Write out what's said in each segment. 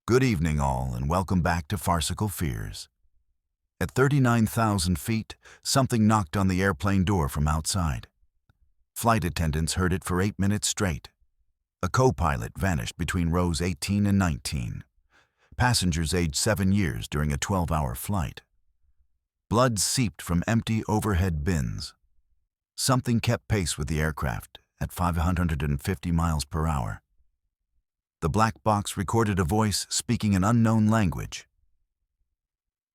Good evening all, and welcome back to Farcical Fears. At 39,000 feet, something knocked on the airplane door from outside. Flight attendants heard it for 8 minutes straight. A co-pilot vanished between rows 18 and 19. Passengers aged 7 years during a 12-hour flight. Blood seeped from empty overhead bins. Something kept pace with the aircraft at 550 miles per hour. The black box recorded a voice speaking an unknown language.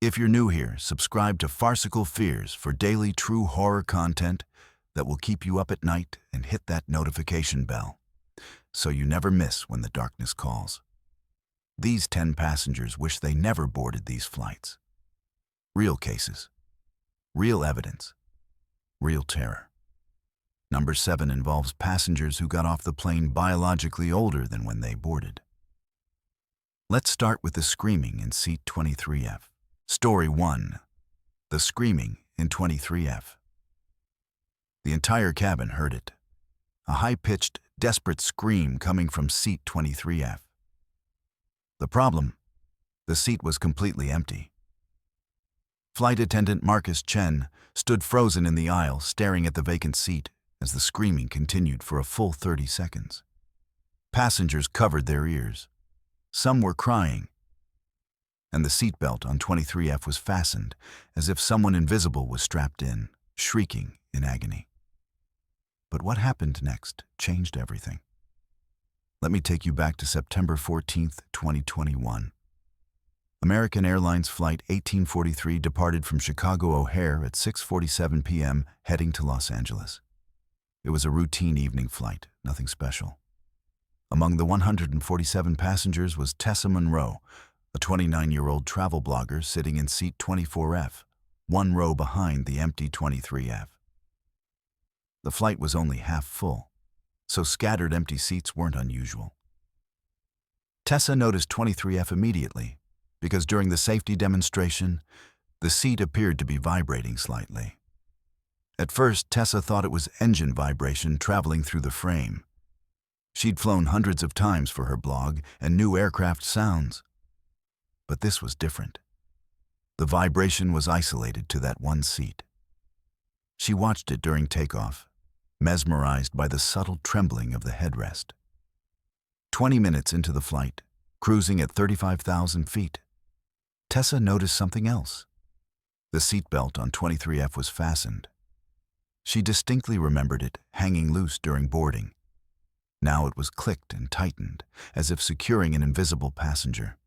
If you're new here, subscribe to Farcical Fears for daily true horror content that will keep you up at night, and hit that notification bell so you never miss when the darkness calls. These 10 passengers wish they never boarded these flights. Real cases, real evidence, real terror. Number 7 involves passengers who got off the plane biologically older than when they boarded. Let's start with the screaming in seat 23F. Story 1. The screaming in 23F. The entire cabin heard it. A high-pitched, desperate scream coming from seat 23F. The problem? The seat was completely empty. Flight attendant Marcus Chen stood frozen in the aisle, staring at the vacant seat as the screaming continued for a full 30 seconds. Passengers covered their ears. Some were crying, and the seatbelt on 23F was fastened as if someone invisible was strapped in, shrieking in agony. But what happened next changed everything. Let me take you back to September 14th, 2021. American Airlines Flight 1843 departed from Chicago O'Hare at 6:47 p.m., heading to Los Angeles. It was a routine evening flight, nothing special. Among the 147 passengers was Tessa Monroe, a 29-year-old travel blogger sitting in seat 24F, one row behind the empty 23F. The flight was only half full, so scattered empty seats weren't unusual. Tessa noticed 23F immediately because during the safety demonstration, the seat appeared to be vibrating slightly. At first, Tessa thought it was engine vibration traveling through the frame. She'd flown hundreds of times for her blog and knew aircraft sounds. But this was different. The vibration was isolated to that one seat. She watched it during takeoff, mesmerized by the subtle trembling of the headrest. 20 minutes into the flight, cruising at 35,000 feet, Tessa noticed something else. The seatbelt on 23F was fastened. She distinctly remembered it hanging loose during boarding. Now it was clicked and tightened, as if securing an invisible passenger.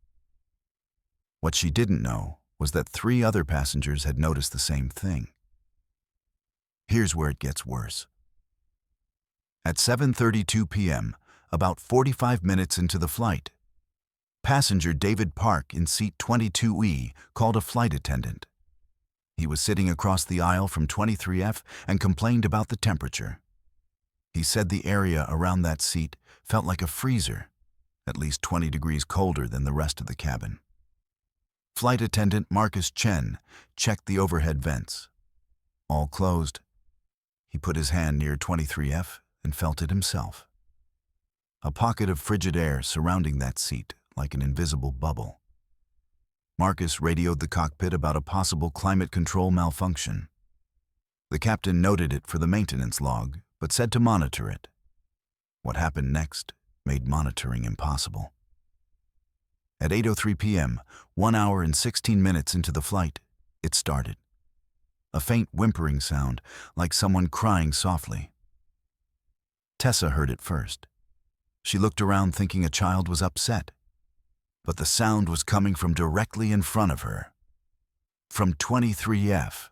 What she didn't know was that 3 other passengers had noticed the same thing. Here's where it gets worse. At 7:32 p.m., about 45 minutes into the flight, passenger David Park in seat 22E called a flight attendant. He was sitting across the aisle from 23F and complained about the temperature. He said the area around that seat felt like a freezer, at least 20 degrees colder than the rest of the cabin. Flight attendant Marcus Chen checked the overhead vents. All closed. He put his hand near 23F and felt it himself. A pocket of frigid air surrounding that seat like an invisible bubble. Marcus radioed the cockpit about a possible climate control malfunction. The captain noted it for the maintenance log, but said to monitor it. What happened next made monitoring impossible. At 8:03 p.m., 1 hour and 16 minutes into the flight, it started. A faint whimpering sound, like someone crying softly. Tessa heard it first. She looked around thinking a child was upset. But the sound was coming from directly in front of her. From 23F.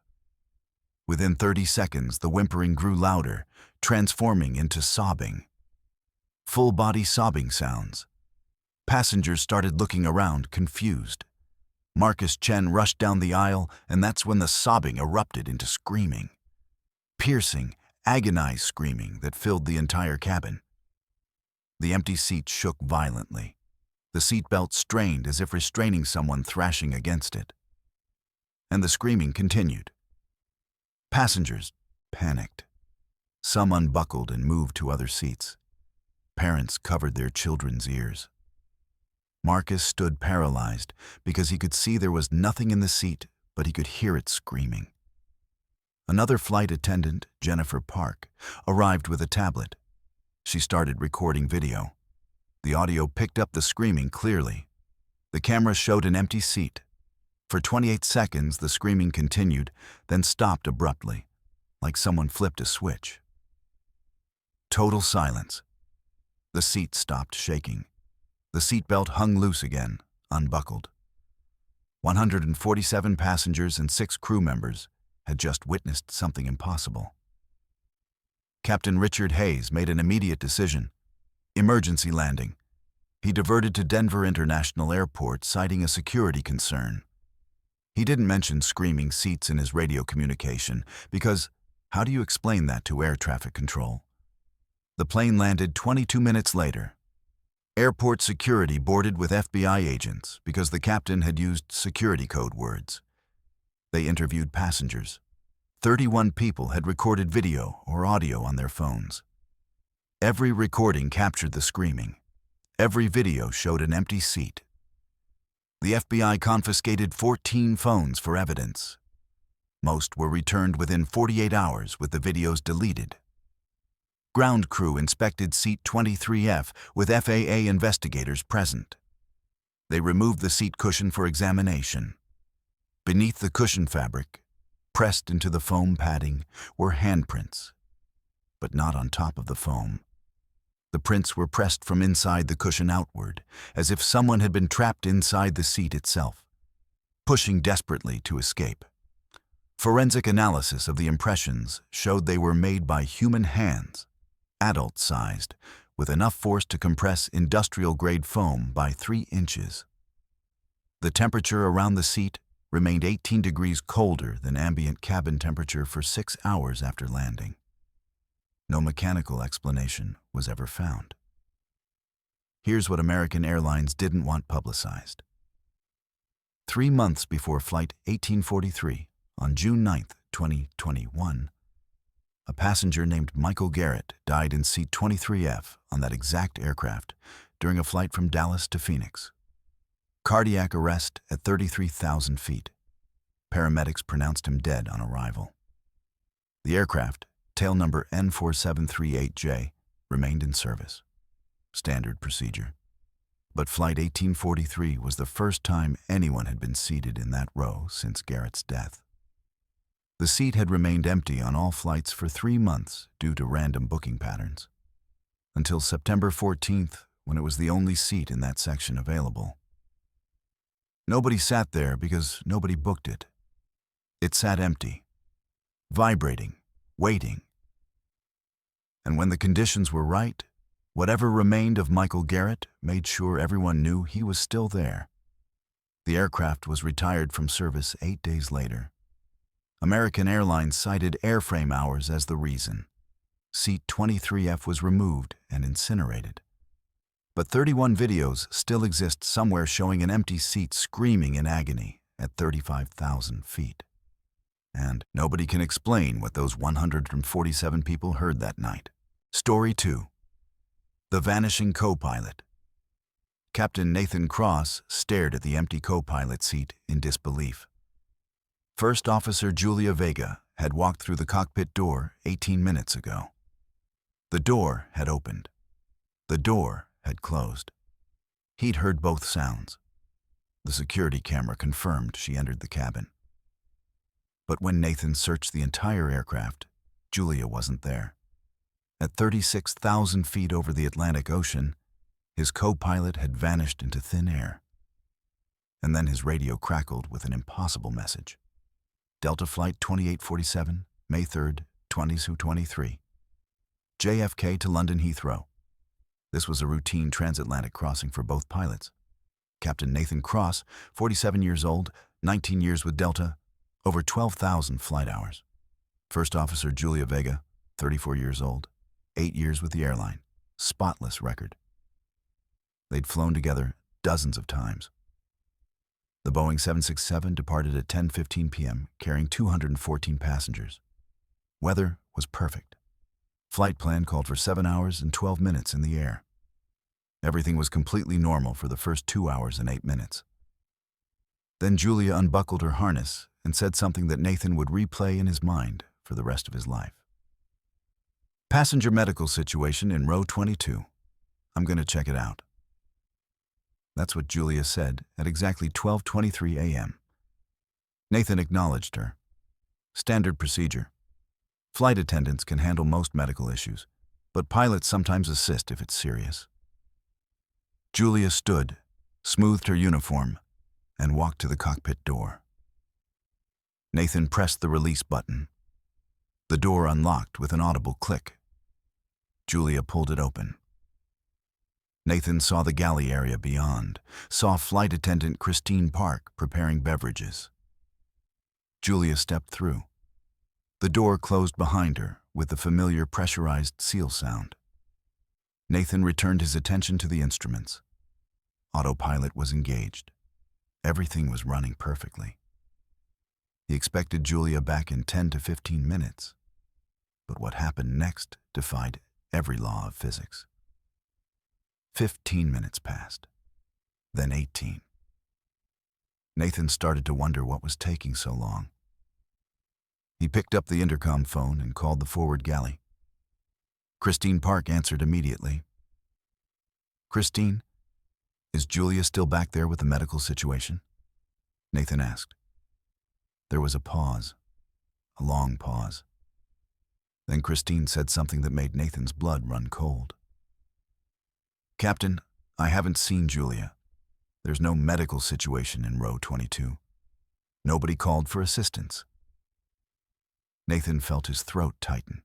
Within 30 seconds, the whimpering grew louder, transforming into sobbing. Full-body sobbing sounds. Passengers started looking around, confused. Marcus Chen rushed down the aisle, and that's when the sobbing erupted into screaming. Piercing, agonized screaming that filled the entire cabin. The empty seat shook violently. The seatbelt strained as if restraining someone thrashing against it. And the screaming continued. Passengers panicked. Some unbuckled and moved to other seats. Parents covered their children's ears. Marcus stood paralyzed because he could see there was nothing in the seat, but he could hear it screaming. Another flight attendant, Jennifer Park, arrived with a tablet. She started recording video. The audio picked up the screaming clearly. The camera showed an empty seat. For 28 seconds, the screaming continued, then stopped abruptly, like someone flipped a switch. Total silence. The seat stopped shaking. The seatbelt hung loose again, unbuckled. 147 passengers and 6 crew members had just witnessed something impossible. Captain Richard Hayes made an immediate decision. Emergency landing. He diverted to Denver International Airport, citing a security concern. He didn't mention screaming seats in his radio communication because how do you explain that to air traffic control? The plane landed 22 minutes later. Airport security boarded with FBI agents because the captain had used security code words. They interviewed passengers. 31 people had recorded video or audio on their phones. Every recording captured the screaming. Every video showed an empty seat. The FBI confiscated 14 phones for evidence. Most were returned within 48 hours with the videos deleted. Ground crew inspected seat 23F with FAA investigators present. They removed the seat cushion for examination. Beneath the cushion fabric, pressed into the foam padding, were handprints, but not on top of the foam. The prints were pressed from inside the cushion outward, as if someone had been trapped inside the seat itself, pushing desperately to escape. Forensic analysis of the impressions showed they were made by human hands, adult-sized, with enough force to compress industrial-grade foam by 3 inches. The temperature around the seat remained 18 degrees colder than ambient cabin temperature for 6 hours after landing. No mechanical explanation was ever found. Here's what American Airlines didn't want publicized. 3 months before Flight 1843, on June 9, 2021, a passenger named Michael Garrett died in seat 23F on that exact aircraft during a flight from Dallas to Phoenix. Cardiac arrest at 33,000 feet. Paramedics pronounced him dead on arrival. The aircraft, tail number N4738J, remained in service. Standard procedure. But Flight 1843 was the first time anyone had been seated in that row since Garrett's death. The seat had remained empty on all flights for 3 months due to random booking patterns, until September 14th, when it was the only seat in that section available. Nobody sat there because nobody booked it. It sat empty, vibrating, waiting. And when the conditions were right, whatever remained of Michael Garrett made sure everyone knew he was still there. The aircraft was retired from service 8 days later. American Airlines cited airframe hours as the reason. Seat 23F was removed and incinerated. But 31 videos still exist somewhere showing an empty seat screaming in agony at 35,000 feet. And nobody can explain what those 147 people heard that night. Story 2. The Vanishing Co-Pilot. Captain Nathan Cross stared at the empty co-pilot seat in disbelief. First Officer Julia Vega had walked through the cockpit door 18 minutes ago. The door had opened. The door had closed. He'd heard both sounds. The security camera confirmed she entered the cabin. But when Nathan searched the entire aircraft, Julia wasn't there. At 36,000 feet over the Atlantic Ocean, his co-pilot had vanished into thin air. And then his radio crackled with an impossible message. Delta Flight 2847, May 3rd, 2023. JFK to London Heathrow. This was a routine transatlantic crossing for both pilots. Captain Nathan Cross, 47 years old, 19 years with Delta, over 12,000 flight hours. First Officer Julia Vega, 34 years old, 8 years with the airline, spotless record. They'd flown together dozens of times. The Boeing 767 departed at 10:15 p.m., carrying 214 passengers. Weather was perfect. Flight plan called for 7 hours and 12 minutes in the air. Everything was completely normal for the first 2 hours and 8 minutes. Then Julia unbuckled her harness and said something that Nathan would replay in his mind for the rest of his life. Passenger medical situation in row 22. I'm going to check it out. That's what Julia said at exactly 12:23 a.m. Nathan acknowledged her. Standard procedure. Flight attendants can handle most medical issues, but pilots sometimes assist if it's serious. Julia stood, smoothed her uniform, and walked to the cockpit door. Nathan pressed the release button. The door unlocked with an audible click. Julia pulled it open. Nathan saw the galley area beyond, saw flight attendant Christine Park preparing beverages. Julia stepped through. The door closed behind her with the familiar pressurized seal sound. Nathan returned his attention to the instruments. Autopilot was engaged. Everything was running perfectly. He expected Julia back in 10 to 15 minutes. But what happened next defied every law of physics. 15 minutes passed, then 18. Nathan started to wonder what was taking so long. He picked up the intercom phone and called the forward galley. Christine Park answered immediately. "Christine, is Julia still back there with the medical situation?" Nathan asked. There was a pause, a long pause. Then Christine said something that made Nathan's blood run cold. "Captain, I haven't seen Julia. There's no medical situation in row 22. Nobody called for assistance." Nathan felt his throat tighten.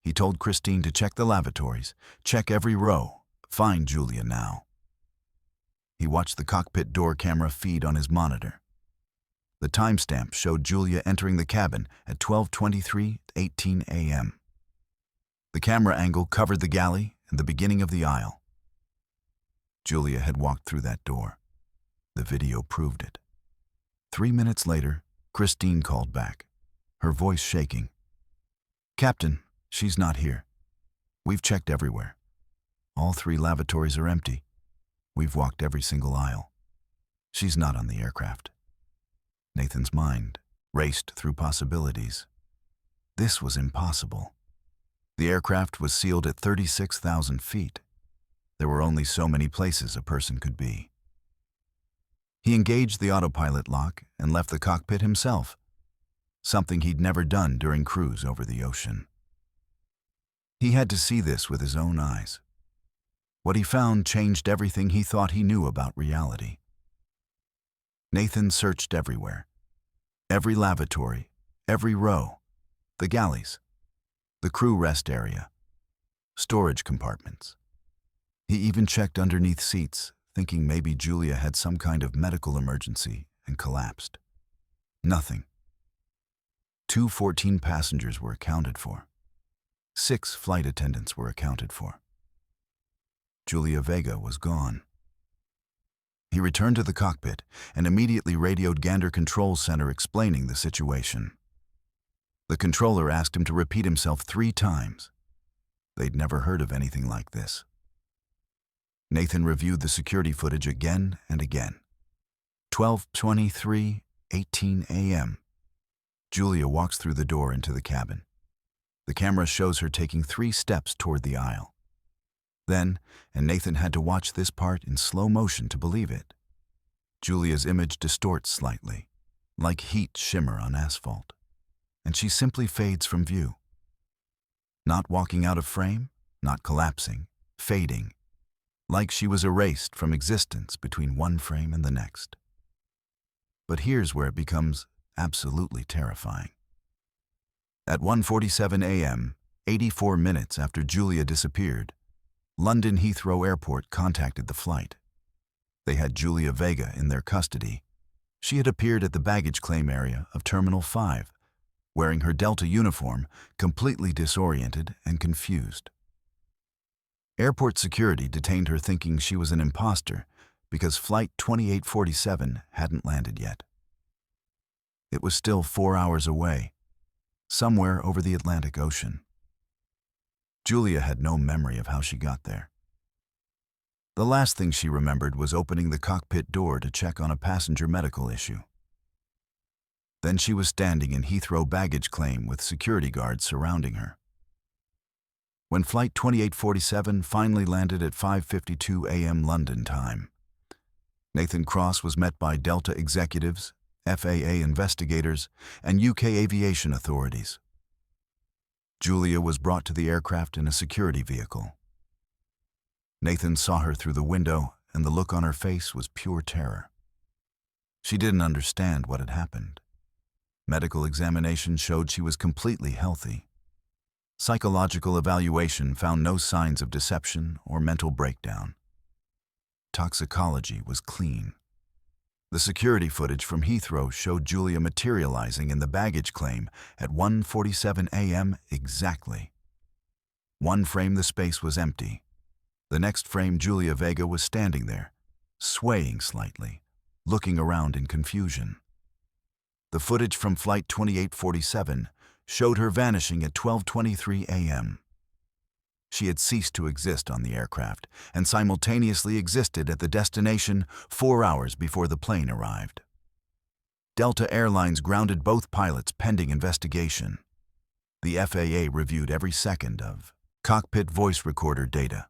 He told Christine to check the lavatories, check every row, find Julia now. He watched the cockpit door camera feed on his monitor. The timestamp showed Julia entering the cabin at 12:23:18 a.m. The camera angle covered the galley and the beginning of the aisle. Julia had walked through that door. The video proved it. 3 minutes later, Christine called back, her voice shaking. "Captain, she's not here. We've checked everywhere. All 3 lavatories are empty. We've walked every single aisle. She's not on the aircraft." Nathan's mind raced through possibilities. This was impossible. The aircraft was sealed at 36,000 feet. There were only so many places a person could be. He engaged the autopilot lock and left the cockpit himself, something he'd never done during cruise over the ocean. He had to see this with his own eyes. What he found changed everything he thought he knew about reality. Nathan searched everywhere. Every lavatory, every row, the galleys, the crew rest area, storage compartments. He even checked underneath seats, thinking maybe Julia had some kind of medical emergency and collapsed. Nothing. 214 passengers were accounted for. 6 flight attendants were accounted for. Julia Vega was gone. He returned to the cockpit and immediately radioed Gander Control Center explaining the situation. The controller asked him to repeat himself 3 times. They'd never heard of anything like this. Nathan reviewed the security footage again and again. 12:23:18 a.m. Julia walks through the door into the cabin. The camera shows her taking 3 steps toward the aisle. Then, and Nathan had to watch this part in slow motion to believe it, Julia's image distorts slightly, like heat shimmer on asphalt, and she simply fades from view. Not walking out of frame, not collapsing, fading, like she was erased from existence between one frame and the next. But here's where it becomes absolutely terrifying. At 1:47 a.m., 84 minutes after Julia disappeared, London Heathrow Airport contacted the flight. They had Julia Vega in their custody. She had appeared at the baggage claim area of Terminal 5, wearing her Delta uniform, completely disoriented and confused. Airport security detained her thinking she was an imposter because Flight 2847 hadn't landed yet. It was still 4 hours away, somewhere over the Atlantic Ocean. Julia had no memory of how she got there. The last thing she remembered was opening the cockpit door to check on a passenger medical issue. Then she was standing in Heathrow baggage claim with security guards surrounding her. When Flight 2847 finally landed at 5:52 a.m. London time, Nathan Cross was met by Delta executives, FAA investigators, and UK aviation authorities. Julia was brought to the aircraft in a security vehicle. Nathan saw her through the window, and the look on her face was pure terror. She didn't understand what had happened. Medical examination showed she was completely healthy. Psychological evaluation found no signs of deception or mental breakdown. Toxicology was clean. The security footage from Heathrow showed Julia materializing in the baggage claim at 1:47 a.m. exactly. One frame the space was empty. The next frame Julia Vega was standing there, swaying slightly, looking around in confusion. The footage from Flight 2847 showed her vanishing at 12:23 a.m. She had ceased to exist on the aircraft and simultaneously existed at the destination 4 hours before the plane arrived. Delta Airlines grounded both pilots pending investigation. The FAA reviewed every second of cockpit voice recorder data.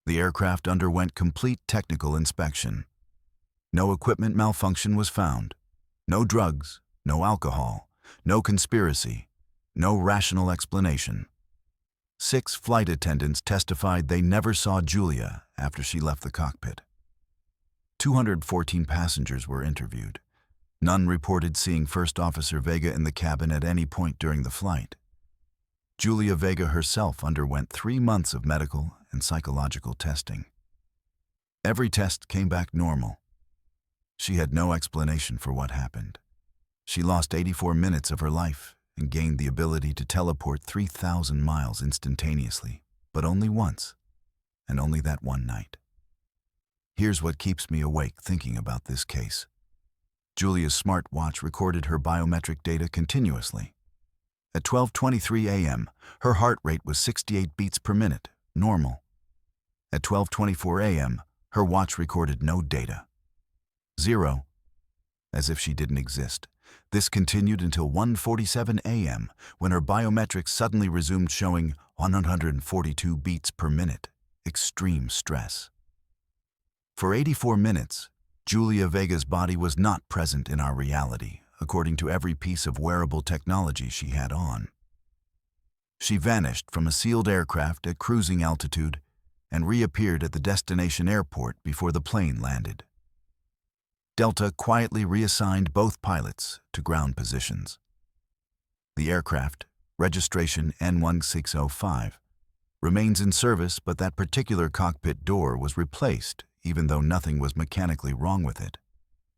The aircraft underwent complete technical inspection. No equipment malfunction was found. No drugs, no alcohol, no conspiracy, no rational explanation. 6 flight attendants testified they never saw Julia after she left the cockpit. 214 passengers were interviewed. None reported seeing First Officer Vega in the cabin at any point during the flight. Julia Vega herself underwent 3 months of medical and psychological testing. Every test came back normal. She had no explanation for what happened. She lost 84 minutes of her life and gained the ability to teleport 3,000 miles instantaneously, but only once, and only that one night. Here's what keeps me awake thinking about this case. Julia's smartwatch recorded her biometric data continuously. At 12:23 a.m., her heart rate was 68 beats per minute, normal. At 12:24 a.m., her watch recorded no data. 0, as if she didn't exist. This continued until 1:47 a.m., when her biometrics suddenly resumed showing 142 beats per minute, extreme stress. For 84 minutes, Julia Vega's body was not present in our reality, according to every piece of wearable technology she had on. She vanished from a sealed aircraft at cruising altitude and reappeared at the destination airport before the plane landed. Delta quietly reassigned both pilots to ground positions. The aircraft, registration N1605, remains in service, but that particular cockpit door was replaced even though nothing was mechanically wrong with it.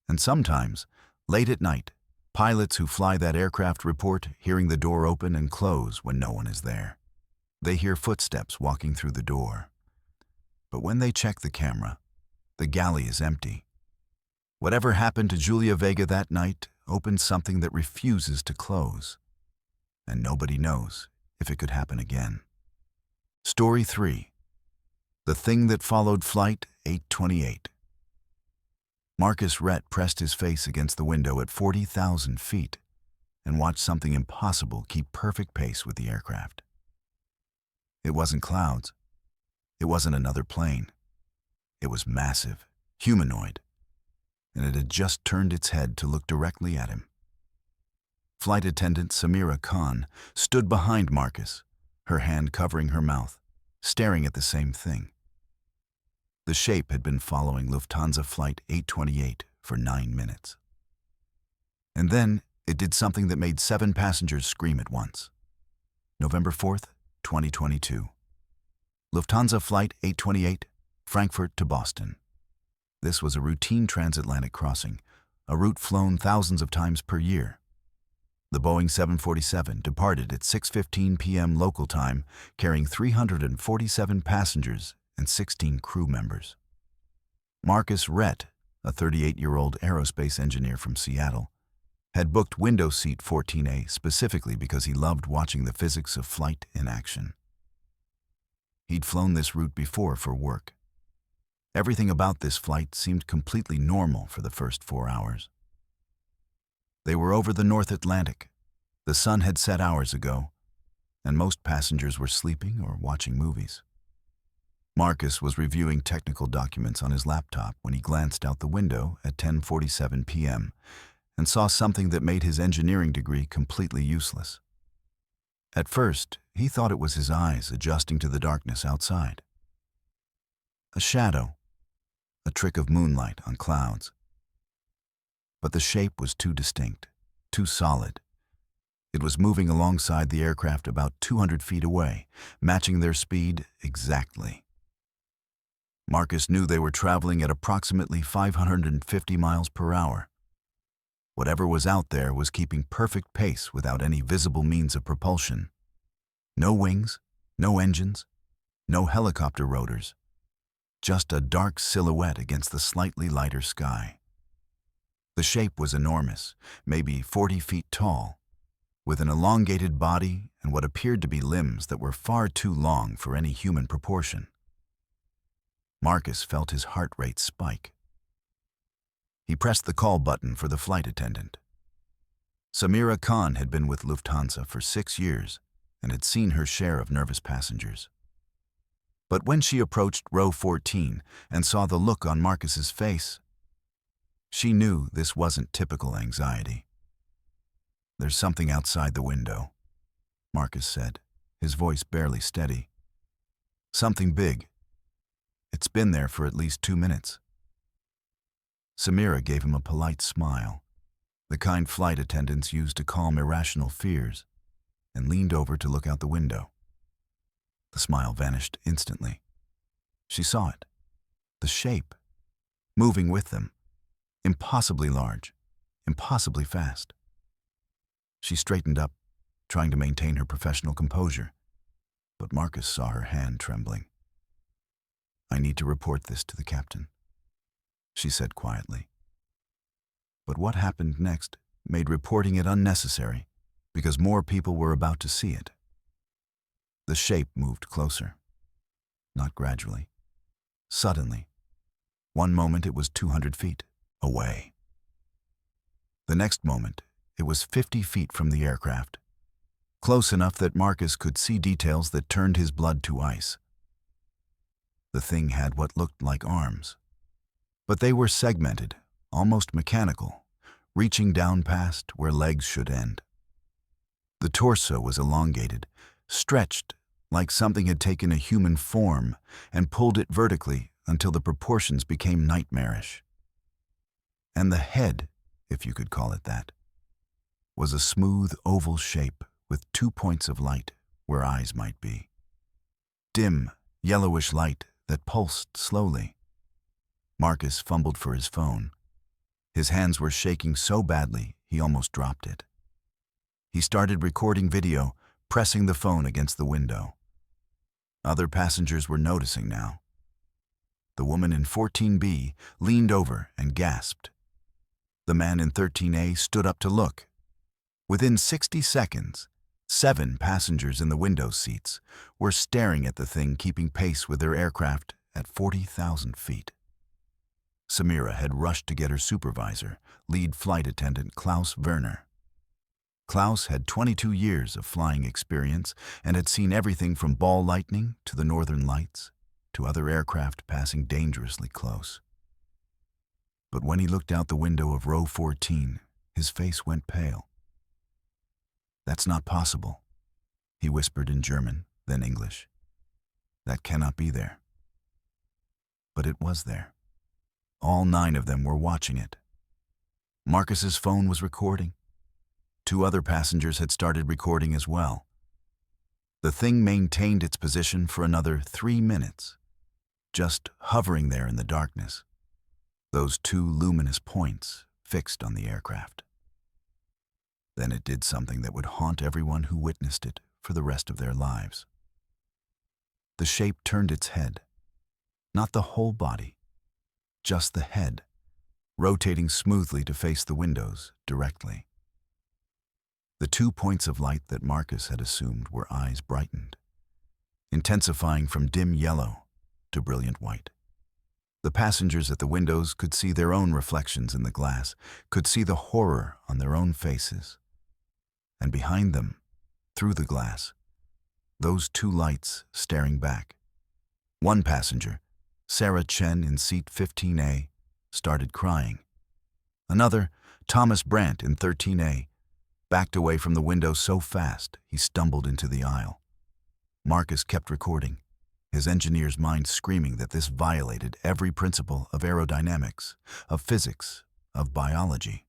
And sometimes, late at night, pilots who fly that aircraft report hearing the door open and close when no one is there. They hear footsteps walking through the door. But when they check the camera, the galley is empty. Whatever happened to Julia Vega that night opened something that refuses to close. And nobody knows if it could happen again. Story 3. The Thing That Followed Flight 828. Marcus Rhett pressed his face against the window at 40,000 feet and watched something impossible keep perfect pace with the aircraft. It wasn't clouds. It wasn't another plane. It was massive, humanoid, and it had just turned its head to look directly at him. Flight attendant Samira Khan stood behind Marcus, her hand covering her mouth, staring at the same thing. The shape had been following Lufthansa Flight 828 for 9 minutes. And then it did something that made 7 passengers scream at once. November 4th, 2022. Lufthansa Flight 828, Frankfurt to Boston. This was a routine transatlantic crossing, a route flown thousands of times per year. The Boeing 747 departed at 6:15 p.m. local time, carrying 347 passengers and 16 crew members. Marcus Rhett, a 38-year-old aerospace engineer from Seattle, had booked window seat 14A specifically because he loved watching the physics of flight in action. He'd flown this route before for work. Everything about this flight seemed completely normal for the first 4 hours. They were over the North Atlantic. The sun had set hours ago, and most passengers were sleeping or watching movies. Marcus was reviewing technical documents on his laptop when he glanced out the window at 10:47 p.m. and saw something that made his engineering degree completely useless. At first, he thought it was his eyes adjusting to the darkness outside. A shadow, a trick of moonlight on clouds. But the shape was too distinct, too solid. It was moving alongside the aircraft about 200 feet away, matching their speed exactly. Marcus knew they were traveling at approximately 550 miles per hour. Whatever was out there was keeping perfect pace without any visible means of propulsion. No wings, no engines, no helicopter rotors. Just a dark silhouette against the slightly lighter sky. The shape was enormous, maybe 40 feet tall, with an elongated body and what appeared to be limbs that were far too long for any human proportion. Marcus felt his heart rate spike. He pressed the call button for the flight attendant. Samira Khan had been with Lufthansa for 6 years and had seen her share of nervous passengers. But when she approached row 14 and saw the look on Marcus's face, she knew this wasn't typical anxiety. "There's something outside the window," Marcus said, his voice barely steady. "Something big. It's been there for at least 2 minutes." Samira gave him a polite smile, the kind flight attendants use to calm irrational fears, and leaned over to look out the window. The smile vanished instantly. She saw it, the shape, moving with them, impossibly large, impossibly fast. She straightened up, trying to maintain her professional composure, but Marcus saw her hand trembling. "I need to report this to the captain," she said quietly. But what happened next made reporting it unnecessary because more people were about to see it. The shape moved closer, not gradually, suddenly. One moment it was 200 feet away. The next moment it was 50 feet from the aircraft, close enough that Marcus could see details that turned his blood to ice. The thing had what looked like arms, but they were segmented, almost mechanical, reaching down past where legs should end. The torso was elongated, stretched like something had taken a human form and pulled it vertically until the proportions became nightmarish. And the head, if you could call it that, was a smooth oval shape with 2 points of light where eyes might be. Dim, yellowish light that pulsed slowly. Marcus fumbled for his phone. His hands were shaking so badly he almost dropped it. He started recording video, pressing the phone against the window. Other passengers were noticing now. The woman in 14B leaned over and gasped. The man in 13A stood up to look. Within 60 seconds, 7 passengers in the window seats were staring at the thing keeping pace with their aircraft at 40,000 feet. Samira had rushed to get her supervisor, lead flight attendant Klaus Werner. Klaus had 22 years of flying experience and had seen everything from ball lightning to the northern lights to other aircraft passing dangerously close. But when he looked out the window of row 14, his face went pale. "That's not possible," he whispered in German, then English. "That cannot be there." But it was there. All 9 of them were watching it. Marcus's phone was recording. 2 other passengers had started recording as well. The thing maintained its position for another 3 minutes, just hovering there in the darkness, those 2 luminous points fixed on the aircraft. Then it did something that would haunt everyone who witnessed it for the rest of their lives. The shape turned its head, not the whole body, just the head, rotating smoothly to face the windows directly. The 2 points of light that Marcus had assumed were eyes brightened, intensifying from dim yellow to brilliant white. The passengers at the windows could see their own reflections in the glass, could see the horror on their own faces. And behind them, through the glass, those two lights staring back. One passenger, Sarah Chen in seat 15A, started crying. Another, Thomas Brandt in 13A, backed away from the window so fast he stumbled into the aisle. Marcus kept recording, his engineer's mind screaming that this violated every principle of aerodynamics, of physics, of biology.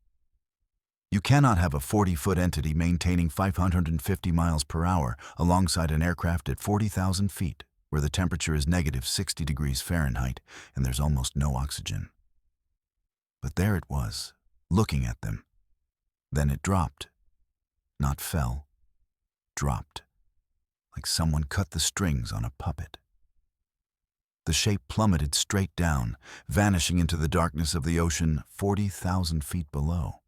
You cannot have a 40-foot entity maintaining 550 miles per hour alongside an aircraft at 40,000 feet, where the temperature is negative 60 degrees Fahrenheit and there's almost no oxygen. But there it was, looking at them. Then it dropped. Not fell. Dropped. Like someone cut the strings on a puppet. The shape plummeted straight down, vanishing into the darkness of the ocean 40,000 feet below.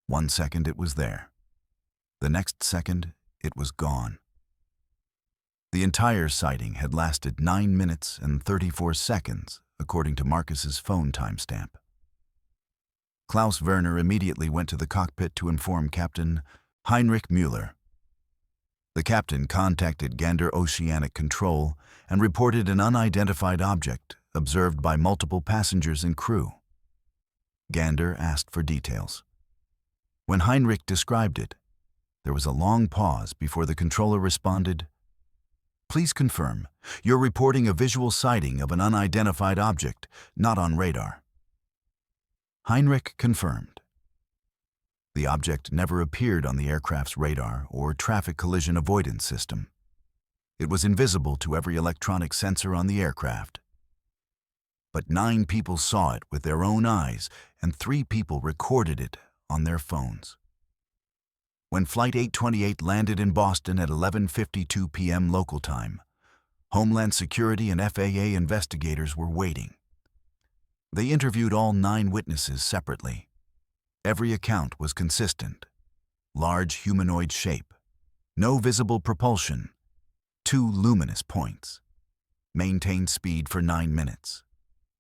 1 second it was there. The next second it was gone. The entire sighting had lasted 9 minutes and 34 seconds, according to Marcus's phone timestamp. Klaus Werner immediately went to the cockpit to inform Captain Heinrich Müller. The captain contacted Gander Oceanic Control and reported an unidentified object observed by multiple passengers and crew. Gander asked for details. When Heinrich described it, there was a long pause before the controller responded, "Please confirm, you're reporting a visual sighting of an unidentified object, not on radar." Heinrich confirmed. The object never appeared on the aircraft's radar or traffic collision avoidance system. It was invisible to every electronic sensor on the aircraft. But 9 people saw it with their own eyes, and 3 people recorded it on their phones. When Flight 828 landed in Boston at 11:52 p.m. local time, Homeland Security and FAA investigators were waiting. They interviewed all 9 witnesses separately. Every account was consistent. Large humanoid shape, no visible propulsion, 2 luminous points, maintained speed for 9 minutes,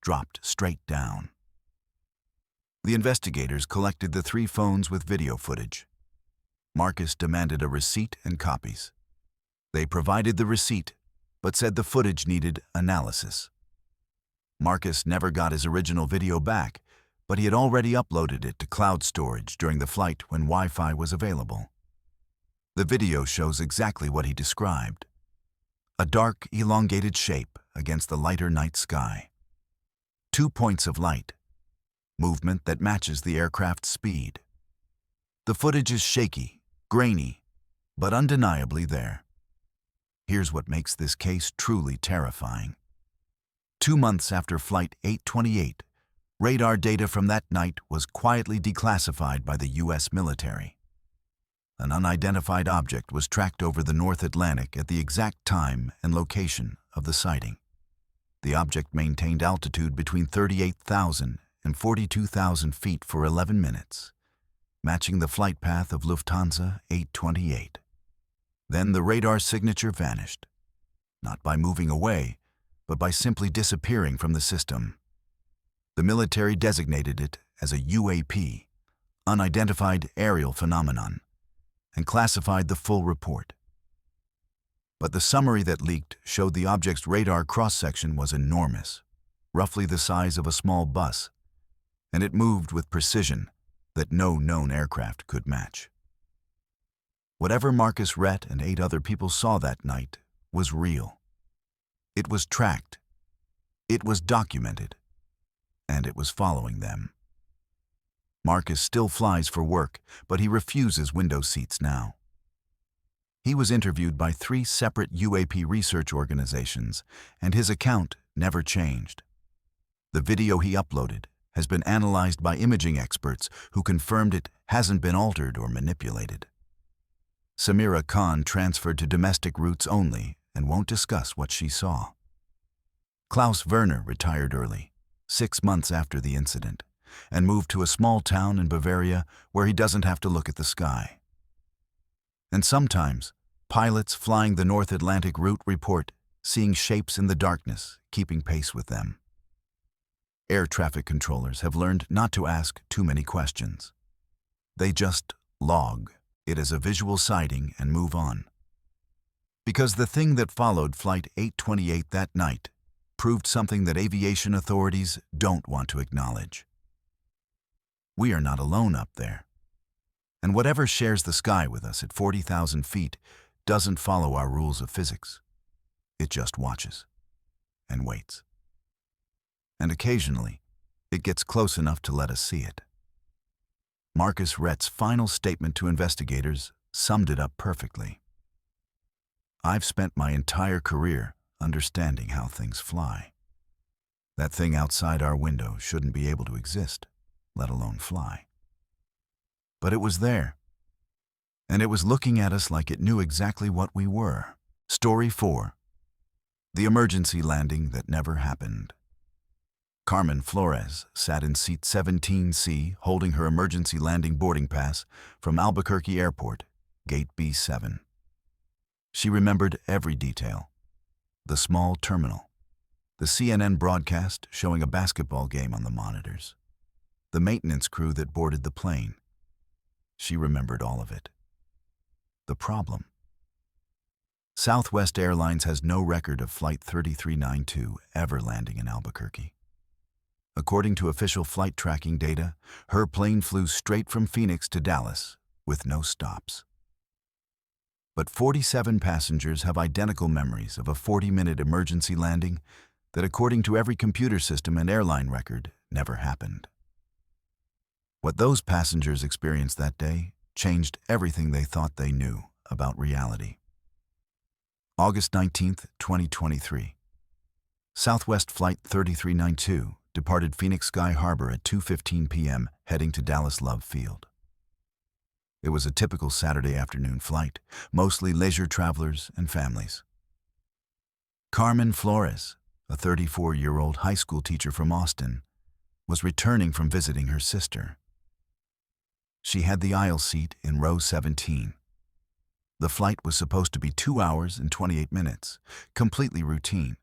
dropped straight down. The investigators collected the 3 phones with video footage. Marcus demanded a receipt and copies. They provided the receipt, but said the footage needed analysis. Marcus never got his original video back, but he had already uploaded it to cloud storage during the flight when Wi-Fi was available. The video shows exactly what he described: a dark, elongated shape against the lighter night sky. 2 points of light, movement that matches the aircraft's speed. The footage is shaky, grainy, but undeniably there. Here's what makes this case truly terrifying. 2 months after Flight 828, radar data from that night was quietly declassified by the U.S. military. An unidentified object was tracked over the North Atlantic at the exact time and location of the sighting. The object maintained altitude between 38,000 and 42,000 feet for 11 minutes, matching the flight path of Lufthansa 828. Then the radar signature vanished, not by moving away, but by simply disappearing from the system. The military designated it as a UAP, unidentified aerial phenomenon, and classified the full report. But the summary that leaked showed the object's radar cross-section was enormous, roughly the size of a small bus, and it moved with precision that no known aircraft could match. Whatever Marcus Rett and 8 other people saw that night was real. It was tracked, it was documented, and it was following them. Marcus still flies for work, but he refuses window seats now. He was interviewed by 3 separate UAP research organizations, and his account never changed. The video he uploaded has been analyzed by imaging experts who confirmed it hasn't been altered or manipulated. Samira Khan transferred to domestic routes only and won't discuss what she saw. Klaus Werner retired early, 6 months after the incident, and moved to a small town in Bavaria where he doesn't have to look at the sky. And sometimes, pilots flying the North Atlantic route report seeing shapes in the darkness, keeping pace with them. Air traffic controllers have learned not to ask too many questions. They just log it as a visual sighting and move on. Because the thing that followed Flight 828 that night proved something that aviation authorities don't want to acknowledge. We are not alone up there. And whatever shares the sky with us at 40,000 feet doesn't follow our rules of physics. It just watches and waits. And occasionally, it gets close enough to let us see it. Marcus Rhett's final statement to investigators summed it up perfectly. I've spent my entire career understanding how things fly. That thing outside our window shouldn't be able to exist, let alone fly. But it was there, and it was looking at us like it knew exactly what we were. Story 4. The emergency landing that never happened. Carmen Flores sat in seat 17C holding her emergency landing boarding pass from Albuquerque Airport, Gate B7. She remembered every detail. The small terminal, the CNN broadcast showing a basketball game on the monitors, the maintenance crew that boarded the plane. She remembered all of it. The problem: Southwest Airlines has no record of Flight 3392 ever landing in Albuquerque. According to official flight tracking data, her plane flew straight from Phoenix to Dallas with no stops. But 47 passengers have identical memories of a 40-minute emergency landing that, according to every computer system and airline record, never happened. What those passengers experienced that day changed everything they thought they knew about reality. August 19, 2023. Southwest Flight 3392 departed Phoenix Sky Harbor at 2:15 p.m., heading to Dallas Love Field. It was a typical Saturday afternoon flight, mostly leisure travelers and families. Carmen Flores, a 34-year-old high school teacher from Austin, was returning from visiting her sister. She had the aisle seat in row 17. The flight was supposed to be 2 hours and 28 minutes, completely routine.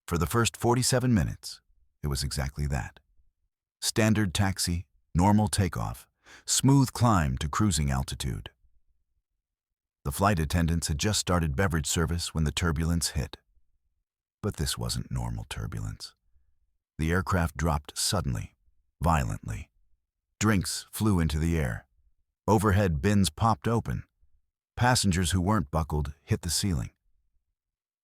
For the first 47 minutes, it was exactly that. Standard taxi, normal takeoff, smooth climb to cruising altitude. The flight attendants had just started beverage service when the turbulence hit. But this wasn't normal turbulence. The aircraft dropped suddenly, violently. Drinks flew into the air. Overhead bins popped open. Passengers who weren't buckled hit the ceiling.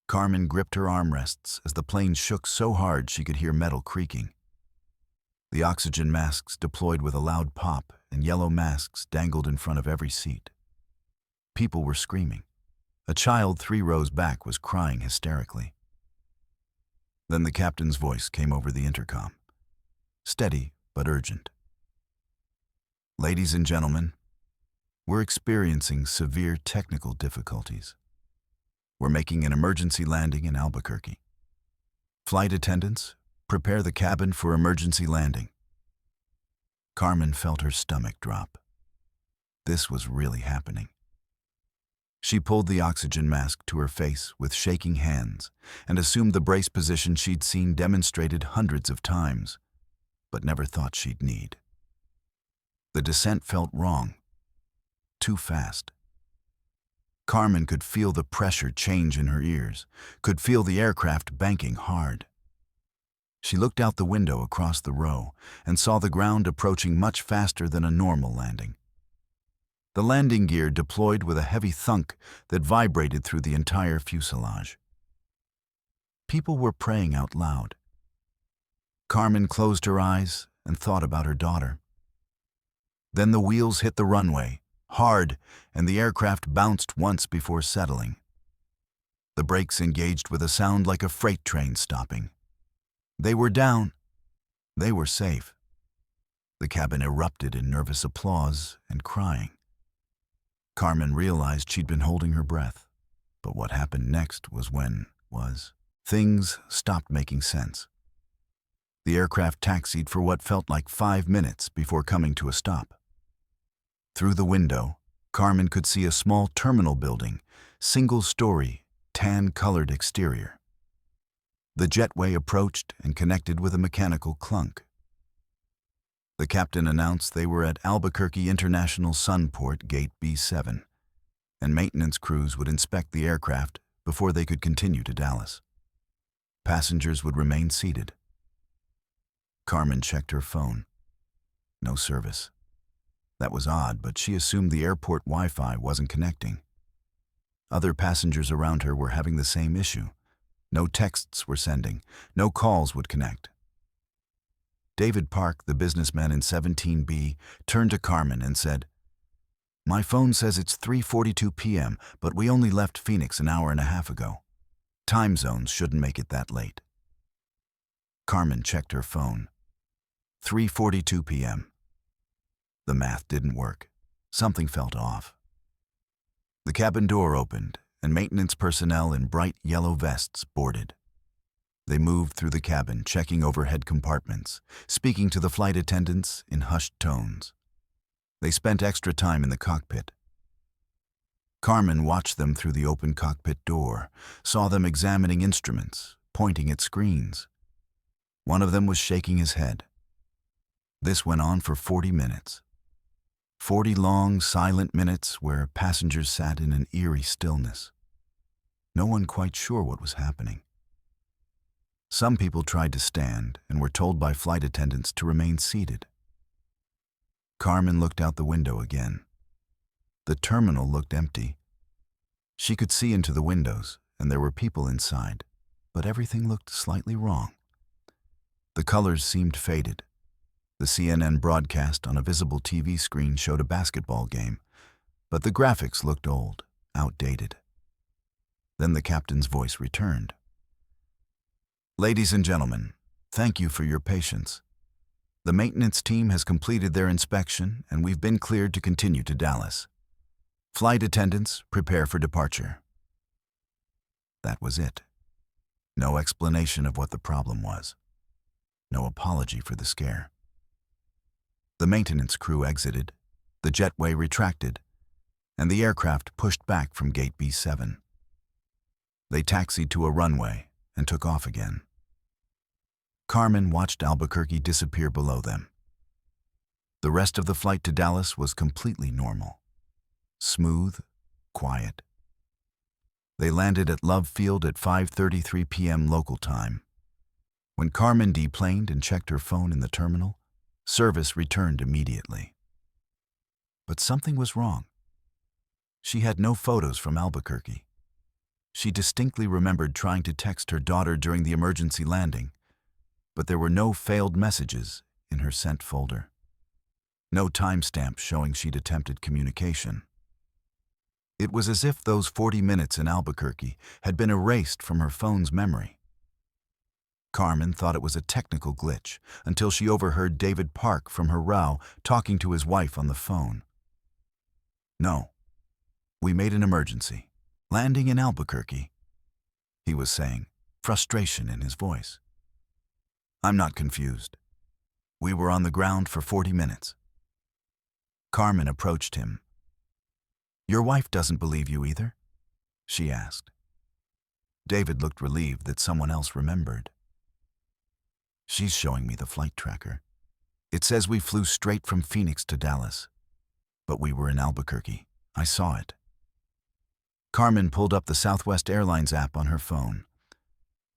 Carmen gripped her armrests as the plane shook so hard she could hear metal creaking. The oxygen masks deployed with a loud pop, and yellow masks dangled in front of every seat. People were screaming. A child 3 rows back was crying hysterically. Then the captain's voice came over the intercom. Steady but urgent. Ladies and gentlemen, we're experiencing severe technical difficulties. We're making an emergency landing in Albuquerque. Flight attendants, prepare the cabin for emergency landing. Carmen felt her stomach drop. This was really happening. She pulled the oxygen mask to her face with shaking hands and assumed the brace position she'd seen demonstrated hundreds of times, but never thought she'd need. The descent felt wrong. Too fast. Carmen could feel the pressure change in her ears, could feel the aircraft banking hard. She looked out the window across the row and saw the ground approaching much faster than a normal landing. The landing gear deployed with a heavy thunk that vibrated through the entire fuselage. People were praying out loud. Carmen closed her eyes and thought about her daughter. Then the wheels hit the runway, hard, and the aircraft bounced once before settling. The brakes engaged with a sound like a freight train stopping. They were down. They were safe. The cabin erupted in nervous applause and crying. Carmen realized she'd been holding her breath, but what happened next was things stopped making sense. The aircraft taxied for what felt like 5 minutes before coming to a stop. Through the window, Carmen could see a small terminal building, single-story, tan-colored exterior. The jetway approached and connected with a mechanical clunk. The captain announced they were at Albuquerque International Sunport Gate B7, and maintenance crews would inspect the aircraft before they could continue to Dallas. Passengers would remain seated. Carmen checked her phone. No service. That was odd, but she assumed the airport Wi-Fi wasn't connecting. Other passengers around her were having the same issue. No texts were sending. No calls would connect. David Park, the businessman in 17B, turned to Carmen and said, "My phone says it's 3:42 p.m., but we only left Phoenix an hour and a half ago. Time zones shouldn't make it that late." Carmen checked her phone. 3:42 p.m. The math didn't work. Something felt off. The cabin door opened, and maintenance personnel in bright yellow vests boarded. They moved through the cabin, checking overhead compartments, speaking to the flight attendants in hushed tones. They spent extra time in the cockpit. Carmen watched them through the open cockpit door, saw them examining instruments, pointing at screens. One of them was shaking his head. This went on for 40 minutes. 40 long, silent minutes where passengers sat in an eerie stillness. No one quite sure what was happening. Some people tried to stand and were told by flight attendants to remain seated. Carmen looked out the window again. The terminal looked empty. She could see into the windows, and there were people inside, but everything looked slightly wrong. The colors seemed faded. The CNN broadcast on a visible TV screen showed a basketball game, but the graphics looked old, outdated. Then the captain's voice returned. "Ladies and gentlemen, thank you for your patience. The maintenance team has completed their inspection, and we've been cleared to continue to Dallas. Flight attendants, prepare for departure." That was it. No explanation of what the problem was. No apology for the scare. The maintenance crew exited, the jetway retracted, and the aircraft pushed back from Gate B7. They taxied to a runway and took off again. Carmen watched Albuquerque disappear below them. The rest of the flight to Dallas was completely normal. Smooth, quiet. They landed at Love Field at 5:33 p.m. local time. When Carmen deplaned and checked her phone in the terminal, service returned immediately. But something was wrong. She had no photos from Albuquerque. She distinctly remembered trying to text her daughter during the emergency landing, but there were no failed messages in her sent folder. No timestamp showing she'd attempted communication. It was as if those 40 minutes in Albuquerque had been erased from her phone's memory. Carmen thought it was a technical glitch until she overheard David Park from her row talking to his wife on the phone. "No, we made an emergency. Landing in Albuquerque," he was saying, frustration in his voice. "I'm not confused. We were on the ground for 40 minutes. Carmen approached him. "Your wife doesn't believe you either?" she asked. David looked relieved that someone else remembered. "She's showing me the flight tracker. It says we flew straight from Phoenix to Dallas. But we were in Albuquerque. I saw it." Carmen pulled up the Southwest Airlines app on her phone.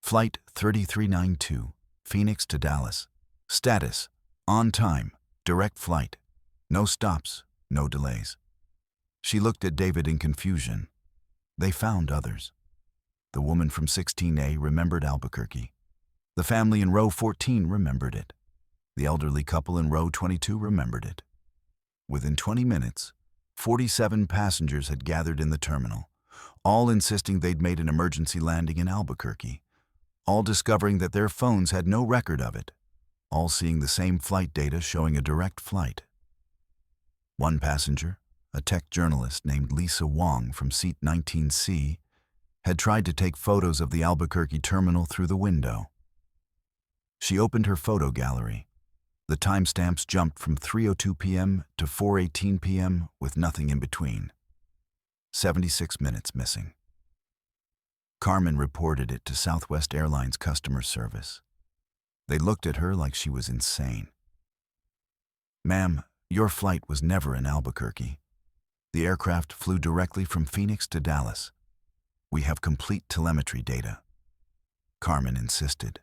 Flight 3392, Phoenix to Dallas. Status, on time, direct flight. No stops, no delays. She looked at David in confusion. They found others. The woman from 16A remembered Albuquerque. The family in row 14 remembered it. The elderly couple in row 22 remembered it. Within 20 minutes, 47 passengers had gathered in the terminal, all insisting they'd made an emergency landing in Albuquerque, all discovering that their phones had no record of it, all seeing the same flight data showing a direct flight. One passenger, a tech journalist named Lisa Wong from seat 19C, had tried to take photos of the Albuquerque terminal through the window. She opened her photo gallery. The timestamps jumped from 3:02 p.m. to 4:18 p.m. with nothing in between. 76 minutes missing. Carmen reported it to Southwest Airlines customer service. They looked at her like she was insane. "Ma'am, your flight was never in Albuquerque. The aircraft flew directly from Phoenix to Dallas. We have complete telemetry data." Carmen insisted.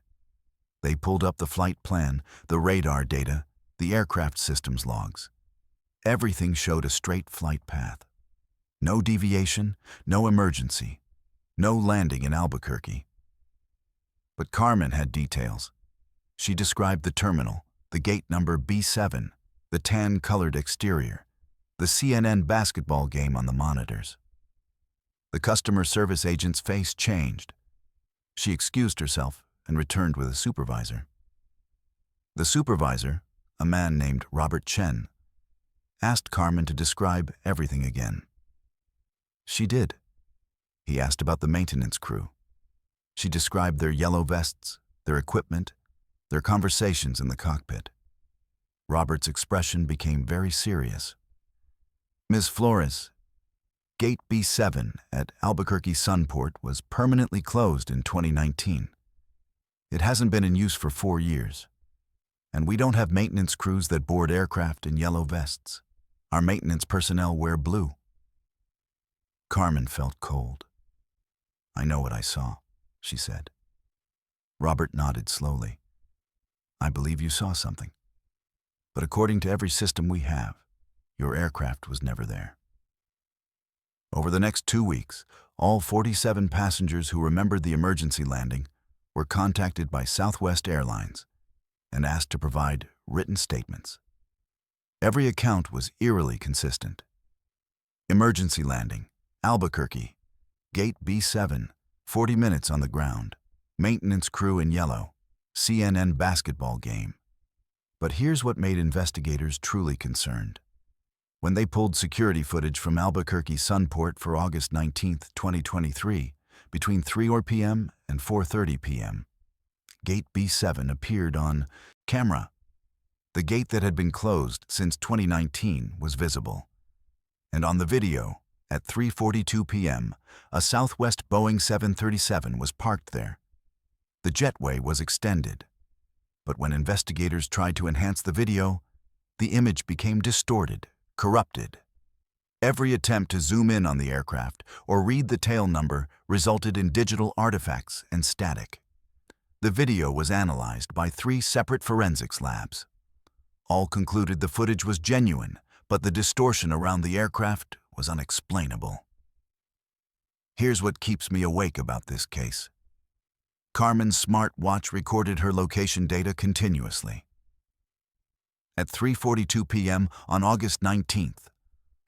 They pulled up the flight plan, the radar data, the aircraft systems logs. Everything showed a straight flight path. No deviation, no emergency, no landing in Albuquerque. But Carmen had details. She described the terminal, the gate number B7, the tan-colored exterior, the CNN basketball game on the monitors. The customer service agent's face changed. She excused herself and returned with a supervisor. The supervisor, a man named Robert Chen, asked Carmen to describe everything again. She did. He asked about the maintenance crew. She described their yellow vests, their equipment, their conversations in the cockpit. Robert's expression became very serious. "Ms. Flores, Gate B7 at Albuquerque Sunport was permanently closed in 2019. It hasn't been in use for 4 years. And we don't have maintenance crews that board aircraft in yellow vests. Our maintenance personnel wear blue." Carmen felt cold. "I know what I saw," she said. Robert nodded slowly. "I believe you saw something. But according to every system we have, your aircraft was never there." Over the next 2 weeks, all 47 passengers who remembered the emergency landing were contacted by Southwest Airlines and asked to provide written statements. Every account was eerily consistent. Emergency landing, Albuquerque, Gate B7, 40 minutes on the ground, maintenance crew in yellow, CNN basketball game. But here's what made investigators truly concerned. When they pulled security footage from Albuquerque Sunport for August 19, 2023, between 3 p.m. and 4:30 p.m., Gate B7 appeared on camera. The gate that had been closed since 2019 was visible. And on the video, at 3:42 p.m., a Southwest Boeing 737 was parked there. The jetway was extended. But when investigators tried to enhance the video, the image became distorted, corrupted. Every attempt to zoom in on the aircraft or read the tail number resulted in digital artifacts and static. The video was analyzed by 3 separate forensics labs. All concluded the footage was genuine, but the distortion around the aircraft was unexplainable. Here's what keeps me awake about this case. Carmen's smart watch recorded her location data continuously. At 3:42 p.m. on August 19th,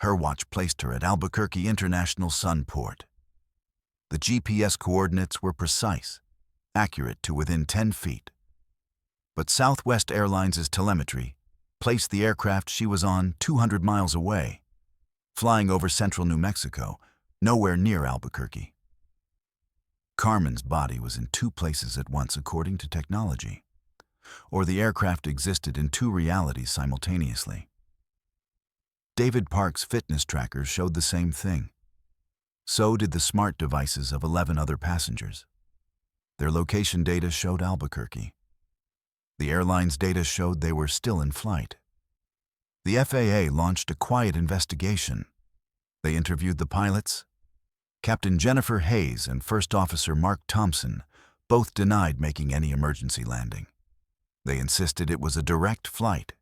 her watch placed her at Albuquerque International Sunport. The GPS coordinates were precise, accurate to within 10 feet. But Southwest Airlines' telemetry placed the aircraft she was on 200 miles away, flying over central New Mexico, nowhere near Albuquerque. Carmen's body was in 2 places at once according to technology, or the aircraft existed in 2 realities simultaneously. David Park's fitness trackers showed the same thing. So did the smart devices of 11 other passengers. Their location data showed Albuquerque. The airline's data showed they were still in flight. The FAA launched a quiet investigation. They interviewed the pilots. Captain Jennifer Hayes and First Officer Mark Thompson both denied making any emergency landing. They insisted it was a direct flight,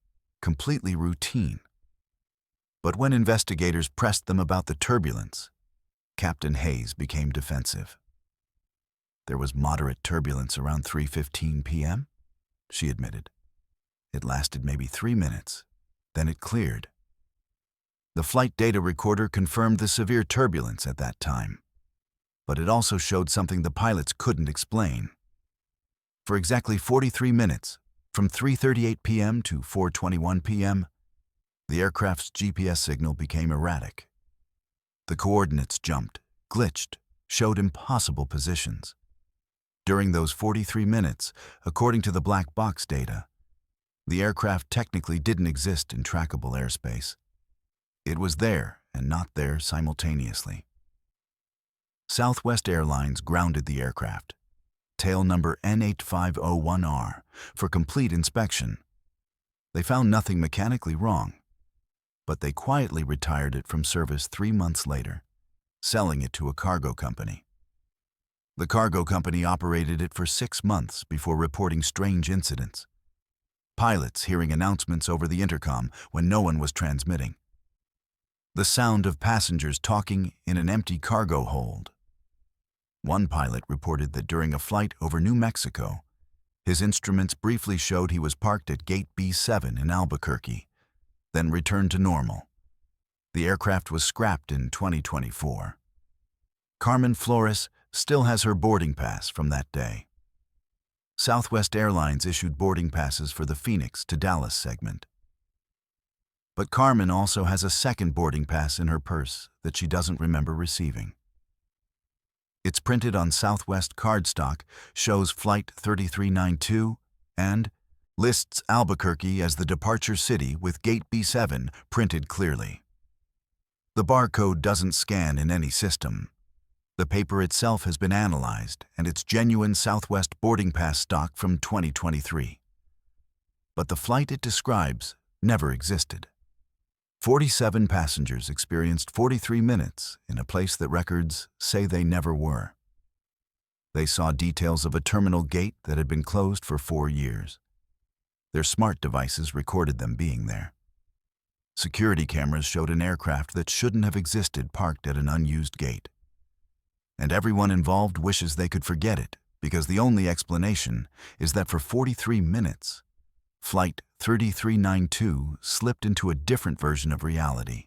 completely routine. But when investigators pressed them about the turbulence, Captain Hayes became defensive. "There was moderate turbulence around 3:15 p.m., she admitted. "It lasted maybe 3 minutes. Then it cleared." The flight data recorder confirmed the severe turbulence at that time. But it also showed something the pilots couldn't explain. For exactly 43 minutes, from 3:38 p.m. to 4:21 p.m., the aircraft's GPS signal became erratic. The coordinates jumped, glitched, showed impossible positions. During those 43 minutes, according to the black box data, the aircraft technically didn't exist in trackable airspace. It was there and not there simultaneously. Southwest Airlines grounded the aircraft, tail number N8501R, for complete inspection. They found nothing mechanically wrong, but they quietly retired it from service 3 months later, selling it to a cargo company. The cargo company operated it for 6 months before reporting strange incidents. Pilots hearing announcements over the intercom when no one was transmitting. The sound of passengers talking in an empty cargo hold. One pilot reported that during a flight over New Mexico, his instruments briefly showed he was parked at Gate B7 in Albuquerque, then returned to normal. The aircraft was scrapped in 2024. Carmen Flores still has her boarding pass from that day. Southwest Airlines issued boarding passes for the Phoenix to Dallas segment. But Carmen also has a second boarding pass in her purse that she doesn't remember receiving. It's printed on Southwest cardstock, shows Flight 3392, and lists Albuquerque as the departure city with Gate B7 printed clearly. The barcode doesn't scan in any system. The paper itself has been analyzed, and it's genuine Southwest boarding pass stock from 2023. But the flight it describes never existed. 47 passengers experienced 43 minutes in a place that records say they never were. They saw details of a terminal gate that had been closed for 4 years. Their smart devices recorded them being there. Security cameras showed an aircraft that shouldn't have existed parked at an unused gate. And everyone involved wishes they could forget it, because the only explanation is that for 43 minutes, Flight 3392 slipped into a different version of reality,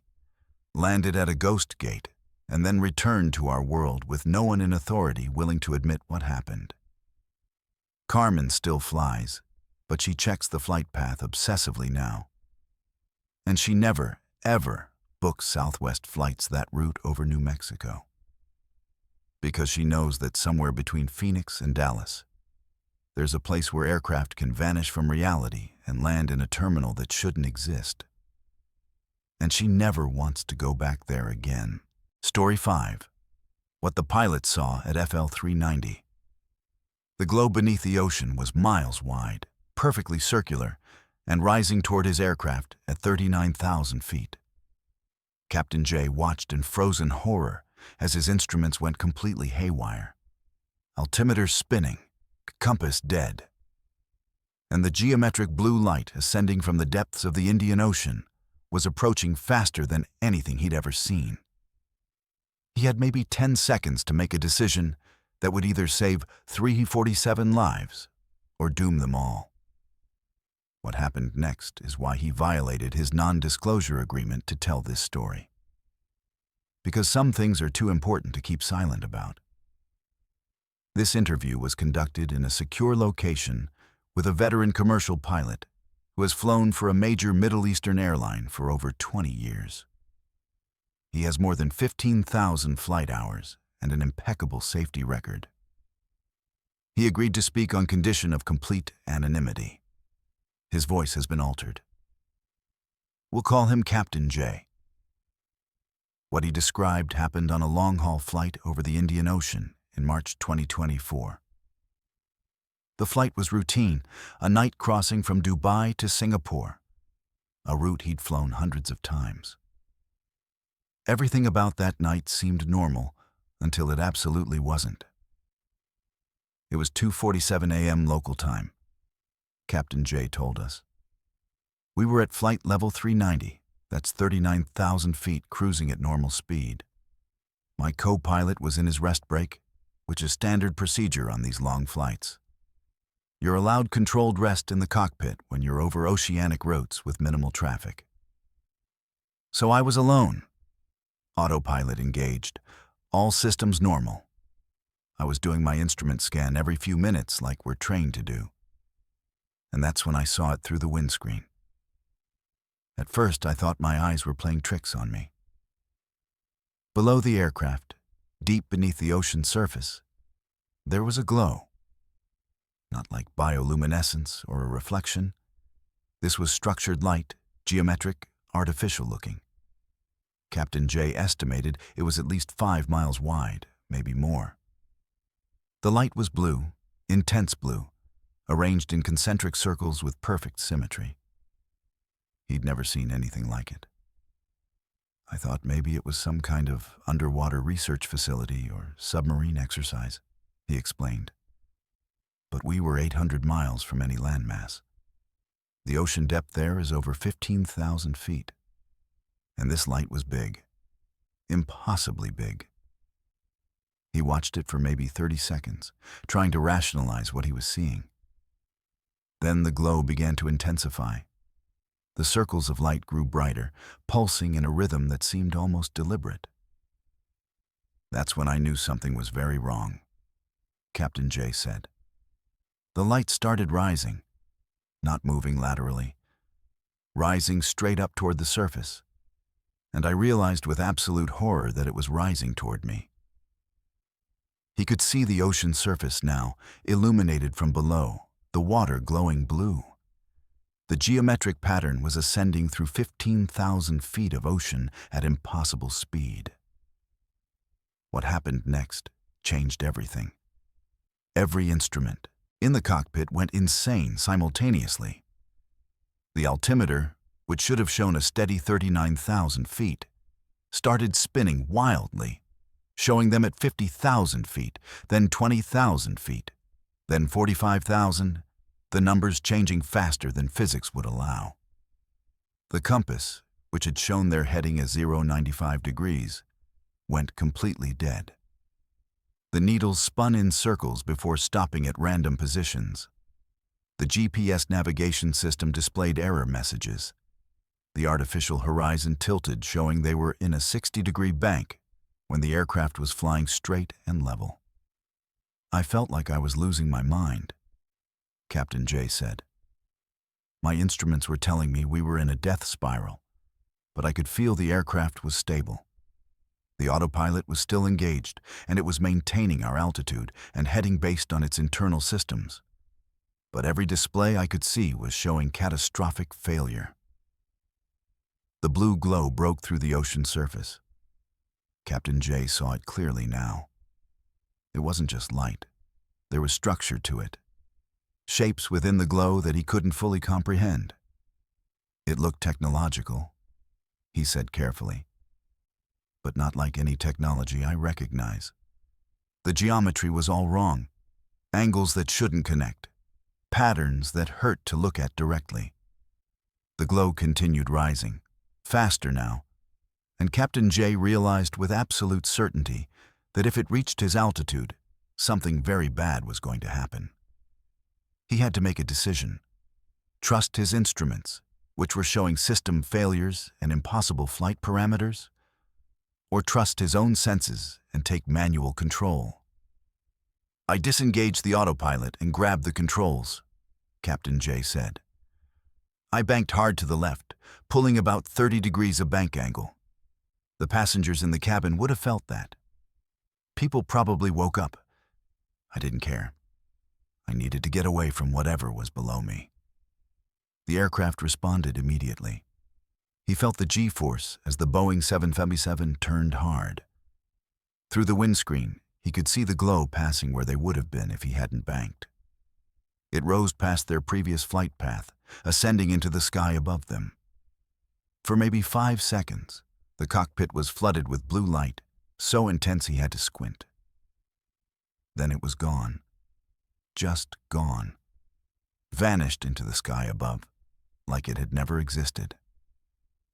landed at a ghost gate, and then returned to our world with no one in authority willing to admit what happened. Carmen still flies, but she checks the flight path obsessively now. And she never, ever books Southwest flights that route over New Mexico. Because she knows that somewhere between Phoenix and Dallas, there's a place where aircraft can vanish from reality and land in a terminal that shouldn't exist. And she never wants to go back there again. Story 5. What the pilot saw at FL 390. The globe beneath the ocean was miles wide, perfectly circular, and rising toward his aircraft at 39,000 feet. Captain J watched in frozen horror as his instruments went completely haywire. Altimeter spinning, compass dead. And the geometric blue light ascending from the depths of the Indian Ocean was approaching faster than anything he'd ever seen. He had maybe 10 seconds to make a decision that would either save 347 lives or doom them all. What happened next is why he violated his non-disclosure agreement to tell this story. Because some things are too important to keep silent about. This interview was conducted in a secure location with a veteran commercial pilot who has flown for a major Middle Eastern airline for over 20 years. He has more than 15,000 flight hours and an impeccable safety record. He agreed to speak on condition of complete anonymity. His voice has been altered. We'll call him Captain J. What he described happened on a long-haul flight over the Indian Ocean in March 2024. The flight was routine, a night crossing from Dubai to Singapore, a route he'd flown hundreds of times. Everything about that night seemed normal until it absolutely wasn't. It was 2:47 a.m. local time, Captain J told us. We were at flight level 390, that's 39,000 feet, cruising at normal speed. My co-pilot was in his rest break, which is standard procedure on these long flights. You're allowed controlled rest in the cockpit when you're over oceanic routes with minimal traffic. So I was alone. Autopilot engaged, all systems normal. I was doing my instrument scan every few minutes like we're trained to do. And that's when I saw it through the windscreen. At first, I thought my eyes were playing tricks on me. Below the aircraft, deep beneath the ocean's surface, there was a glow. Not like bioluminescence or a reflection. This was structured light, geometric, artificial looking. Captain J estimated it was at least 5 miles wide, maybe more. The light was blue, intense blue, arranged in concentric circles with perfect symmetry. He'd never seen anything like it. I thought maybe it was some kind of underwater research facility or submarine exercise, he explained. But we were 800 miles from any landmass. The ocean depth there is over 15,000 feet. And this light was big. Impossibly big. He watched it for maybe 30 seconds, trying to rationalize what he was seeing. Then the glow began to intensify. The circles of light grew brighter, pulsing in a rhythm that seemed almost deliberate. That's when I knew something was very wrong, Captain J said. The light started rising, not moving laterally, rising straight up toward the surface, and I realized with absolute horror that it was rising toward me. He could see the ocean surface now, illuminated from below, the water glowing blue. The geometric pattern was ascending through 15,000 feet of ocean at impossible speed. What happened next changed everything. Every instrument in the cockpit went insane simultaneously. The altimeter, which should have shown a steady 39,000 feet, started spinning wildly, showing them at 50,000 feet, then 20,000 feet, then 45,000, the numbers changing faster than physics would allow. The compass, which had shown their heading as 0.95 degrees, went completely dead. The needles spun in circles before stopping at random positions. The GPS navigation system displayed error messages. The artificial horizon tilted, showing they were in a 60-degree bank when the aircraft was flying straight and level. I felt like I was losing my mind, Captain J said. My instruments were telling me we were in a death spiral, but I could feel the aircraft was stable. The autopilot was still engaged, and it was maintaining our altitude and heading based on its internal systems. But every display I could see was showing catastrophic failure. The blue glow broke through the ocean surface. Captain J saw it clearly now. It wasn't just light. There was structure to it. Shapes within the glow that he couldn't fully comprehend. It looked technological, he said carefully, but not like any technology I recognize. The geometry was all wrong, angles that shouldn't connect, patterns that hurt to look at directly. The glow continued rising, faster now, and Captain J realized with absolute certainty that if it reached his altitude, something very bad was going to happen. He had to make a decision. Trust his instruments, which were showing system failures and impossible flight parameters, or trust his own senses and take manual control. I disengaged the autopilot and grabbed the controls, Captain J said. I banked hard to the left, pulling about 30 degrees of bank angle. The passengers in the cabin would have felt that. People probably woke up. I didn't care. I needed to get away from whatever was below me. The aircraft responded immediately. He felt the G-force as the Boeing 757 turned hard. Through the windscreen, he could see the glow passing where they would have been if he hadn't banked. It rose past their previous flight path, ascending into the sky above them. For maybe 5 seconds, the cockpit was flooded with blue light, so intense he had to squint. Then it was gone. Just gone. Vanished into the sky above, like it had never existed.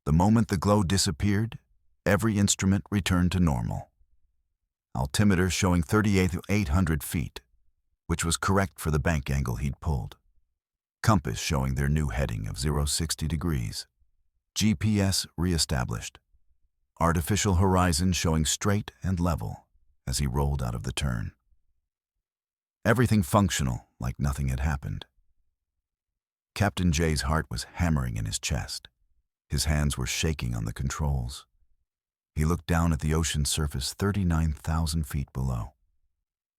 The moment the glow disappeared, every instrument returned to normal. Altimeter showing 38,800 feet, which was correct for the bank angle he'd pulled. Compass showing their new heading of 060 degrees. GPS reestablished. Artificial horizon showing straight and level as he rolled out of the turn. Everything functional, like nothing had happened. Captain J's heart was hammering in his chest. His hands were shaking on the controls. He looked down at the ocean surface 39,000 feet below.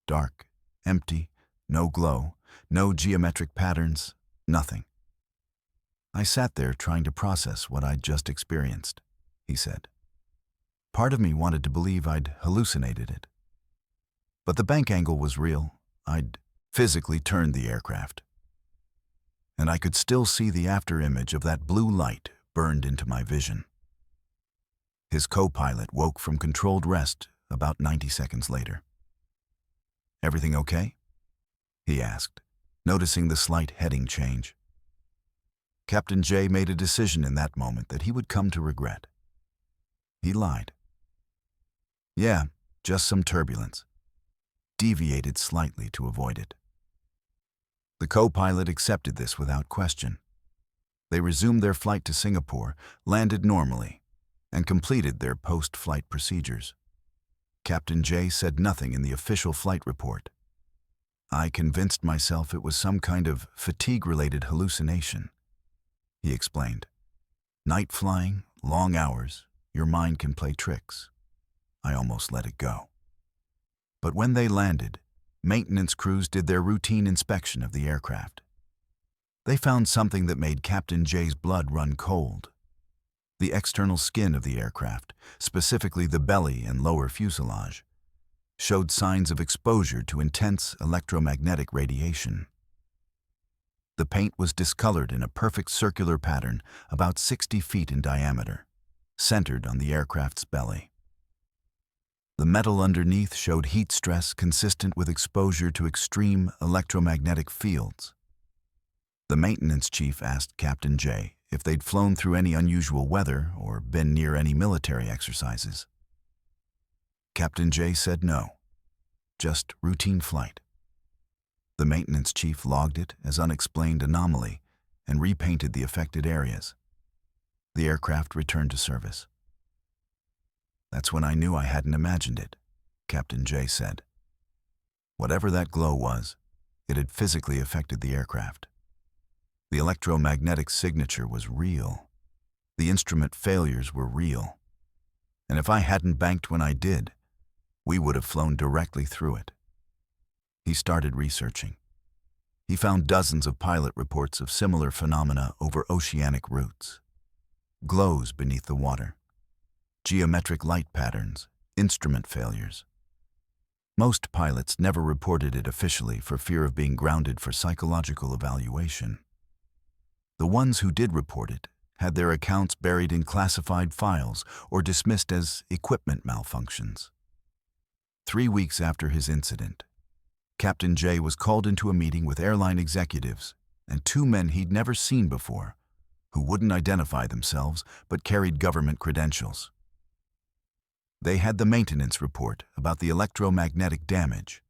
Dark, empty, no glow, no geometric patterns, nothing. I sat there trying to process what I'd just experienced, he said. Part of me wanted to believe I'd hallucinated it, But the bank angle was real. I'd physically turned the aircraft, and I could still see the after image of that blue light burned into my vision. His co-pilot woke from controlled rest about 90 seconds later. "Everything okay?" he asked, noticing the slight heading change. Captain J made a decision in that moment that he would come to regret. He lied. "Yeah, just some turbulence. Deviated slightly to avoid it." The co-pilot accepted this without question. They resumed their flight to Singapore, landed normally, and completed their post-flight procedures. Captain J said nothing in the official flight report. "I convinced myself it was some kind of fatigue-related hallucination," he explained. "Night flying, long hours, your mind can play tricks. I almost let it go." But when they landed, maintenance crews did their routine inspection of the aircraft. They found something that made Captain J's blood run cold. The external skin of the aircraft, specifically the belly and lower fuselage, showed signs of exposure to intense electromagnetic radiation. The paint was discolored in a perfect circular pattern about 60 feet in diameter, centered on the aircraft's belly. The metal underneath showed heat stress consistent with exposure to extreme electromagnetic fields. The maintenance chief asked Captain J if they'd flown through any unusual weather or been near any military exercises. Captain J said no, just routine flight. The maintenance chief logged it as unexplained anomaly and repainted the affected areas. The aircraft returned to service. "That's when I knew I hadn't imagined it," Captain J said. Whatever that glow was, it had physically affected the aircraft. The electromagnetic signature was real. The instrument failures were real. And if I hadn't banked when I did, we would have flown directly through it. He started researching. He found dozens of pilot reports of similar phenomena over oceanic routes. Glows beneath the water, geometric light patterns, instrument failures. Most pilots never reported it officially for fear of being grounded for psychological evaluation. The ones who did report it had their accounts buried in classified files or dismissed as equipment malfunctions. 3 weeks after his incident, Captain J was called into a meeting with airline executives and 2 men he'd never seen before, who wouldn't identify themselves but carried government credentials. They had the maintenance report about the electromagnetic damage.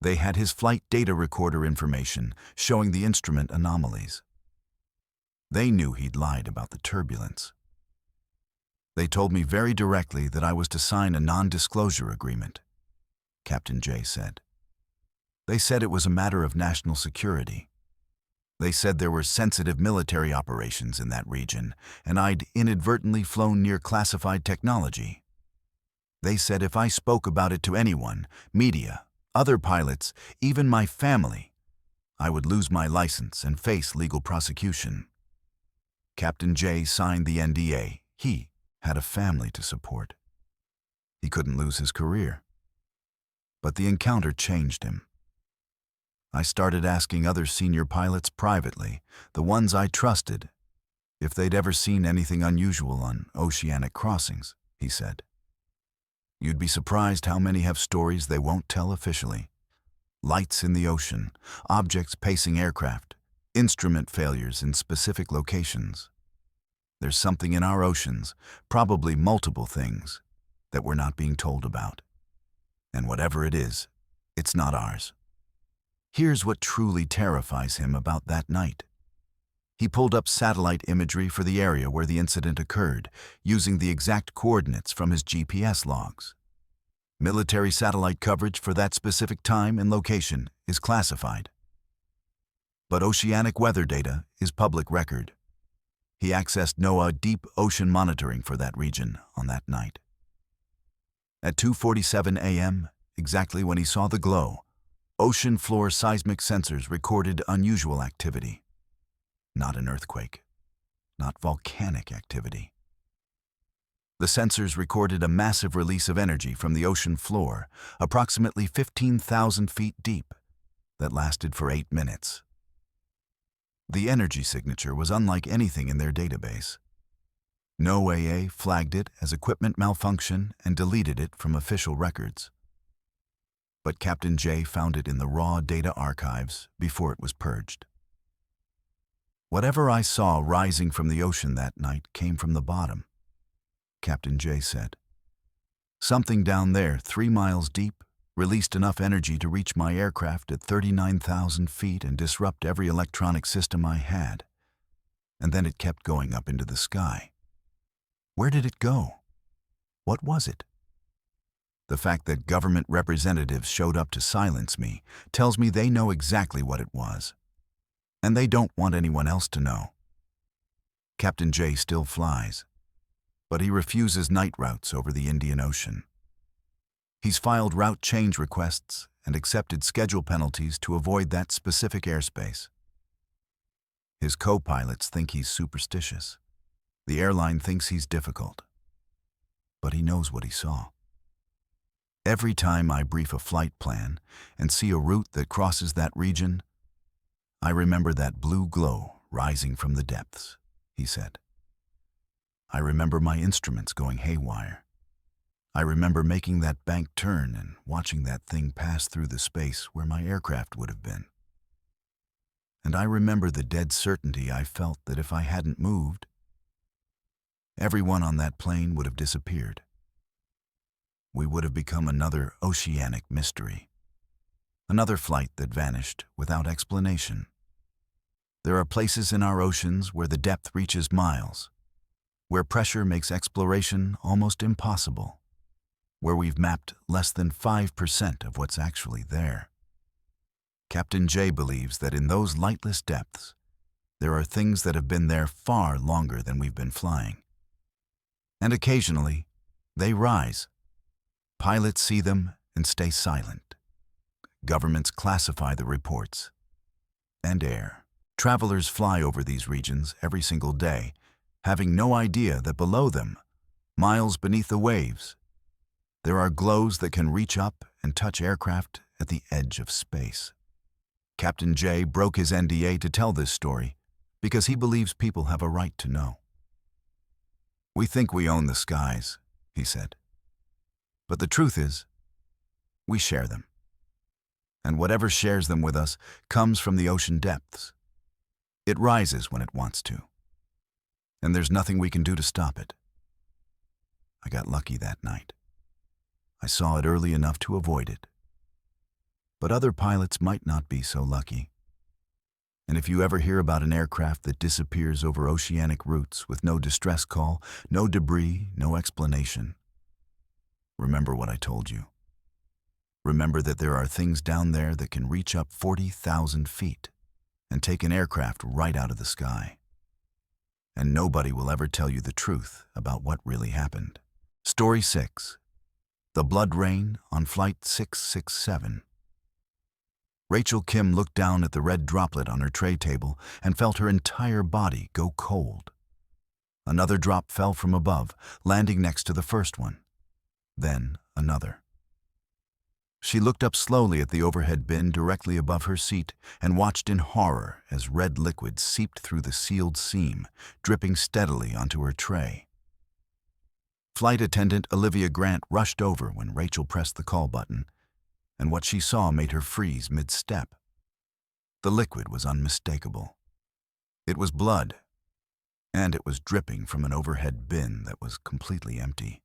They had his flight data recorder information showing the instrument anomalies. They knew he'd lied about the turbulence. They told me very directly that I was to sign a non-disclosure agreement, Captain J said. They said it was a matter of national security. They said there were sensitive military operations in that region, and I'd inadvertently flown near classified technology. They said if I spoke about it to anyone, media, other pilots, even my family, I would lose my license and face legal prosecution. Captain J signed the NDA. He had a family to support. He couldn't lose his career. But the encounter changed him. I started asking other senior pilots privately, the ones I trusted, if they'd ever seen anything unusual on oceanic crossings, he said. You'd be surprised how many have stories they won't tell officially. Lights in the ocean, objects pacing aircraft, instrument failures in specific locations. There's something in our oceans, probably multiple things, that we're not being told about. And whatever it is, it's not ours. Here's what truly terrifies him about that night. He pulled up satellite imagery for the area where the incident occurred, using the exact coordinates from his GPS logs. Military satellite coverage for that specific time and location is classified. But oceanic weather data is public record. He accessed NOAA deep ocean monitoring for that region on that night. At 2:47 a.m., exactly when he saw the glow, ocean floor seismic sensors recorded unusual activity. Not an earthquake, not volcanic activity. The sensors recorded a massive release of energy from the ocean floor, approximately 15,000 feet deep, that lasted for 8 minutes. The energy signature was unlike anything in their database. No AA flagged it as equipment malfunction and deleted it from official records. But Captain J found it in the raw data archives before it was purged. "Whatever I saw rising from the ocean that night came from the bottom," Captain J said. "Something down there, 3 miles deep, released enough energy to reach my aircraft at 39,000 feet and disrupt every electronic system I had. And then it kept going up into the sky. Where did it go? What was it? The fact that government representatives showed up to silence me tells me they know exactly what it was. And they don't want anyone else to know." Captain J still flies, but he refuses night routes over the Indian Ocean. He's filed route change requests and accepted schedule penalties to avoid that specific airspace. His co-pilots think he's superstitious. The airline thinks he's difficult. But he knows what he saw. Every time I brief a flight plan and see a route that crosses that region, I remember that blue glow rising from the depths, he said. I remember my instruments going haywire. I remember making that bank turn and watching that thing pass through the space where my aircraft would have been. And I remember the dead certainty I felt that if I hadn't moved, everyone on that plane would have disappeared. We would have become another oceanic mystery. Another flight that vanished without explanation. There are places in our oceans where the depth reaches miles, where pressure makes exploration almost impossible, where we've mapped less than 5% of what's actually there. Captain J believes that in those lightless depths, there are things that have been there far longer than we've been flying. And occasionally, they rise. Pilots see them and stay silent. Governments classify the reports and air. Travelers fly over these regions every single day, having no idea that below them, miles beneath the waves, there are glows that can reach up and touch aircraft at the edge of space. Captain J broke his NDA to tell this story because he believes people have a right to know. "We think we own the skies," he said. "But the truth is, we share them. And whatever shares them with us comes from the ocean depths. It rises when it wants to. And there's nothing we can do to stop it." I got lucky that night. I saw it early enough to avoid it. But other pilots might not be so lucky. And if you ever hear about an aircraft that disappears over oceanic routes with no distress call, no debris, no explanation, remember what I told you. Remember that there are things down there that can reach up 40,000 feet and take an aircraft right out of the sky. And nobody will ever tell you the truth about what really happened. Story 6. The Blood Rain on Flight 667. Rachel Kim looked down at the red droplet on her tray table and felt her entire body go cold. Another drop fell from above, landing next to the first one. Then another. She looked up slowly at the overhead bin directly above her seat and watched in horror as red liquid seeped through the sealed seam, dripping steadily onto her tray. Flight attendant Olivia Grant rushed over when Rachel pressed the call button, and what she saw made her freeze mid-step. The liquid was unmistakable. It was blood, and it was dripping from an overhead bin that was completely empty.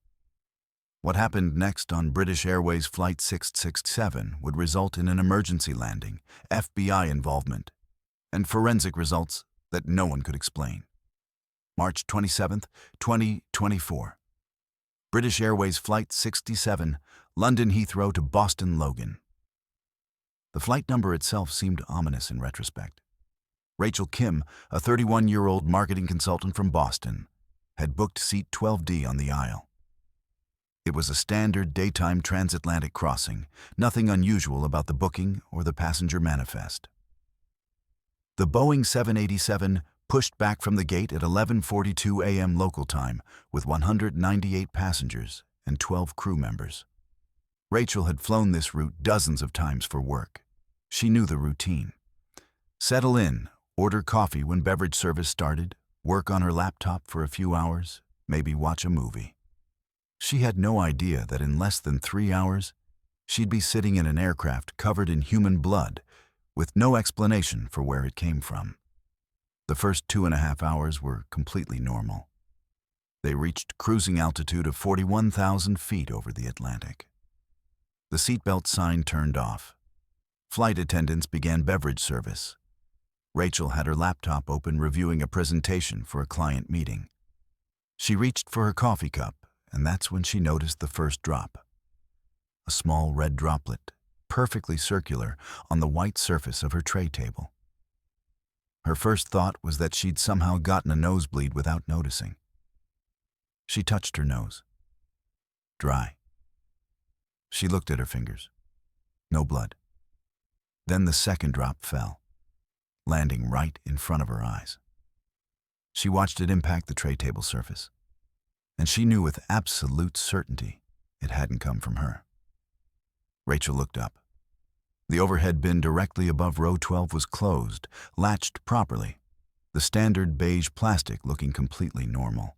What happened next on British Airways Flight 667 would result in an emergency landing, FBI involvement, and forensic results that no one could explain. March 27, 2024. British Airways Flight 67, London Heathrow to Boston Logan. The flight number itself seemed ominous in retrospect. Rachel Kim, a 31-year-old marketing consultant from Boston, had booked seat 12D on the aisle. It was a standard daytime transatlantic crossing, nothing unusual about the booking or the passenger manifest. The Boeing 787 pushed back from the gate at 11:42 a.m. local time with 198 passengers and 12 crew members. Rachel had flown this route dozens of times for work. She knew the routine. Settle in, order coffee when beverage service started, work on her laptop for a few hours, maybe watch a movie. She had no idea that in less than 3 hours, she'd be sitting in an aircraft covered in human blood with no explanation for where it came from. The first 2.5 hours were completely normal. They reached cruising altitude of 41,000 feet over the Atlantic. The seatbelt sign turned off. Flight attendants began beverage service. Rachel had her laptop open reviewing a presentation for a client meeting. She reached for her coffee cup, and that's when she noticed the first drop. A small red droplet, perfectly circular, on the white surface of her tray table. Her first thought was that she'd somehow gotten a nosebleed without noticing. She touched her nose. Dry. She looked at her fingers. No blood. Then the second drop fell, landing right in front of her eyes. She watched it impact the tray table surface, and she knew with absolute certainty it hadn't come from her. Rachel looked up. The overhead bin directly above row 12 was closed, latched properly, the standard beige plastic looking completely normal,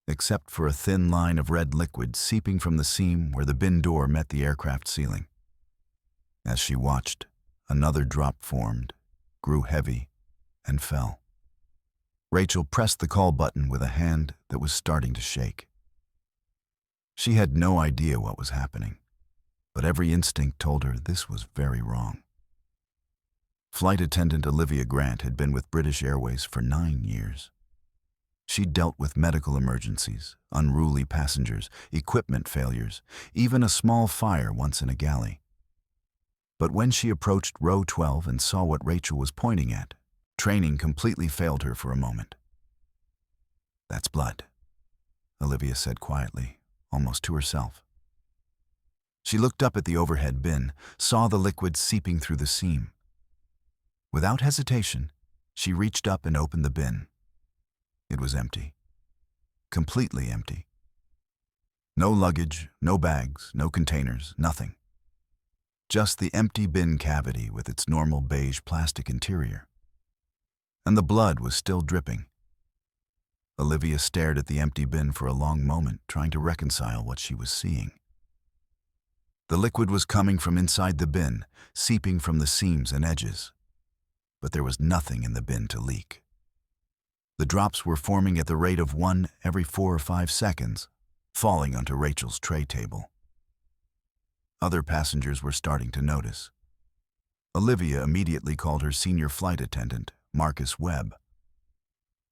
except for a thin line of red liquid seeping from the seam where the bin door met the aircraft ceiling. As she watched, another drop formed, grew heavy, and fell. Rachel pressed the call button with a hand that was starting to shake. She had no idea what was happening, but every instinct told her this was very wrong. Flight attendant Olivia Grant had been with British Airways for 9 years. She'd dealt with medical emergencies, unruly passengers, equipment failures, even a small fire once in a galley. But when she approached row 12 and saw what Rachel was pointing at, training completely failed her for a moment. "That's blood," Olivia said quietly, almost to herself. She looked up at the overhead bin, saw the liquid seeping through the seam. Without hesitation, she reached up and opened the bin. It was empty. Completely empty. No luggage, no bags, no containers, nothing. Just the empty bin cavity with its normal beige plastic interior. And the blood was still dripping. Olivia stared at the empty bin for a long moment, trying to reconcile what she was seeing. The liquid was coming from inside the bin, seeping from the seams and edges. But there was nothing in the bin to leak. The drops were forming at the rate of 1 every 4 or 5 seconds, falling onto Rachel's tray table. Other passengers were starting to notice. Olivia immediately called her senior flight attendant, Marcus Webb.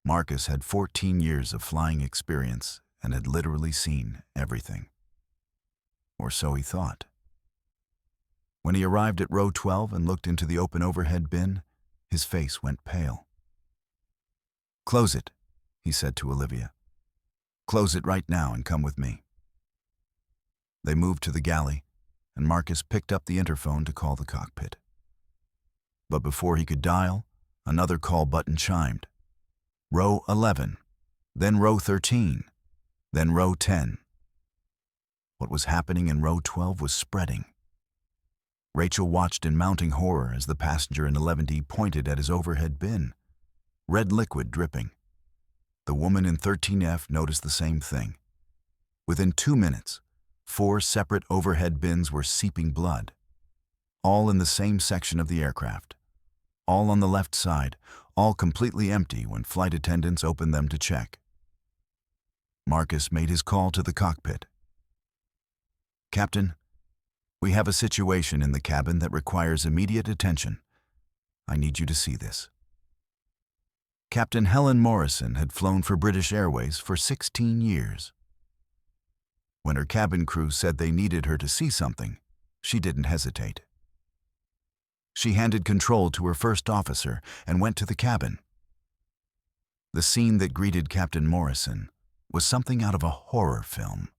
Marcus had 14 years of flying experience and had literally seen everything. Or so he thought. When he arrived at row 12 and looked into the open overhead bin, his face went pale. "Close it," he said to Olivia. "Close it right now and come with me." They moved to the galley, and Marcus picked up the interphone to call the cockpit. But before he could dial, another call button chimed. Row 11, then row 13, then row 10. What was happening in row 12 was spreading. Rachel watched in mounting horror as the passenger in 11D pointed at his overhead bin, red liquid dripping. The woman in 13F noticed the same thing. Within 2 minutes, 4 separate overhead bins were seeping blood, all in the same section of the aircraft, all on the left side, all completely empty when flight attendants opened them to check. Marcus made his call to the cockpit. "Captain, we have a situation in the cabin that requires immediate attention. I need you to see this." Captain Helen Morrison had flown for British Airways for 16 years. When her cabin crew said they needed her to see something, she didn't hesitate. She handed control to her first officer and went to the cabin. The scene that greeted Captain Morrison was something out of a horror film.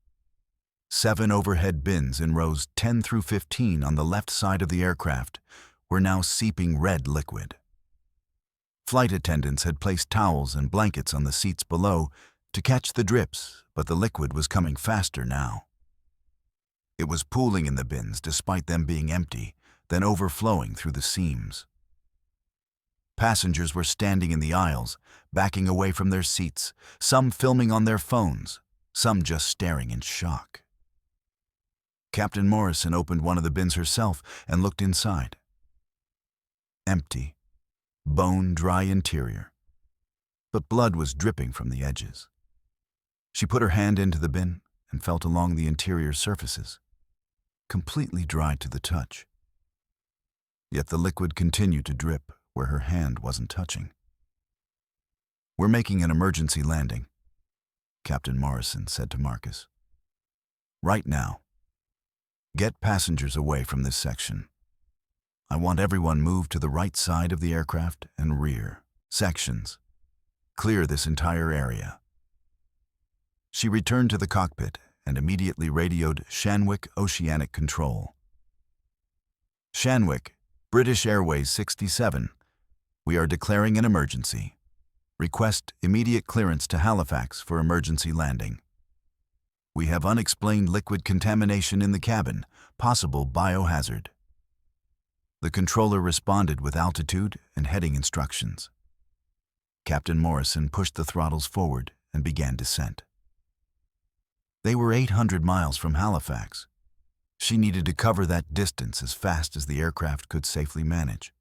7 overhead bins in rows 10 through 15 on the left side of the aircraft were now seeping red liquid. Flight attendants had placed towels and blankets on the seats below to catch the drips, but the liquid was coming faster now. It was pooling in the bins despite them being empty, then overflowing through the seams. Passengers were standing in the aisles, backing away from their seats, some filming on their phones, some just staring in shock. Captain Morrison opened one of the bins herself and looked inside. Empty, bone-dry interior, but blood was dripping from the edges. She put her hand into the bin and felt along the interior surfaces, completely dry to the touch. Yet the liquid continued to drip where her hand wasn't touching. "We're making an emergency landing," Captain Morrison said to Marcus. "Right now. Get passengers away from this section. I want everyone moved to the right side of the aircraft and rear sections. Clear this entire area." She returned to the cockpit and immediately radioed Shanwick Oceanic Control. "Shanwick, British Airways 67. We are declaring an emergency. Request immediate clearance to Halifax for emergency landing. We have unexplained liquid contamination in the cabin, possible biohazard." The controller responded with altitude and heading instructions. Captain Morrison pushed the throttles forward and began descent. They were 800 miles from Halifax. She needed to cover that distance as fast as the aircraft could safely manage.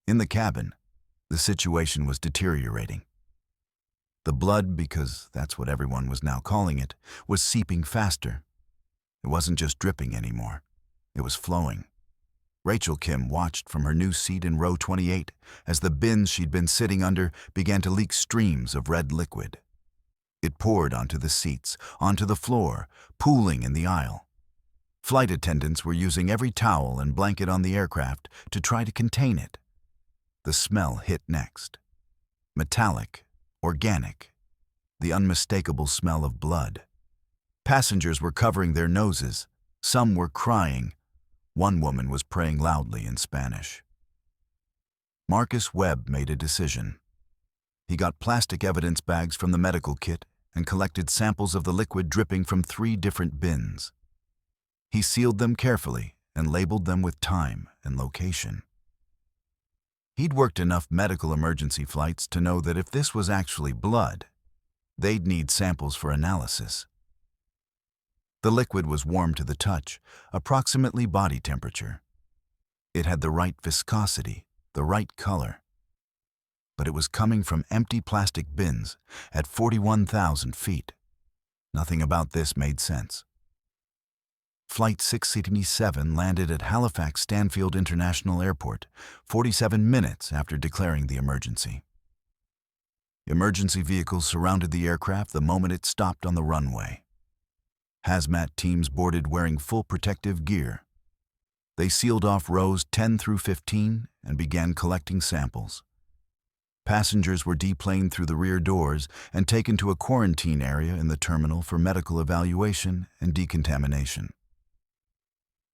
In the cabin, the situation was deteriorating. The blood, because that's what everyone was now calling it, was seeping faster. It wasn't just dripping anymore. It was flowing. Rachel Kim watched from her new seat in row 28 as the bins she'd been sitting under began to leak streams of red liquid. It poured onto the seats, onto the floor, pooling in the aisle. Flight attendants were using every towel and blanket on the aircraft to try to contain it. The smell hit next. Metallic, organic, the unmistakable smell of blood. Passengers were covering their noses. Some were crying. One woman was praying loudly in Spanish. Marcus Webb made a decision. He got plastic evidence bags from the medical kit and collected samples of the liquid dripping from 3 different bins. He sealed them carefully and labeled them with time and location. He'd worked enough medical emergency flights to know that if this was actually blood, they'd need samples for analysis. The liquid was warm to the touch, approximately body temperature. It had the right viscosity, the right color. But it was coming from empty plastic bins at 41,000 feet. Nothing about this made sense. Flight 677 landed at Halifax Stanfield International Airport 47 minutes after declaring the emergency. Emergency vehicles surrounded the aircraft the moment it stopped on the runway. Hazmat teams boarded wearing full protective gear. They sealed off rows 10 through 15 and began collecting samples. Passengers were deplaned through the rear doors and taken to a quarantine area in the terminal for medical evaluation and decontamination.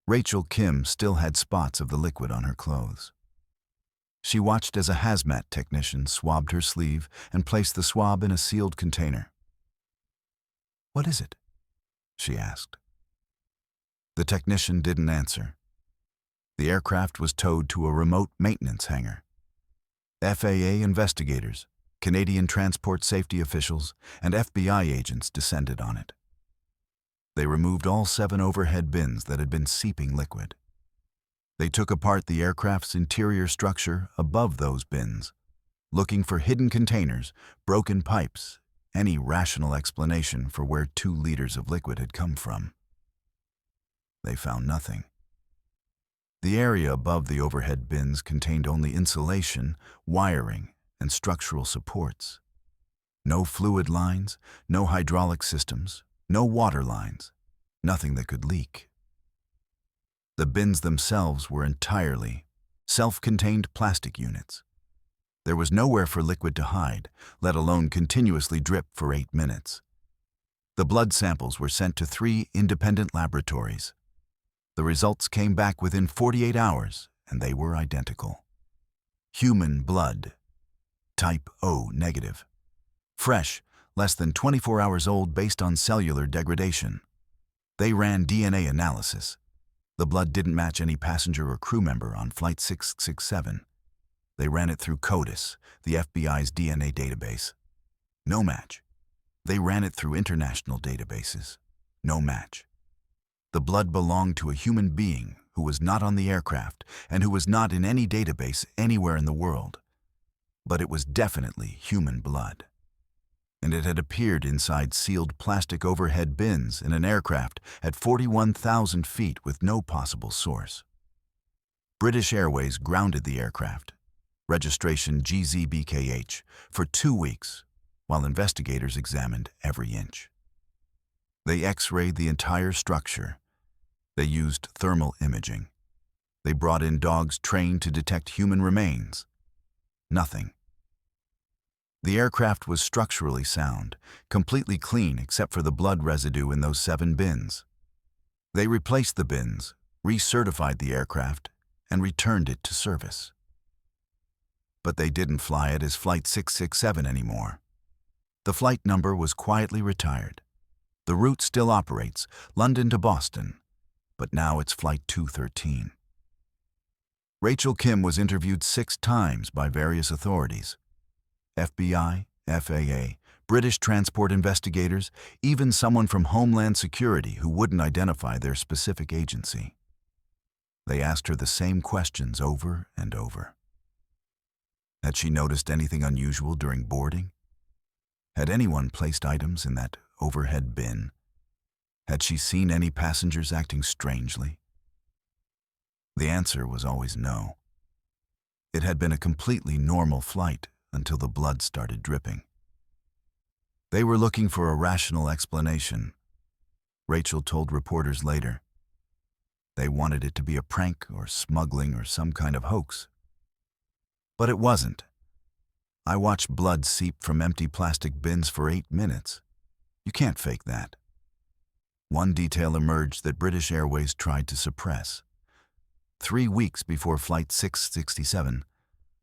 Rachel Kim still had spots of the liquid on her clothes. She watched as a hazmat technician swabbed her sleeve and placed the swab in a sealed container. "What is it?" she asked. The technician didn't answer. The aircraft was towed to a remote maintenance hangar. FAA investigators, Canadian transport safety officials, and FBI agents descended on it. They removed all 7 overhead bins that had been seeping liquid. They took apart the aircraft's interior structure above those bins, looking for hidden containers, broken pipes, any rational explanation for where 2 liters of liquid had come from. They found nothing. The area above the overhead bins contained only insulation, wiring, and structural supports. No fluid lines, no hydraulic systems, no water lines, nothing that could leak. The bins themselves were entirely self-contained plastic units. There was nowhere for liquid to hide, let alone continuously drip for 8 minutes. The blood samples were sent to 3 independent laboratories. The results came back within 48 hours, and they were identical. Human blood, type O negative. Fresh, less than 24 hours old based on cellular degradation. They ran DNA analysis. The blood didn't match any passenger or crew member on Flight 667. They ran it through CODIS, the FBI's DNA database. No match. They ran it through international databases. No match. The blood belonged to a human being who was not on the aircraft and who was not in any database anywhere in the world. But it was definitely human blood. And it had appeared inside sealed plastic overhead bins in an aircraft at 41,000 feet with no possible source. British Airways grounded the aircraft, registration GZBKH, for 2 weeks, while investigators examined every inch. They X-rayed the entire structure. They used thermal imaging. They brought in dogs trained to detect human remains. Nothing. The aircraft was structurally sound, completely clean except for the blood residue in those 7 bins. They replaced the bins, recertified the aircraft, and returned it to service. But they didn't fly it as Flight 667 anymore. The flight number was quietly retired. The route still operates, London to Boston, but now it's Flight 213. Rachel Kim was interviewed 6 times by various authorities. FBI, FAA, British transport investigators, even someone from Homeland Security who wouldn't identify their specific agency. They asked her the same questions over and over. Had she noticed anything unusual during boarding? Had anyone placed items in that overhead bin? Had she seen any passengers acting strangely? The answer was always no. It had been a completely normal flight until the blood started dripping. They were looking for a rational explanation. Rachel told reporters later. They wanted it to be a prank or smuggling or some kind of hoax. But it wasn't. I watched blood seep from empty plastic bins for 8 minutes. You can't fake that. One detail emerged that British Airways tried to suppress. 3 weeks before Flight 667,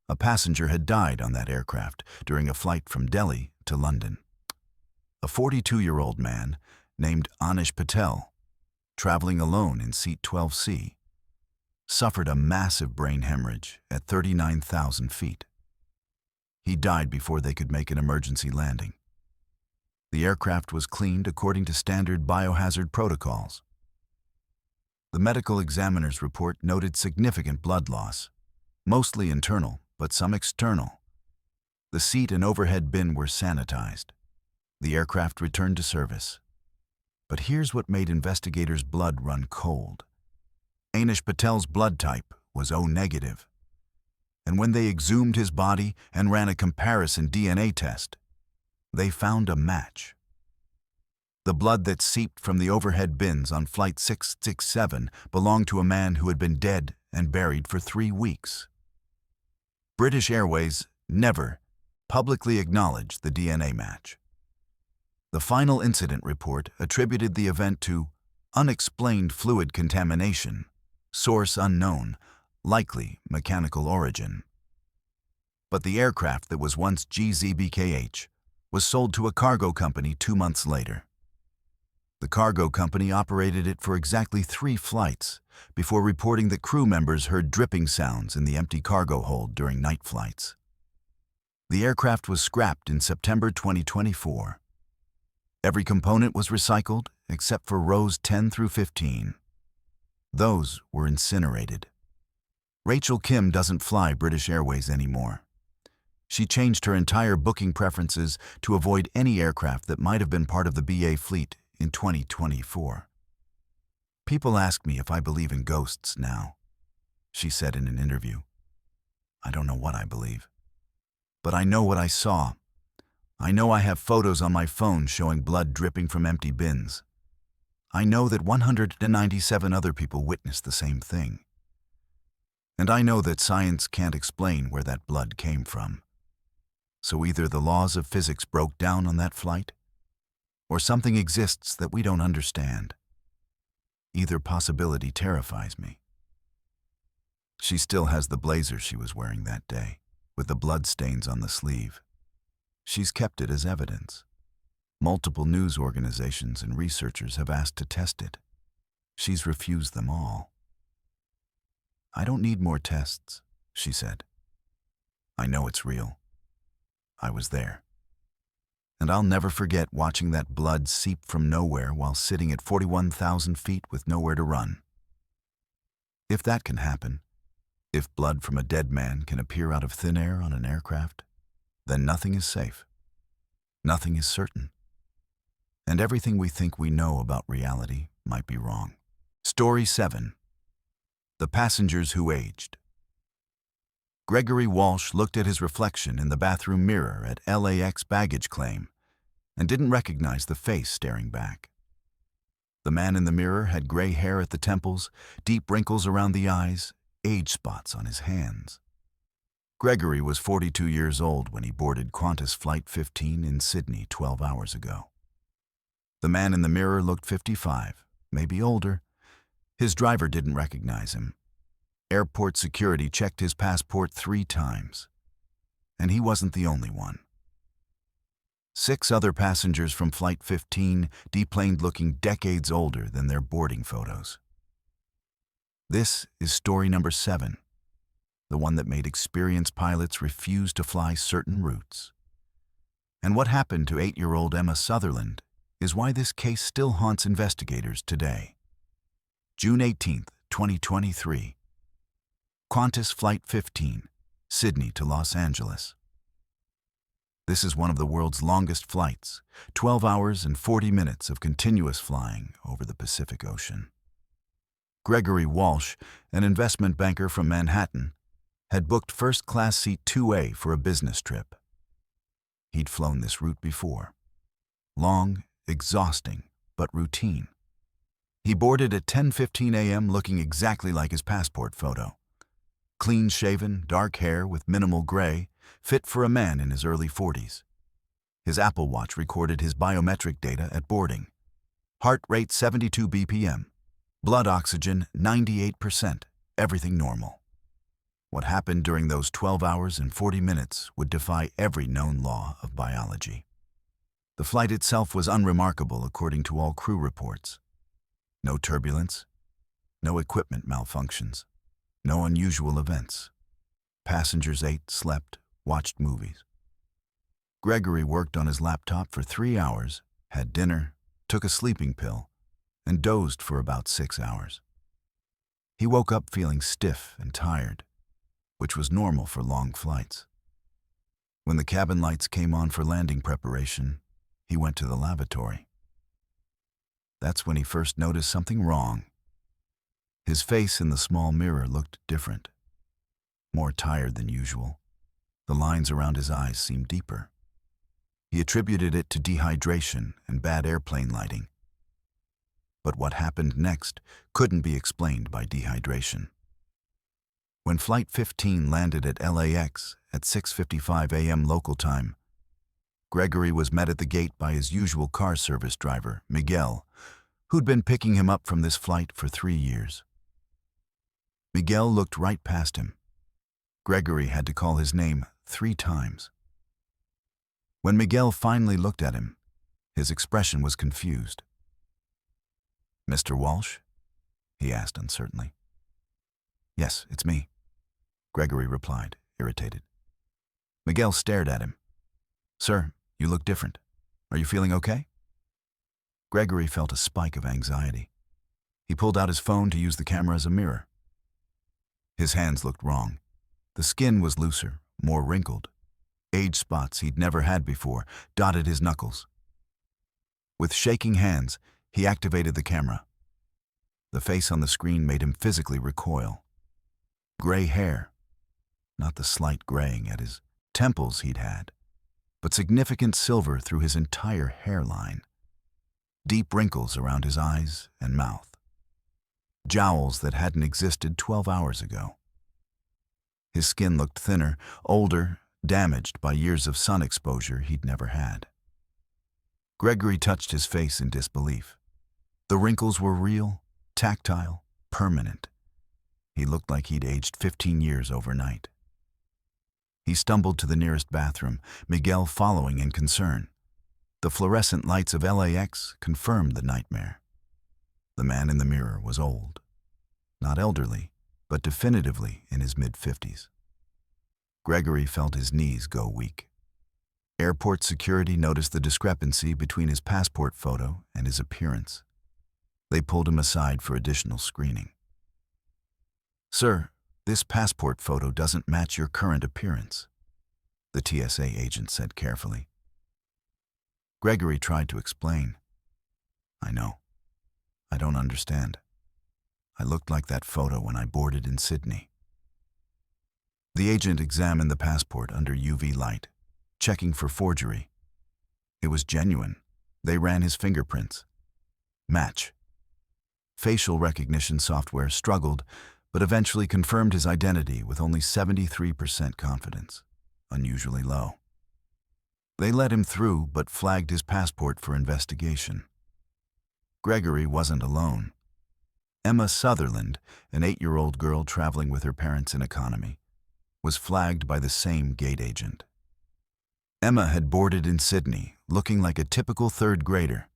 a passenger had died on that aircraft during a flight from Delhi to London. A 42-year-old man named Anish Patel, traveling alone in seat 12C, suffered a massive brain hemorrhage at 39,000 feet. He died before they could make an emergency landing. The aircraft was cleaned according to standard biohazard protocols. The medical examiner's report noted significant blood loss, mostly internal, but some external. The seat and overhead bin were sanitized. The aircraft returned to service. But here's what made investigators' blood run cold. Anish Patel's blood type was O negative. And when they exhumed his body and ran a comparison DNA test, they found a match. The blood that seeped from the overhead bins on Flight 667 belonged to a man who had been dead and buried for 3 weeks. British Airways never publicly acknowledged the DNA match. The final incident report attributed the event to unexplained fluid contamination, source unknown, likely mechanical origin. But the aircraft that was once GZBKH was sold to a cargo company 2 months later. The cargo company operated it for exactly 3 flights before reporting that crew members heard dripping sounds in the empty cargo hold during night flights. The aircraft was scrapped in September 2024. Every component was recycled except for rows 10 through 15. Those were incinerated. Rachel Kim doesn't fly British Airways anymore. She changed her entire booking preferences to avoid any aircraft that might have been part of the BA fleet in 2024. People ask me if I believe in ghosts now, she said in an interview. I don't know what I believe, but I know what I saw. I know I have photos on my phone showing blood dripping from empty bins. I know that 197 other people witnessed the same thing. And I know that science can't explain where that blood came from. So either the laws of physics broke down on that flight, or something exists that we don't understand. Either possibility terrifies me. She still has the blazer she was wearing that day. with the bloodstains on the sleeve. She's kept it as evidence. Multiple news organizations and researchers have asked to test it. She's refused them all. "I don't need more tests," she said. "I know it's real. I was there. And I'll never forget watching that blood seep from nowhere while sitting at 41,000 feet with nowhere to run. If that can happen, if blood from a dead man can appear out of thin air on an aircraft, then nothing is safe. Nothing is certain. And everything we think we know about reality might be wrong." Story 7. The Passengers Who Aged. Gregory Walsh looked at his reflection in the bathroom mirror at LAX baggage claim and didn't recognize the face staring back. The man in the mirror had gray hair at the temples, deep wrinkles around the eyes, age spots on his hands. Gregory was 42 years old when he boarded Qantas Flight 15 in Sydney 12 hours ago. The man in the mirror looked 55, maybe older. His driver didn't recognize him. Airport security checked his passport 3 times. And he wasn't the only one. 6 other passengers from Flight 15 deplaned looking decades older than their boarding photos. This is story number 7, the one that made experienced pilots refuse to fly certain routes. And what happened to 8-year-old Emma Sutherland is why this case still haunts investigators today. June 18, 2023. Qantas Flight 15, Sydney to Los Angeles. This is one of the world's longest flights, 12 hours and 40 minutes of continuous flying over the Pacific Ocean. Gregory Walsh, an investment banker from Manhattan, had booked first-class seat 2A for a business trip. He'd flown this route before. Long, exhausting, but routine. He boarded at 10:15 a.m. looking exactly like his passport photo. Clean-shaven, dark hair with minimal gray, fit for a man in his early 40s. His Apple Watch recorded his biometric data at boarding. Heart rate 72 BPM. Blood oxygen 98%. Everything normal. What happened during those 12 hours and 40 minutes would defy every known law of biology. The flight itself was unremarkable according to all crew reports. No turbulence, no equipment malfunctions, no unusual events. Passengers ate, slept, watched movies. Gregory worked on his laptop for 3 hours, had dinner, took a sleeping pill, and dozed for about 6 hours. He woke up feeling stiff and tired, which was normal for long flights. When the cabin lights came on for landing preparation, he went to the lavatory. That's when he first noticed something wrong. His face in the small mirror looked different, more tired than usual. The lines around his eyes seemed deeper. He attributed it to dehydration and bad airplane lighting. But what happened next couldn't be explained by dehydration. When Flight 15 landed at LAX at 6:55 a.m. local time, Gregory was met at the gate by his usual car service driver, Miguel, who'd been picking him up from this flight for 3 years. Miguel looked right past him. Gregory had to call his name 3 times. When Miguel finally looked at him, his expression was confused. "Mr. Walsh?" he asked uncertainly. "Yes, it's me," Gregory replied, irritated. Miguel stared at him. "Sir, you look different. Are you feeling okay?" Gregory felt a spike of anxiety. He pulled out his phone to use the camera as a mirror. His hands looked wrong. The skin was looser, more wrinkled. Age spots he'd never had before dotted his knuckles. With shaking hands, he activated the camera. The face on the screen made him physically recoil. Gray hair, not the slight graying at his temples he'd had, but significant silver through his entire hairline. Deep wrinkles around his eyes and mouth. Jowls that hadn't existed 12 hours ago. His skin looked thinner, older, damaged by years of sun exposure he'd never had. Gregory touched his face in disbelief. The wrinkles were real, tactile, permanent. He looked like he'd aged 15 years overnight. He stumbled to the nearest bathroom, Miguel following in concern. The fluorescent lights of LAX confirmed the nightmare. The man in the mirror was old. Not elderly, but definitively in his mid-50s. Gregory felt his knees go weak. Airport security noticed the discrepancy between his passport photo and his appearance. They pulled him aside for additional screening. "Sir, this passport photo doesn't match your current appearance," the TSA agent said carefully. Gregory tried to explain. "I know. I don't understand. I looked like that photo when I boarded in Sydney." The agent examined the passport under UV light, checking for forgery. It was genuine. They ran his fingerprints. Match. Facial recognition software struggled, but eventually confirmed his identity with only 73% confidence, unusually low. They let him through, but flagged his passport for investigation. Gregory wasn't alone. Emma Sutherland, an 8-year-old girl traveling with her parents in economy, was flagged by the same gate agent. Emma had boarded in Sydney, looking like a typical third grader.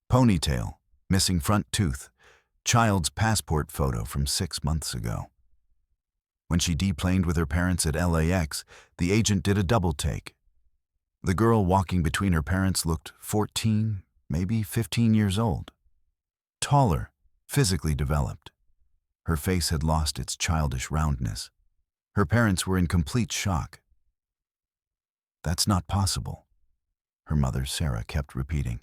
Ponytail, missing front tooth, child's passport photo from 6 months ago. When she deplaned with her parents at LAX, the agent did a double take. The girl walking between her parents looked 14, maybe 15 years old. Taller, physically developed. Her face had lost its childish roundness. Her parents were in complete shock. "That's not possible," her mother, Sarah, kept repeating.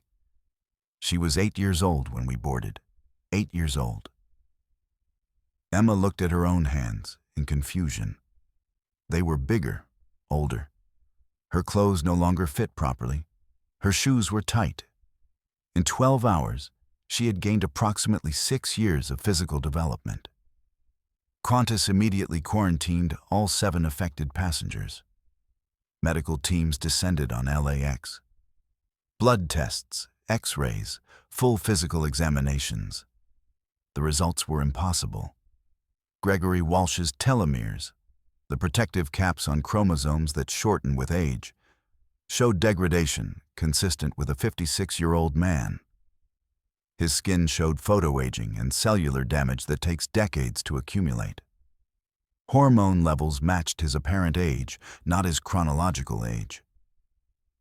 "She was 8 years old when we boarded. 8 years old." Emma looked at her own hands in confusion. They were bigger, older. Her clothes no longer fit properly. Her shoes were tight. In 12 hours, she had gained approximately 6 years of physical development. Qantas immediately quarantined all 7 affected passengers. Medical teams descended on LAX. Blood tests, X-rays, full physical examinations. The results were impossible. Gregory Walsh's telomeres, the protective caps on chromosomes that shorten with age, showed degradation consistent with a 56-year-old man. His skin showed photoaging and cellular damage that takes decades to accumulate. Hormone levels matched his apparent age, not his chronological age.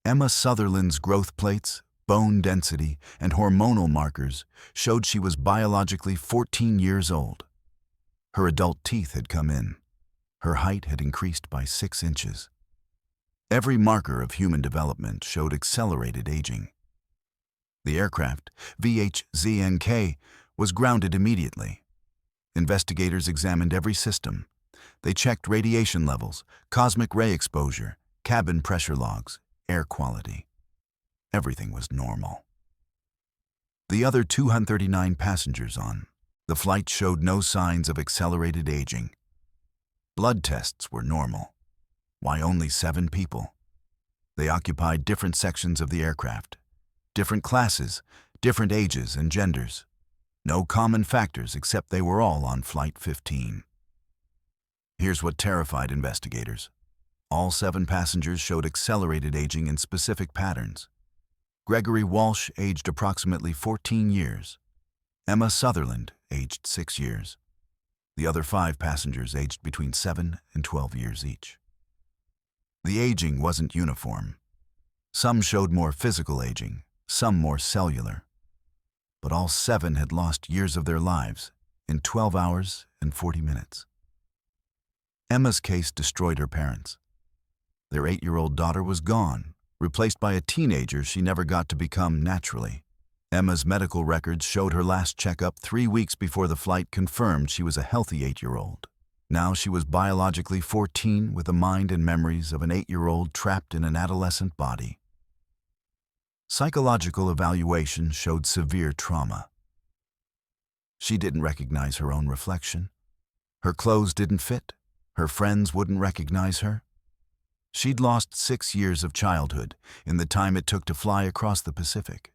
Emma Sutherland's growth plates, bone density, and hormonal markers showed she was biologically 14 years old. Her adult teeth had come in. Her height had increased by 6 inches. Every marker of human development showed accelerated aging. The aircraft, VHZNK, was grounded immediately. Investigators examined every system. They checked radiation levels, cosmic ray exposure, cabin pressure logs, air quality. Everything was normal. The other 239 passengers on the flight showed no signs of accelerated aging. Blood tests were normal. Why only 7 people? They occupied different sections of the aircraft, different classes, different ages and genders. No common factors except they were all on Flight 15. Here's what terrified investigators. All 7 passengers showed accelerated aging in specific patterns. Gregory Walsh aged approximately 14 years. Emma Sutherland aged 6 years. The other 5 passengers aged between 7 and 12 years each. The aging wasn't uniform. Some showed more physical aging, some more cellular. But all 7 had lost years of their lives in 12 hours and 40 minutes. Emma's case destroyed her parents. Their 8-year-old daughter was gone, replaced by a teenager she never got to become naturally. Emma's medical records showed her last checkup 3 weeks before the flight confirmed she was a healthy 8-year-old. Now she was biologically 14 with the mind and memories of an 8-year-old trapped in an adolescent body. Psychological evaluation showed severe trauma. She didn't recognize her own reflection. Her clothes didn't fit. Her friends wouldn't recognize her. She'd lost 6 years of childhood in the time it took to fly across the Pacific.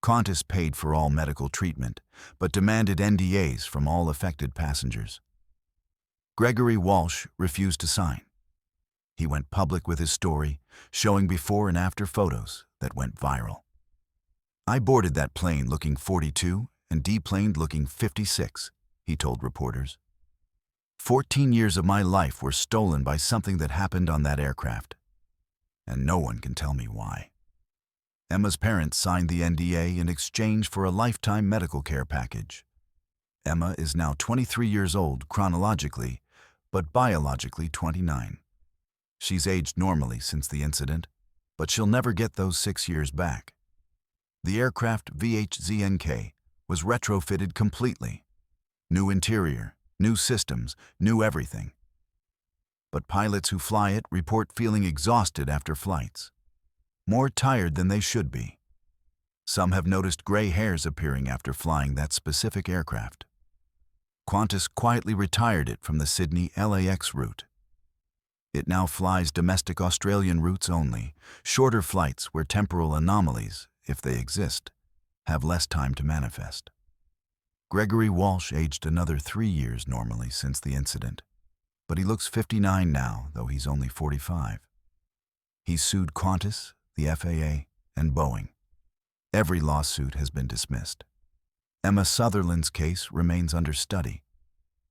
Qantas paid for all medical treatment, but demanded NDAs from all affected passengers. Gregory Walsh refused to sign. He went public with his story, showing before and after photos that went viral. "I boarded that plane looking 42 and deplaned looking 56, he told reporters. 14 years of my life were stolen by something that happened on that aircraft. And no one can tell me why." Emma's parents signed the NDA in exchange for a lifetime medical care package. Emma is now 23 years old chronologically, but biologically 29. She's aged normally since the incident, but she'll never get those 6 years back. The aircraft VHZNK was retrofitted completely. New interior, new systems, new everything. But pilots who fly it report feeling exhausted after flights, more tired than they should be. Some have noticed gray hairs appearing after flying that specific aircraft. Qantas quietly retired it from the Sydney-LAX route. It now flies domestic Australian routes only, shorter flights where temporal anomalies, if they exist, have less time to manifest. Gregory Walsh aged another 3 years normally since the incident, but he looks 59 now, though he's only 45. He's sued Qantas, the FAA, and Boeing. Every lawsuit has been dismissed. Emma Sutherland's case remains under study.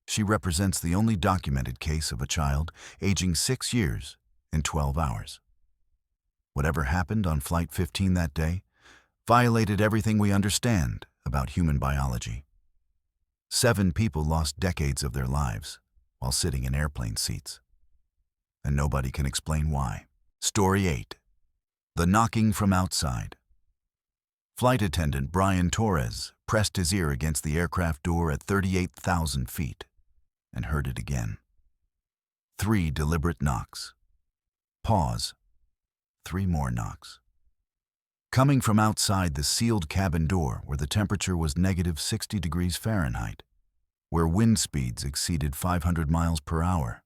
She represents the only documented case of a child aging 6 years in 12 hours. Whatever happened on Flight 15 that day violated everything we understand about human biology. 7 people lost decades of their lives while sitting in airplane seats. And nobody can explain why. Story 8. The knocking from outside. Flight attendant Brian Torres pressed his ear against the aircraft door at 38,000 feet and heard it again. 3 deliberate knocks. Pause. 3 more knocks. Coming from outside the sealed cabin door where the temperature was negative 60 degrees Fahrenheit, where wind speeds exceeded 500 miles per hour,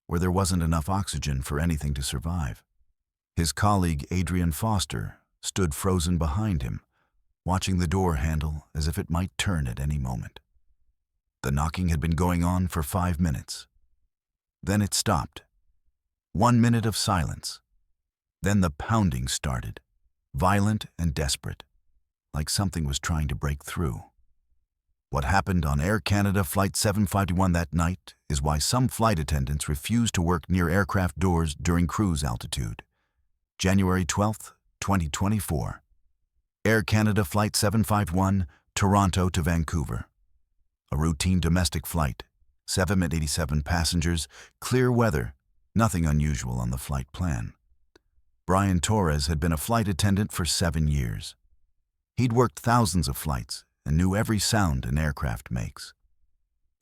where there wasn't enough oxygen for anything to survive. His colleague Adrian Foster stood frozen behind him, watching the door handle as if it might turn at any moment. The knocking had been going on for 5 minutes. Then it stopped. 1 minute of silence. Then the pounding started, violent and desperate, like something was trying to break through. What happened on Air Canada Flight 751 that night is why some flight attendants refused to work near aircraft doors during cruise altitude. January 12, 2024. Air Canada Flight 751, Toronto to Vancouver. A routine domestic flight, 787 passengers, clear weather, nothing unusual on the flight plan. Brian Torres had been a flight attendant for 7 years. He'd worked thousands of flights and knew every sound an aircraft makes.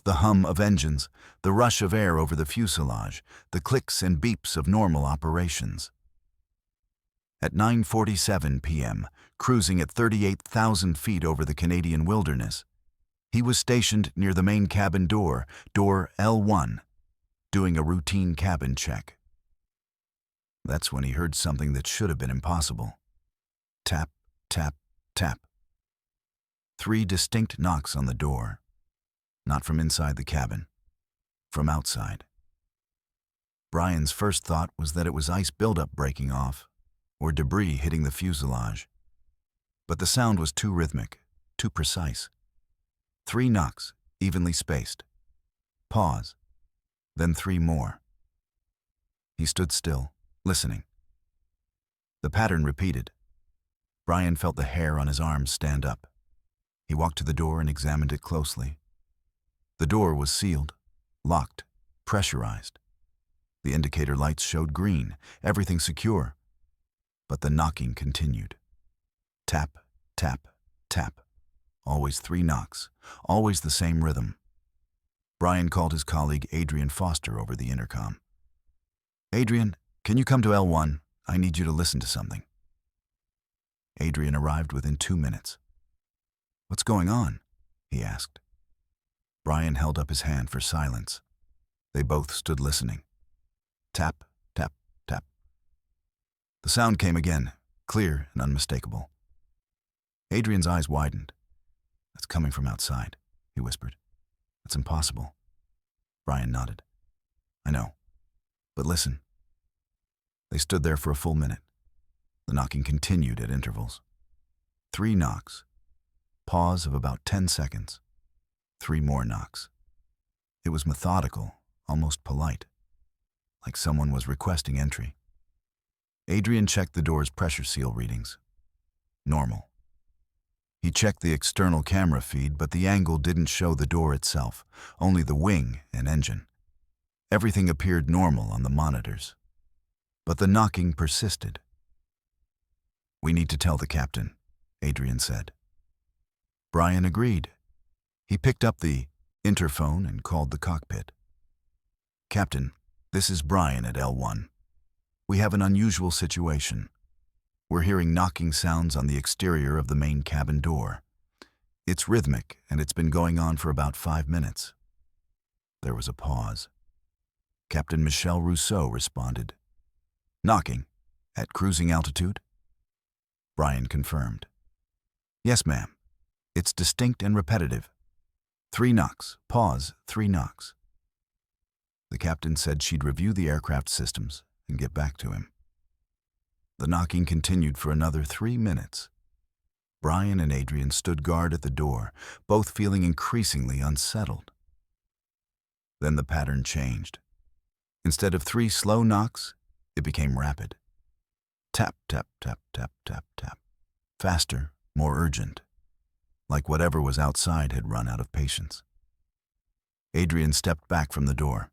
The hum of engines, the rush of air over the fuselage, the clicks and beeps of normal operations. At 9:47 p.m., cruising at 38,000 feet over the Canadian wilderness, he was stationed near the main cabin door, door L1, doing a routine cabin check. That's when he heard something that should have been impossible. Tap, tap, tap. 3 distinct knocks on the door. Not from inside the cabin, from outside. Brian's first thought was that it was ice buildup breaking off, or debris hitting the fuselage. But the sound was too rhythmic, too precise. 3 knocks, evenly spaced. Pause. Then 3 more. He stood still, listening. The pattern repeated. Brian felt the hair on his arms stand up. He walked to the door and examined it closely. The door was sealed, locked, pressurized. The indicator lights showed green, everything secure. But the knocking continued. Tap, tap, tap. Always 3 knocks, always the same rhythm. Brian called his colleague Adrian Foster over the intercom. "Adrian, can you come to L1? I need you to listen to something." Adrian arrived within 2 minutes. "What's going on?" he asked. Brian held up his hand for silence. They both stood listening. Tap, tap, tap. The sound came again, clear and unmistakable. Adrian's eyes widened. "That's coming from outside," he whispered. "That's impossible." Brian nodded. "I know. But listen, They stood there for a full minute. The knocking continued at intervals. 3 knocks. Pause of about 10 seconds. 3 more knocks. It was methodical, almost polite, like someone was requesting entry. Adrian checked the door's pressure seal readings. Normal. He checked the external camera feed, but the angle didn't show the door itself, only the wing and engine. Everything appeared normal on the monitors. But the knocking persisted. "We need to tell the captain," Adrian said. Brian agreed. He picked up the interphone and called the cockpit. "Captain, this is Brian at L1. We have an unusual situation. We're hearing knocking sounds on the exterior of the main cabin door. It's rhythmic, and it's been going on for about 5 minutes." There was a pause. Captain Michel Rousseau responded. "Knocking. At cruising altitude?" Brian confirmed. "Yes, ma'am. It's distinct and repetitive. 3 knocks. Pause. 3 knocks." The captain said she'd review the aircraft systems and get back to him. The knocking continued for another 3 minutes. Brian and Adrian stood guard at the door, both feeling increasingly unsettled. Then the pattern changed. Instead of 3 slow knocks, it became rapid. Tap, tap, tap, tap, tap, tap. Faster, more urgent, like whatever was outside had run out of patience. Adrian stepped back from the door.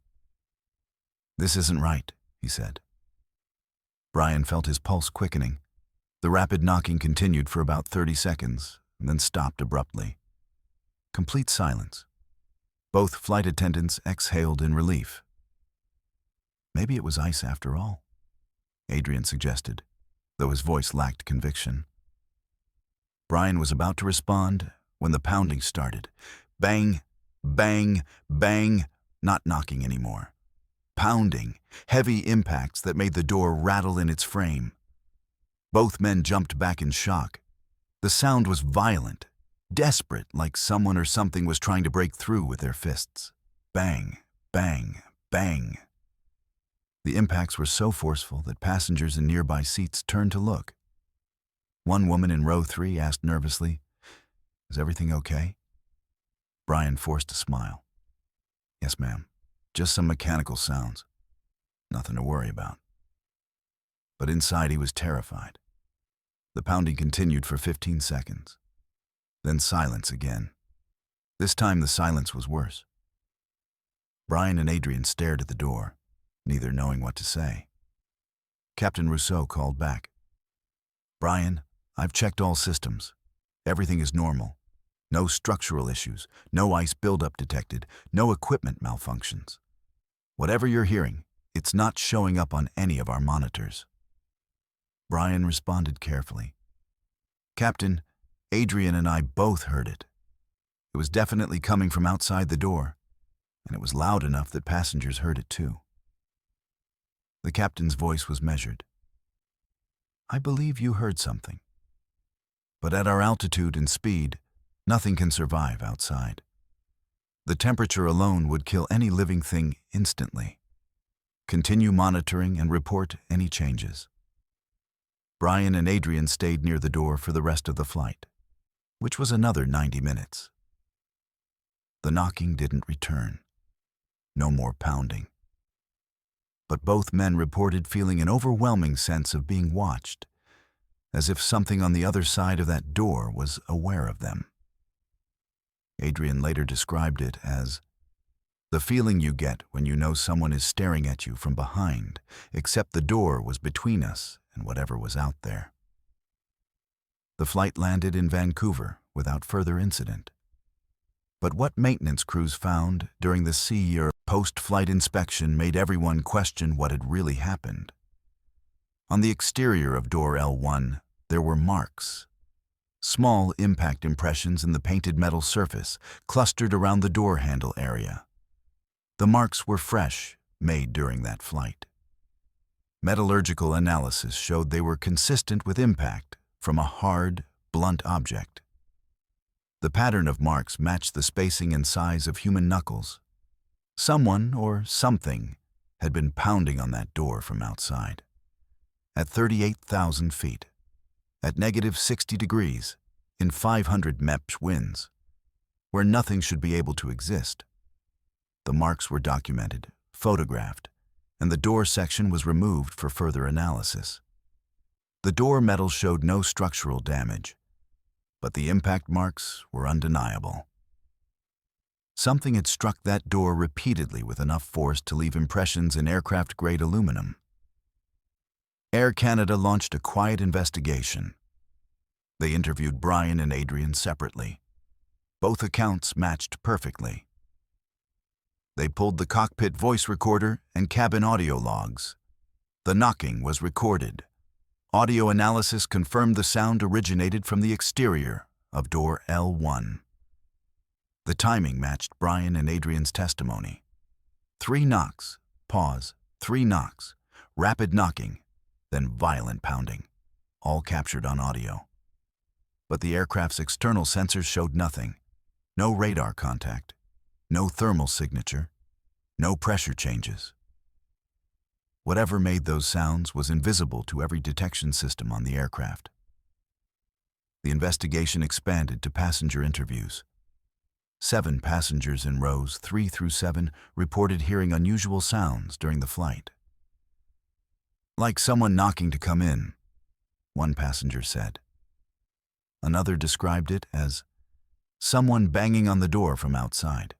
"This isn't right," he said. Brian felt his pulse quickening. The rapid knocking continued for about 30 seconds, and then stopped abruptly. Complete silence. Both flight attendants exhaled in relief. "Maybe it was ice after all," Adrian suggested, though his voice lacked conviction. Brian was about to respond when the pounding started. Bang, bang, bang, not knocking anymore. Pounding, heavy impacts that made the door rattle in its frame. Both men jumped back in shock. The sound was violent, desperate, like someone or something was trying to break through with their fists. Bang, bang, bang. The impacts were so forceful that passengers in nearby seats turned to look. One woman in row 3 asked nervously, "Is everything okay?" Brian forced a smile. "Yes, ma'am. Just some mechanical sounds. Nothing to worry about." But inside he was terrified. The pounding continued for 15 seconds. Then silence again. This time the silence was worse. Brian and Adrian stared at the door, neither knowing what to say. Captain Rousseau called back. "Brian, I've checked all systems. Everything is normal. No structural issues, no ice buildup detected, no equipment malfunctions. Whatever you're hearing, it's not showing up on any of our monitors." Brian responded carefully. "Captain, Adrian and I both heard it. It was definitely coming from outside the door, and it was loud enough that passengers heard it too." The captain's voice was measured. "I believe you heard something. But at our altitude and speed, nothing can survive outside. The temperature alone would kill any living thing instantly. Continue monitoring and report any changes." Brian and Adrian stayed near the door for the rest of the flight, which was another 90 minutes. The knocking didn't return. No more pounding. But both men reported feeling an overwhelming sense of being watched, as if something on the other side of that door was aware of them. Adrian later described it as the feeling you get when you know someone is staring at you from behind, except the door was between us and whatever was out there. The flight landed in Vancouver without further incident. But what maintenance crews found during the sea-year post-flight inspection made everyone question what had really happened. On the exterior of door L1, there were marks. Small impact impressions in the painted metal surface clustered around the door handle area. The marks were fresh, made during that flight. Metallurgical analysis showed they were consistent with impact from a hard, blunt object. The pattern of marks matched the spacing and size of human knuckles. Someone or something had been pounding on that door from outside. at 38,000 feet, at -60 degrees, in 500 mph winds, where nothing should be able to exist. The marks were documented, photographed, and the door section was removed for further analysis. The door metal showed no structural damage, but the impact marks were undeniable. Something had struck that door repeatedly with enough force to leave impressions in aircraft-grade aluminum. Air Canada launched a quiet investigation. They interviewed Brian and Adrian separately. Both accounts matched perfectly. They pulled the cockpit voice recorder and cabin audio logs. The knocking was recorded. Audio analysis confirmed the sound originated from the exterior of door L1. The timing matched Brian and Adrian's testimony. 3 knocks, pause, 3 knocks, rapid knocking, then violent pounding, all captured on audio. But the aircraft's external sensors showed nothing. No radar contact, no thermal signature, no pressure changes. Whatever made those sounds was invisible to every detection system on the aircraft. The investigation expanded to passenger interviews. 7 passengers in rows 3 through 7 reported hearing unusual sounds during the flight. "Like someone knocking to come in," one passenger said. Another described it as someone banging on the door from outside,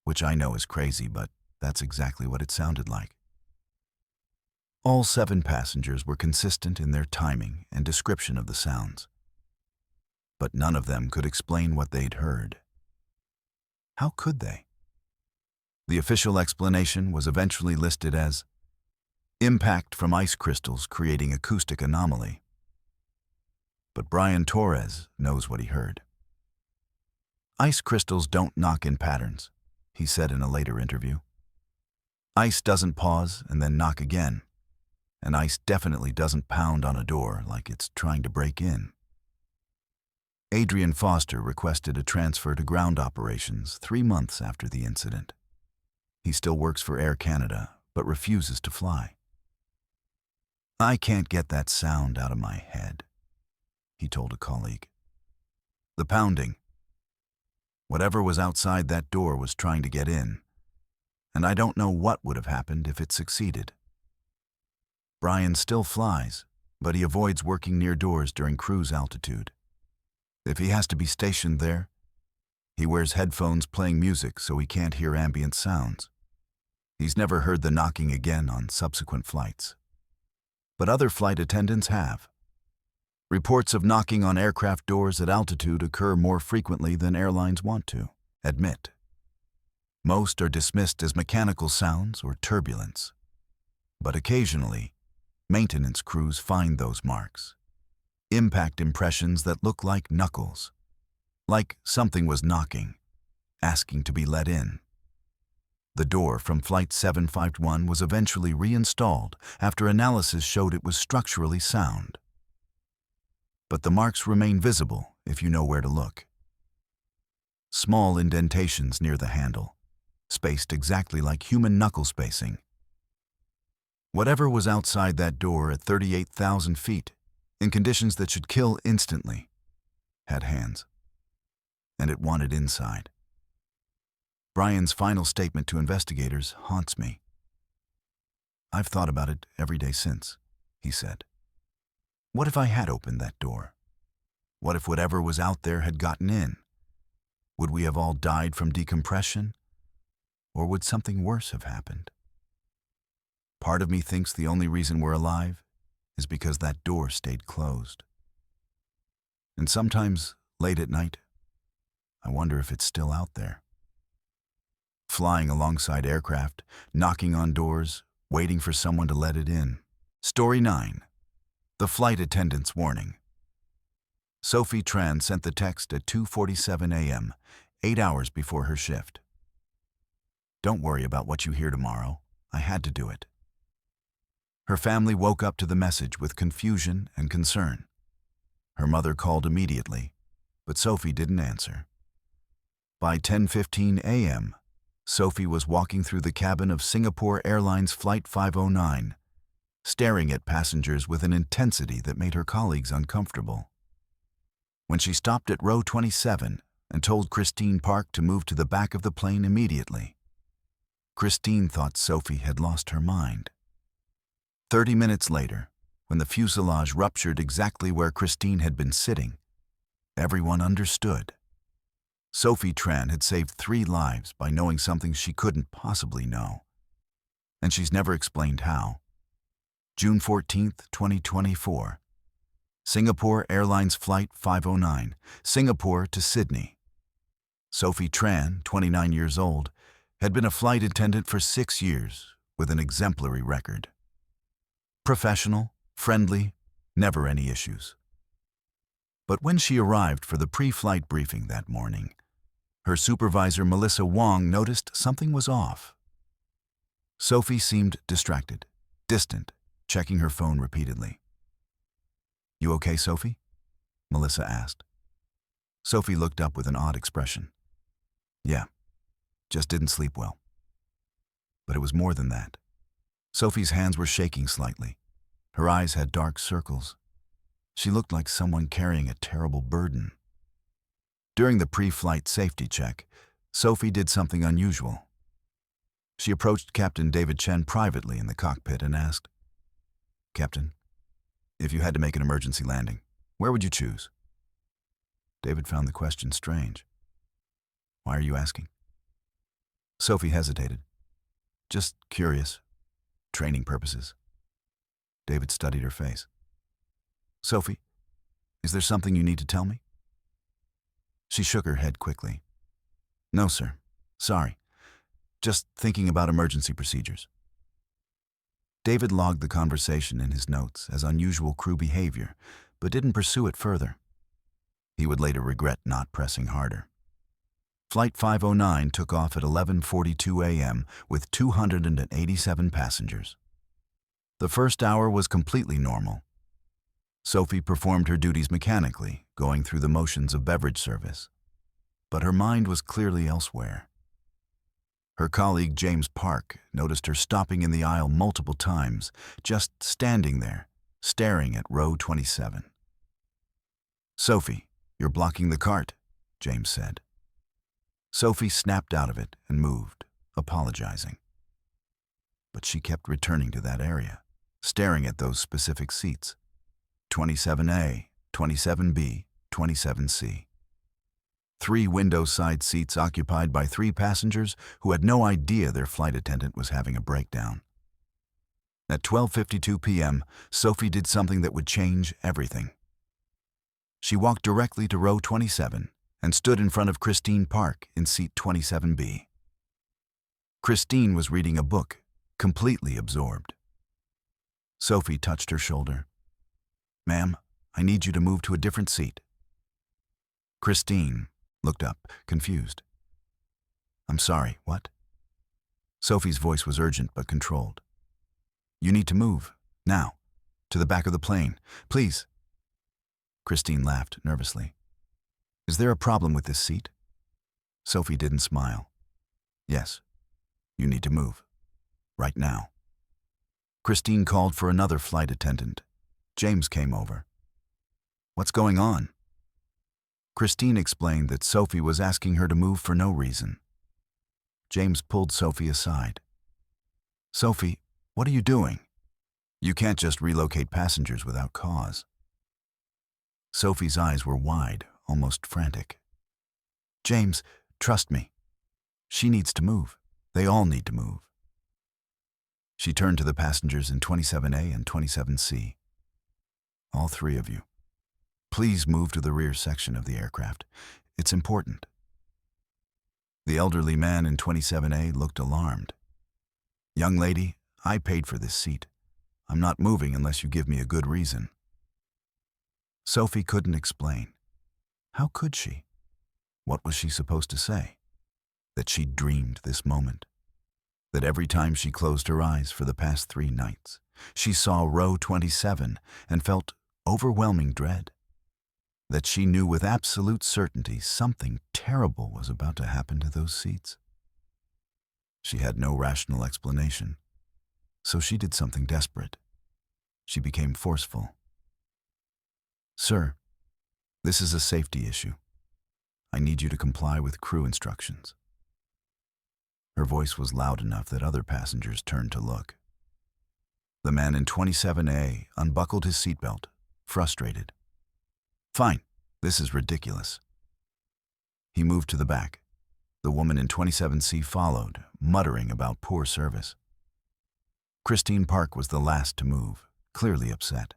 which I know is crazy, but that's exactly what it sounded like. All 7 passengers were consistent in their timing and description of the sounds, but none of them could explain what they'd heard. How could they? The official explanation was eventually listed as impact from ice crystals creating acoustic anomaly. But Brian Torres knows what he heard. "Ice crystals don't knock in patterns," he said in a later interview. "Ice doesn't pause and then knock again, and ice definitely doesn't pound on a door like it's trying to break in." Adrian Foster requested a transfer to ground operations 3 months after the incident. He still works for Air Canada, but refuses to fly. "I can't get that sound out of my head," he told a colleague. "The pounding. Whatever was outside that door was trying to get in, and I don't know what would have happened if it succeeded." Brian still flies, but he avoids working near doors during cruise altitude. If he has to be stationed there, he wears headphones playing music so he can't hear ambient sounds. He's never heard the knocking again on subsequent flights. But other flight attendants have. Reports of knocking on aircraft doors at altitude occur more frequently than airlines want to admit. Most are dismissed as mechanical sounds or turbulence. But occasionally, maintenance crews find those marks. Impact impressions that look like knuckles. Like something was knocking, asking to be let in. The door from Flight 751 was eventually reinstalled after analysis showed it was structurally sound. But the marks remain visible if you know where to look. Small indentations near the handle, spaced exactly like human knuckle spacing. Whatever was outside that door at 38,000 feet, in conditions that should kill instantly, had hands. And it wanted inside. Brian's final statement to investigators haunts me. "I've thought about it every day since," he said. "What if I had opened that door? What if whatever was out there had gotten in? Would we have all died from decompression? Or would something worse have happened? Part of me thinks the only reason we're alive is because that door stayed closed. And sometimes, late at night, I wonder if it's still out there. Flying alongside aircraft, knocking on doors, waiting for someone to let it in." Story 9. The Flight Attendant's Warning. Sophie Tran sent the text at 2:47 a.m., 8 hours before her shift. "Don't worry about what you hear tomorrow. I had to do it." Her family woke up to the message with confusion and concern. Her mother called immediately, but Sophie didn't answer. By 10:15 a.m., Sophie was walking through the cabin of Singapore Airlines Flight 509, staring at passengers with an intensity that made her colleagues uncomfortable. When she stopped at row 27 and told Christine Park to move to the back of the plane immediately, Christine thought Sophie had lost her mind. 30 minutes later, when the fuselage ruptured exactly where Christine had been sitting, everyone understood. Sophie Tran had saved 3 lives by knowing something she couldn't possibly know. And she's never explained how. June 14, 2024. Singapore Airlines Flight 509, Singapore to Sydney. Sophie Tran, 29 years old, had been a flight attendant for 6 years with an exemplary record. Professional, friendly, never any issues. But when she arrived for the pre-flight briefing that morning, her supervisor Melissa Wong noticed something was off. Sophie seemed distracted, distant, checking her phone repeatedly. "You okay, Sophie?" Melissa asked. Sophie looked up with an odd expression. "Yeah, just didn't sleep well." But it was more than that. Sophie's hands were shaking slightly. Her eyes had dark circles. She looked like someone carrying a terrible burden. During the pre-flight safety check, Sophie did something unusual. She approached Captain David Chen privately in the cockpit and asked, "Captain, if you had to make an emergency landing, where would you choose?" David found the question strange. "Why are you asking?" Sophie hesitated. "Just curious. Training purposes." David studied her face. "Sophie, is there something you need to tell me?" She shook her head quickly. "No, sir. Sorry. Just thinking about emergency procedures." David logged the conversation in his notes as unusual crew behavior, but didn't pursue it further. He would later regret not pressing harder. Flight 509 took off at 11:42 a.m. with 287 passengers. The first hour was completely normal. Sophie performed her duties mechanically, going through the motions of beverage service. But her mind was clearly elsewhere. Her colleague James Park noticed her stopping in the aisle multiple times, just standing there, staring at row 27. "Sophie, you're blocking the cart," James said. Sophie snapped out of it and moved, apologizing. But she kept returning to that area, staring at those specific seats. 27A, 27B, 27C. 3 window side seats occupied by 3 passengers who had no idea their flight attendant was having a breakdown. At 12:52 p.m., Sophie did something that would change everything. She walked directly to row 27 and stood in front of Christine Park in seat 27B. Christine was reading a book, completely absorbed. Sophie touched her shoulder. "Ma'am, I need you to move to a different seat." Christine looked up, confused. "I'm sorry, what?" Sophie's voice was urgent but controlled. "You need to move, now, to the back of the plane, please." Christine laughed nervously. "Is there a problem with this seat?" Sophie didn't smile. "Yes, you need to move, right now." Christine called for another flight attendant. James came over. "What's going on?" Christine explained that Sophie was asking her to move for no reason. James pulled Sophie aside. "Sophie, what are you doing? You can't just relocate passengers without cause." Sophie's eyes were wide, almost frantic. "James, trust me. She needs to move. They all need to move." She turned to the passengers in 27A and 27C. "All 3 of you, please move to the rear section of the aircraft. It's important." The elderly man in 27A looked alarmed. "Young lady, I paid for this seat. I'm not moving unless you give me a good reason." Sophie couldn't explain. How could she? What was she supposed to say? That she'd dreamed this moment? That every time she closed her eyes for the past 3 nights, she saw row 27 and felt overwhelming dread? That she knew with absolute certainty something terrible was about to happen to those seats? She had no rational explanation, so she did something desperate. She became forceful. "Sir, this is a safety issue. I need you to comply with crew instructions." Her voice was loud enough that other passengers turned to look. The man in 27A unbuckled his seatbelt, frustrated. "Fine, this is ridiculous." He moved to the back. The woman in 27C followed, muttering about poor service. Christine Park was the last to move, clearly upset.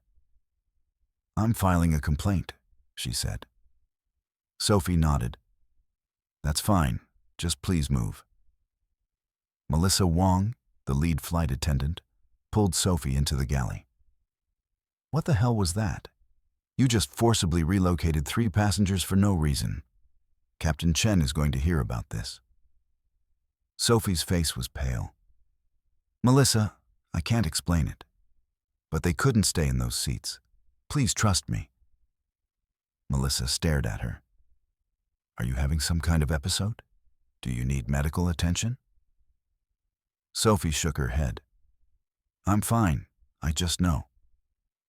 "I'm filing a complaint," she said. Sophie nodded. "That's fine, just please move." Melissa Wong, the lead flight attendant, pulled Sophie into the galley. "What the hell was that? You just forcibly relocated 3 passengers for no reason. Captain Chen is going to hear about this." Sophie's face was pale. "Melissa, I can't explain it. But they couldn't stay in those seats. Please trust me." Melissa stared at her. "Are you having some kind of episode? Do you need medical attention?" Sophie shook her head. "I'm fine. I just know.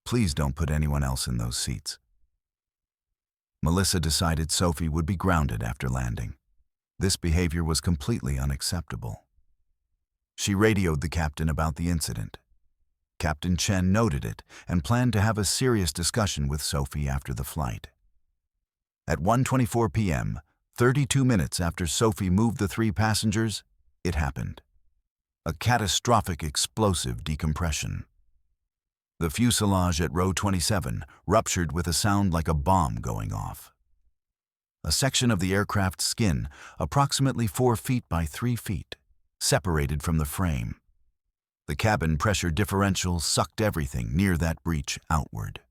Please don't put anyone else in those seats." Melissa decided Sophie would be grounded after landing. This behavior was completely unacceptable. She radioed the captain about the incident. Captain Chen noted it and planned to have a serious discussion with Sophie after the flight. At 1:24 p.m., 32 minutes after Sophie moved the 3 passengers, it happened. A catastrophic explosive decompression. The fuselage at row 27 ruptured with a sound like a bomb going off. A section of the aircraft's skin, approximately 4 feet by 3 feet, separated from the frame. The cabin pressure differential sucked everything near that breach outward.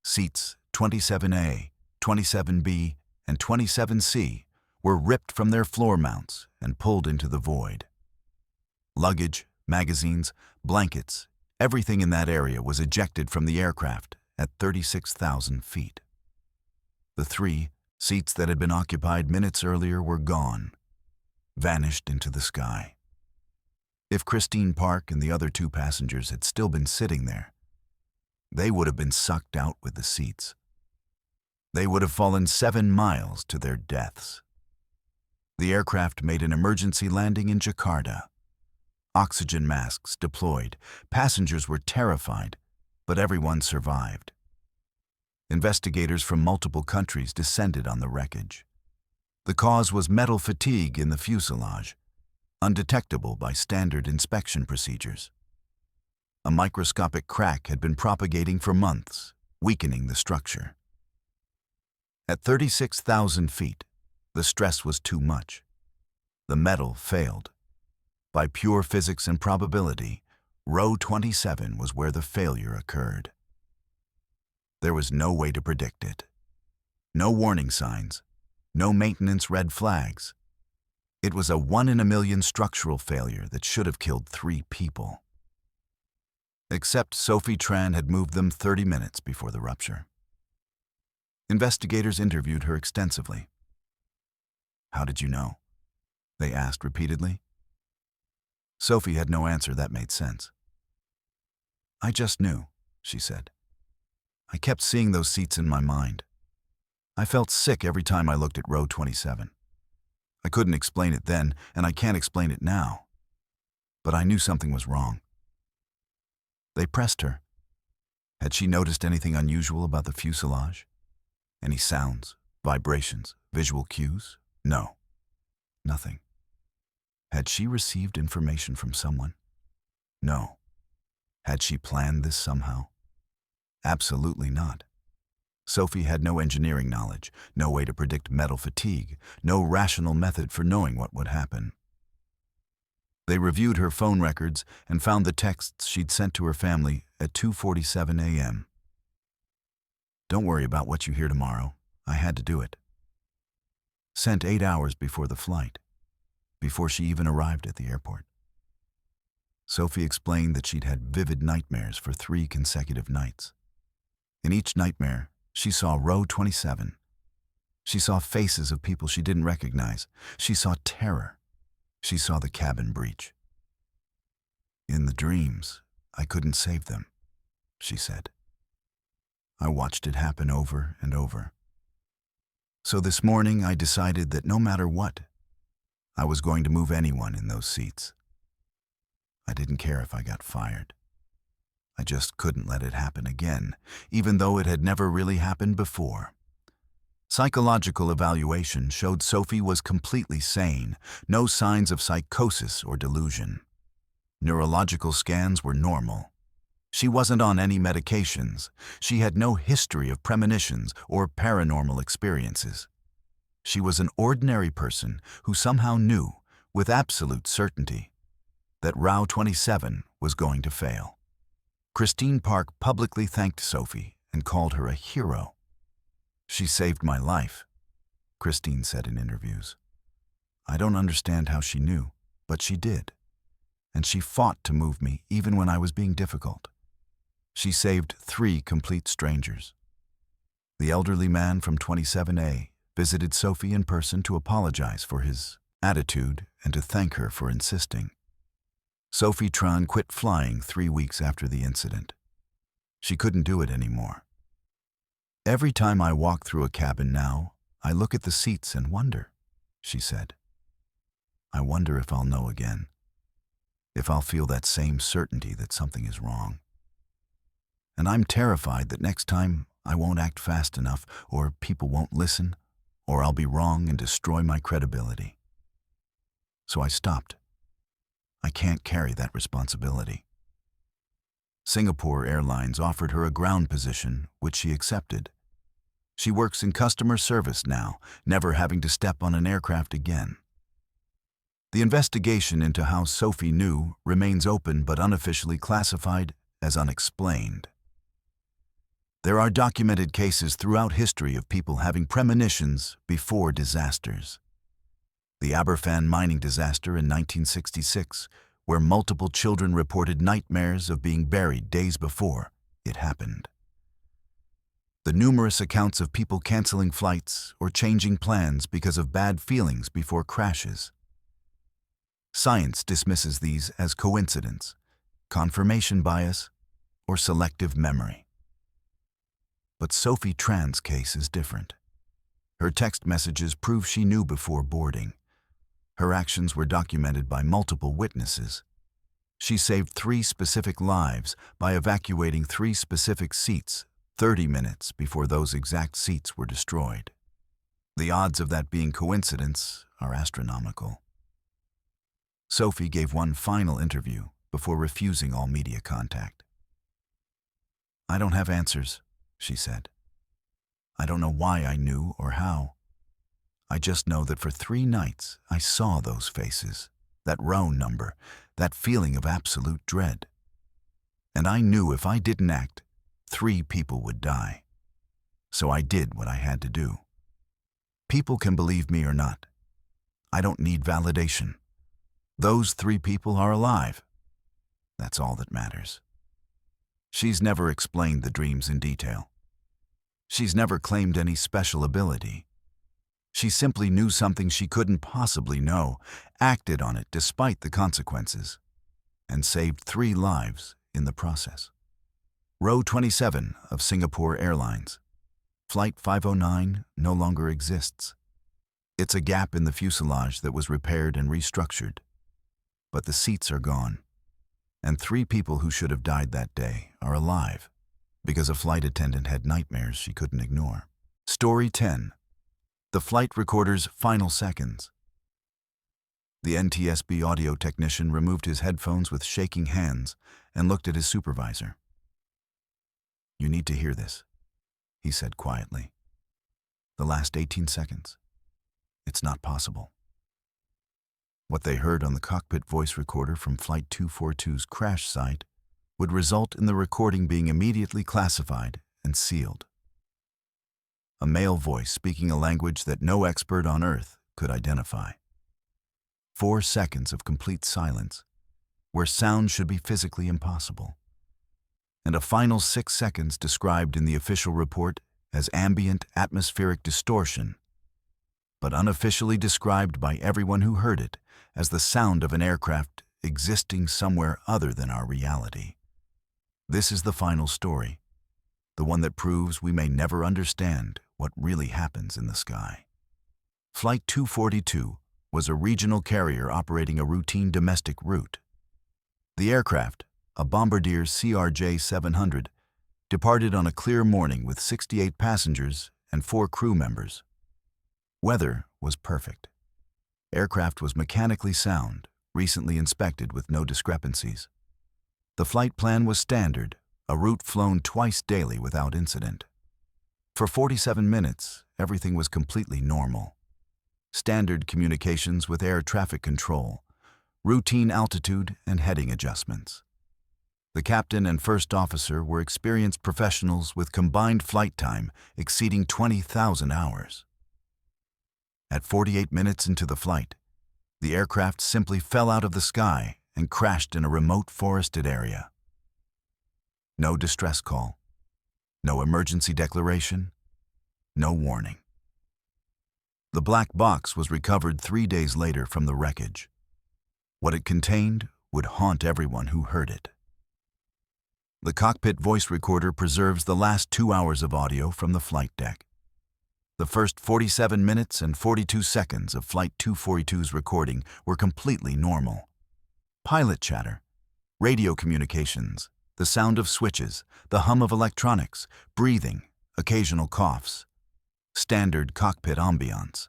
Seats 27A, 27B, and 27C were ripped from their floor mounts and pulled into the void. Luggage, magazines, blankets, everything in that area was ejected from the aircraft at 36,000 feet. The 3 seats that had been occupied minutes earlier were gone, vanished into the sky. If Christine Park and the other 2 passengers had still been sitting there, they would have been sucked out with the seats. They would have fallen 7 miles to their deaths. The aircraft made an emergency landing in Jakarta. Oxygen masks deployed. Passengers were terrified, but everyone survived. Investigators from multiple countries descended on the wreckage. The cause was metal fatigue in the fuselage, undetectable by standard inspection procedures. A microscopic crack had been propagating for months, weakening the structure. At 36,000 feet, the stress was too much. The metal failed. By pure physics and probability, row 27 was where the failure occurred. There was no way to predict it. No warning signs, no maintenance red flags. It was a 1 in a million structural failure that should have killed 3 people. Except Sophie Tran had moved them 30 minutes before the rupture. Investigators interviewed her extensively. "How did you know?" they asked repeatedly. Sophie had no answer that made sense. "I just knew," she said. "I kept seeing those seats in my mind. I felt sick every time I looked at row 27. I couldn't explain it then, and I can't explain it now. But I knew something was wrong." They pressed her. Had she noticed anything unusual about the fuselage? Any sounds, vibrations, visual cues? No, nothing. Had she received information from someone? No. Had she planned this somehow? Absolutely not. Sophie had no engineering knowledge, no way to predict metal fatigue, no rational method for knowing what would happen. They reviewed her phone records and found the texts she'd sent to her family at 2:47 a.m. "Don't worry about what you hear tomorrow. I had to do it." Sent 8 hours before the flight, before she even arrived at the airport. Sophie explained that she'd had vivid nightmares for 3 consecutive nights. In each nightmare, she saw row 27. She saw faces of people she didn't recognize. She saw terror. She saw the cabin breach. "In the dreams, I couldn't save them," she said. I watched it happen over and over. So this morning I decided that no matter what, I was going to move anyone in those seats. I didn't care if I got fired. I just couldn't let it happen again, even though it had never really happened before. Psychological evaluation showed Sophie was completely sane, no signs of psychosis or delusion. Neurological scans were normal. She wasn't on any medications. She had no history of premonitions or paranormal experiences. She was an ordinary person who somehow knew, with absolute certainty, that Row 27 was going to fail. Christine Park publicly thanked Sophie and called her a hero. "She saved my life," Christine said in interviews. "I don't understand how she knew, but she did. And she fought to move me even when I was being difficult. She saved 3 complete strangers." The elderly man from 27A visited Sophie in person to apologize for his attitude and to thank her for insisting. Sophie Tran quit flying 3 weeks after the incident. She couldn't do it anymore. "Every time I walk through a cabin now, I look at the seats and wonder," she said. "I wonder if I'll know again, if I'll feel that same certainty that something is wrong. And I'm terrified that next time I won't act fast enough, or people won't listen, or I'll be wrong and destroy my credibility. So I stopped. I can't carry that responsibility." Singapore Airlines offered her a ground position, which she accepted. She works in customer service now, never having to step on an aircraft again. The investigation into how Sophie knew remains open but unofficially classified as unexplained. There are documented cases throughout history of people having premonitions before disasters. The Aberfan mining disaster in 1966, where multiple children reported nightmares of being buried days before it happened. The numerous accounts of people canceling flights or changing plans because of bad feelings before crashes. Science dismisses these as coincidence, confirmation bias, or selective memory. But Sophie Tran's case is different. Her text messages prove she knew before boarding. Her actions were documented by multiple witnesses. She saved 3 specific lives by evacuating 3 specific seats 30 minutes before those exact seats were destroyed. The odds of that being coincidence are astronomical. Sophie gave one final interview before refusing all media contact. "I don't have answers," she said. "I don't know why I knew or how. I just know that for 3 nights I saw those faces, that row number, that feeling of absolute dread. And I knew if I didn't act, 3 people would die. So I did what I had to do. People can believe me or not. I don't need validation. Those 3 people are alive. That's all that matters." She's never explained the dreams in detail. She's never claimed any special ability. She simply knew something she couldn't possibly know, acted on it despite the consequences, and saved 3 lives in the process. Row 27 of Singapore Airlines. Flight 509 no longer exists. It's a gap in the fuselage that was repaired and restructured. But the seats are gone, and 3 people who should have died that day are alive because a flight attendant had nightmares she couldn't ignore. Story 10. The flight recorder's final seconds. The NTSB audio technician removed his headphones with shaking hands and looked at his supervisor. "You need to hear this," he said quietly. "The last 18 seconds. It's not possible." What they heard on the cockpit voice recorder from Flight 242's crash site would result in the recording being immediately classified and sealed. A male voice speaking a language that no expert on Earth could identify. 4 seconds of complete silence, where sound should be physically impossible. And a final 6 seconds described in the official report as ambient atmospheric distortion, but unofficially described by everyone who heard it as the sound of an aircraft existing somewhere other than our reality. This is the final story, the one that proves we may never understand what really happens in the sky. Flight 242 was a regional carrier operating a routine domestic route. The aircraft, a Bombardier CRJ-700, departed on a clear morning with 68 passengers and 4 crew members. Weather was perfect. Aircraft was mechanically sound, recently inspected with no discrepancies. The flight plan was standard, a route flown twice daily without incident. For 47 minutes, everything was completely normal. Standard communications with air traffic control, routine altitude and heading adjustments. The captain and first officer were experienced professionals with combined flight time exceeding 20,000 hours. At 48 minutes into the flight, the aircraft simply fell out of the sky and crashed in a remote forested area. No distress call, no emergency declaration, no warning. The black box was recovered 3 days later from the wreckage. What it contained would haunt everyone who heard it. The cockpit voice recorder preserves the last 2 hours of audio from the flight deck. The first 47 minutes and 42 seconds of Flight 242's recording were completely normal. Pilot chatter, radio communications, the sound of switches, the hum of electronics, breathing, occasional coughs. Standard cockpit ambiance.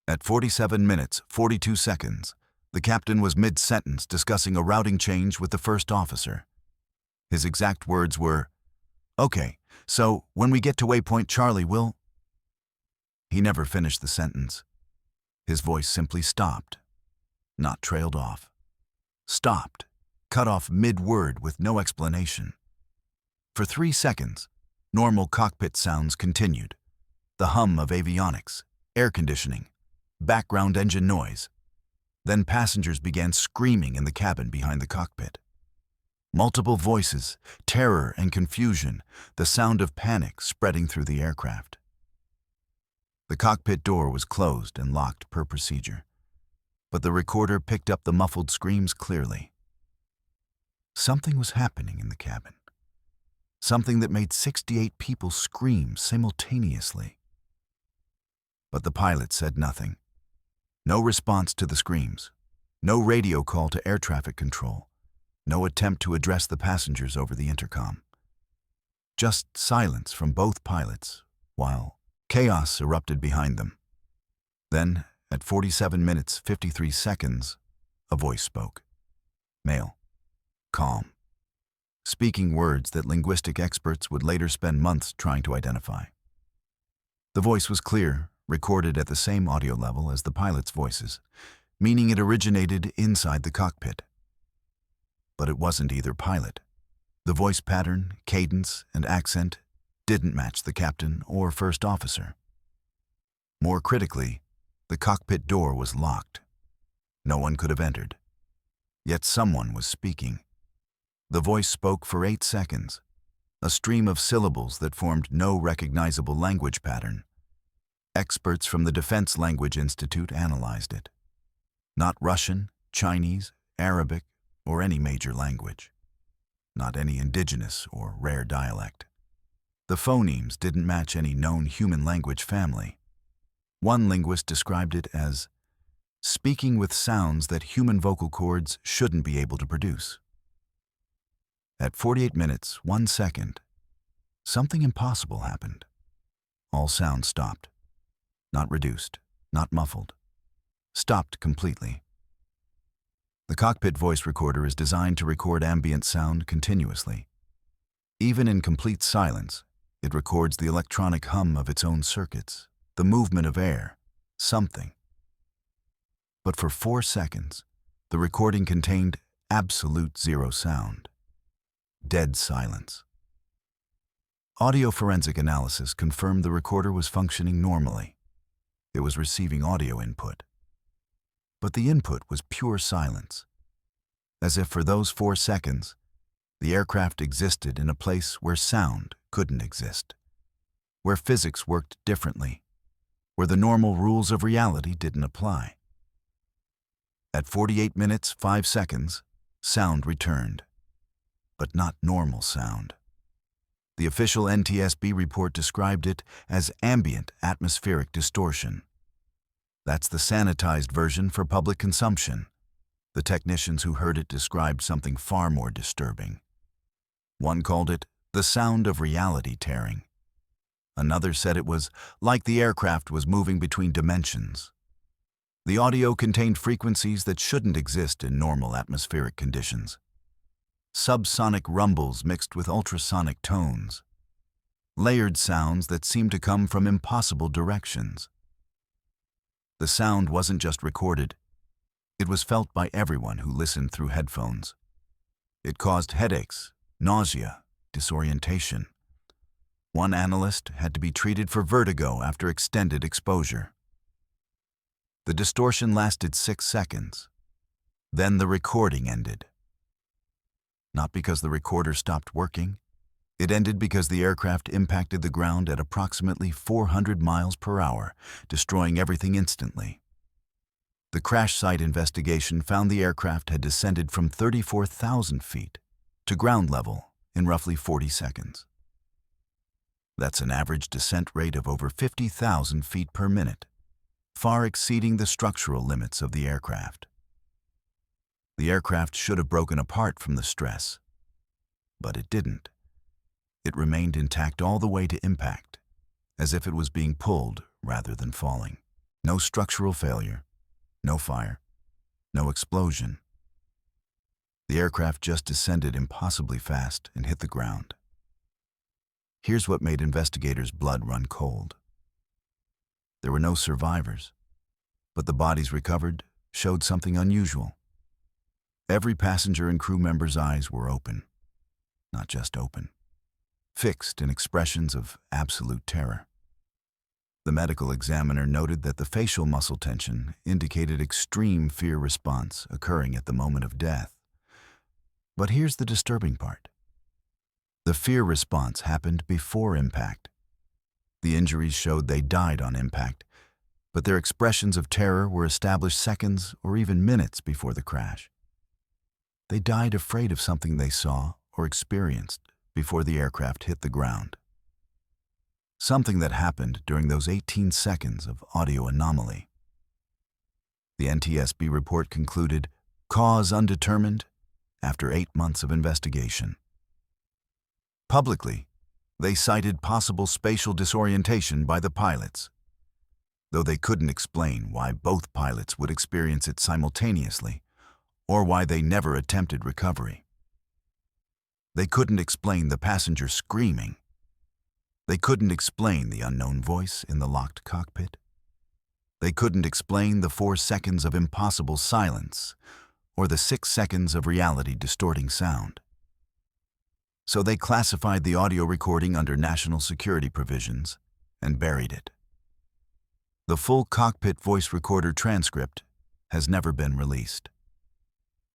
At 47 minutes, 42 seconds, the captain was mid-sentence discussing a routing change with the first officer. His exact words were, "Okay, so when we get to waypoint Charlie, we'll..." He never finished the sentence. His voice simply stopped, not trailed off. Stopped, cut off mid-word with no explanation. For 3 seconds, normal cockpit sounds continued. The hum of avionics, air conditioning, background engine noise. Then passengers began screaming in the cabin behind the cockpit. Multiple voices, terror and confusion, the sound of panic spreading through the aircraft. The cockpit door was closed and locked per procedure, but the recorder picked up the muffled screams clearly. Something was happening in the cabin. Something that made 68 people scream simultaneously. But the pilot said nothing. No response to the screams. No radio call to air traffic control. No attempt to address the passengers over the intercom. Just silence from both pilots, while chaos erupted behind them. Then, at 47 minutes 53 seconds, a voice spoke. Male. Calm. Speaking words that linguistic experts would later spend months trying to identify. The voice was clear, recorded at the same audio level as the pilots' voices, meaning it originated inside the cockpit. But it wasn't either pilot. The voice pattern, cadence, and accent didn't match the captain or first officer. More critically, the cockpit door was locked. No one could have entered. Yet someone was speaking. The voice spoke for 8 seconds, a stream of syllables that formed no recognizable language pattern. Experts from the Defense Language Institute analyzed it. Not Russian, Chinese, Arabic, or any major language. Not any indigenous or rare dialect. The phonemes didn't match any known human language family. One linguist described it as speaking with sounds that human vocal cords shouldn't be able to produce. At 48 minutes, 1 second, something impossible happened. All sound stopped. Not reduced, not muffled. Stopped completely. The cockpit voice recorder is designed to record ambient sound continuously. Even in complete silence, it records the electronic hum of its own circuits, the movement of air, something. But for 4 seconds, the recording contained absolute zero sound. Dead silence. Audio forensic analysis confirmed the recorder was functioning normally. It was receiving audio input. But the input was pure silence. As if for those 4 seconds, the aircraft existed in a place where sound couldn't exist, where physics worked differently, where the normal rules of reality didn't apply. At 48 minutes, 5 seconds, sound returned. but not normal sound. The official NTSB report described it as ambient atmospheric distortion. That's the sanitized version for public consumption. The technicians who heard it described something far more disturbing. One called it the sound of reality tearing. Another said it was like the aircraft was moving between dimensions. The audio contained frequencies that shouldn't exist in normal atmospheric conditions. Subsonic rumbles mixed with ultrasonic tones. Layered sounds that seemed to come from impossible directions. The sound wasn't just recorded. It was felt by everyone who listened through headphones. It caused headaches, nausea, disorientation. One analyst had to be treated for vertigo after extended exposure. The distortion lasted 6 seconds. Then the recording ended. Not because the recorder stopped working. It ended because the aircraft impacted the ground at approximately 400 miles per hour, destroying everything instantly. The crash site investigation found the aircraft had descended from 34,000 feet to ground level in roughly 40 seconds. That's an average descent rate of over 50,000 feet per minute, far exceeding the structural limits of the aircraft. The aircraft should have broken apart from the stress, but it didn't. It remained intact all the way to impact, as if it was being pulled rather than falling. No structural failure, no fire, no explosion. The aircraft just descended impossibly fast and hit the ground. Here's what made investigators' blood run cold. There were no survivors, but the bodies recovered showed something unusual. Every passenger and crew member's eyes were open, not just open, fixed in expressions of absolute terror. The medical examiner noted that the facial muscle tension indicated extreme fear response occurring at the moment of death. But here's the disturbing part. The fear response happened before impact. The injuries showed they died on impact, but their expressions of terror were established seconds or even minutes before the crash. They died afraid of something they saw or experienced before the aircraft hit the ground. Something that happened during those 18 seconds of audio anomaly. The NTSB report concluded, cause undetermined, after 8 months of investigation. Publicly, they cited possible spatial disorientation by the pilots, though they couldn't explain why both pilots would experience it simultaneously, or why they never attempted recovery. They couldn't explain the passenger screaming. They couldn't explain the unknown voice in the locked cockpit. They couldn't explain the 4 seconds of impossible silence or the 6 seconds of reality distorting sound. So they classified the audio recording under national security provisions and buried it. The full cockpit voice recorder transcript has never been released.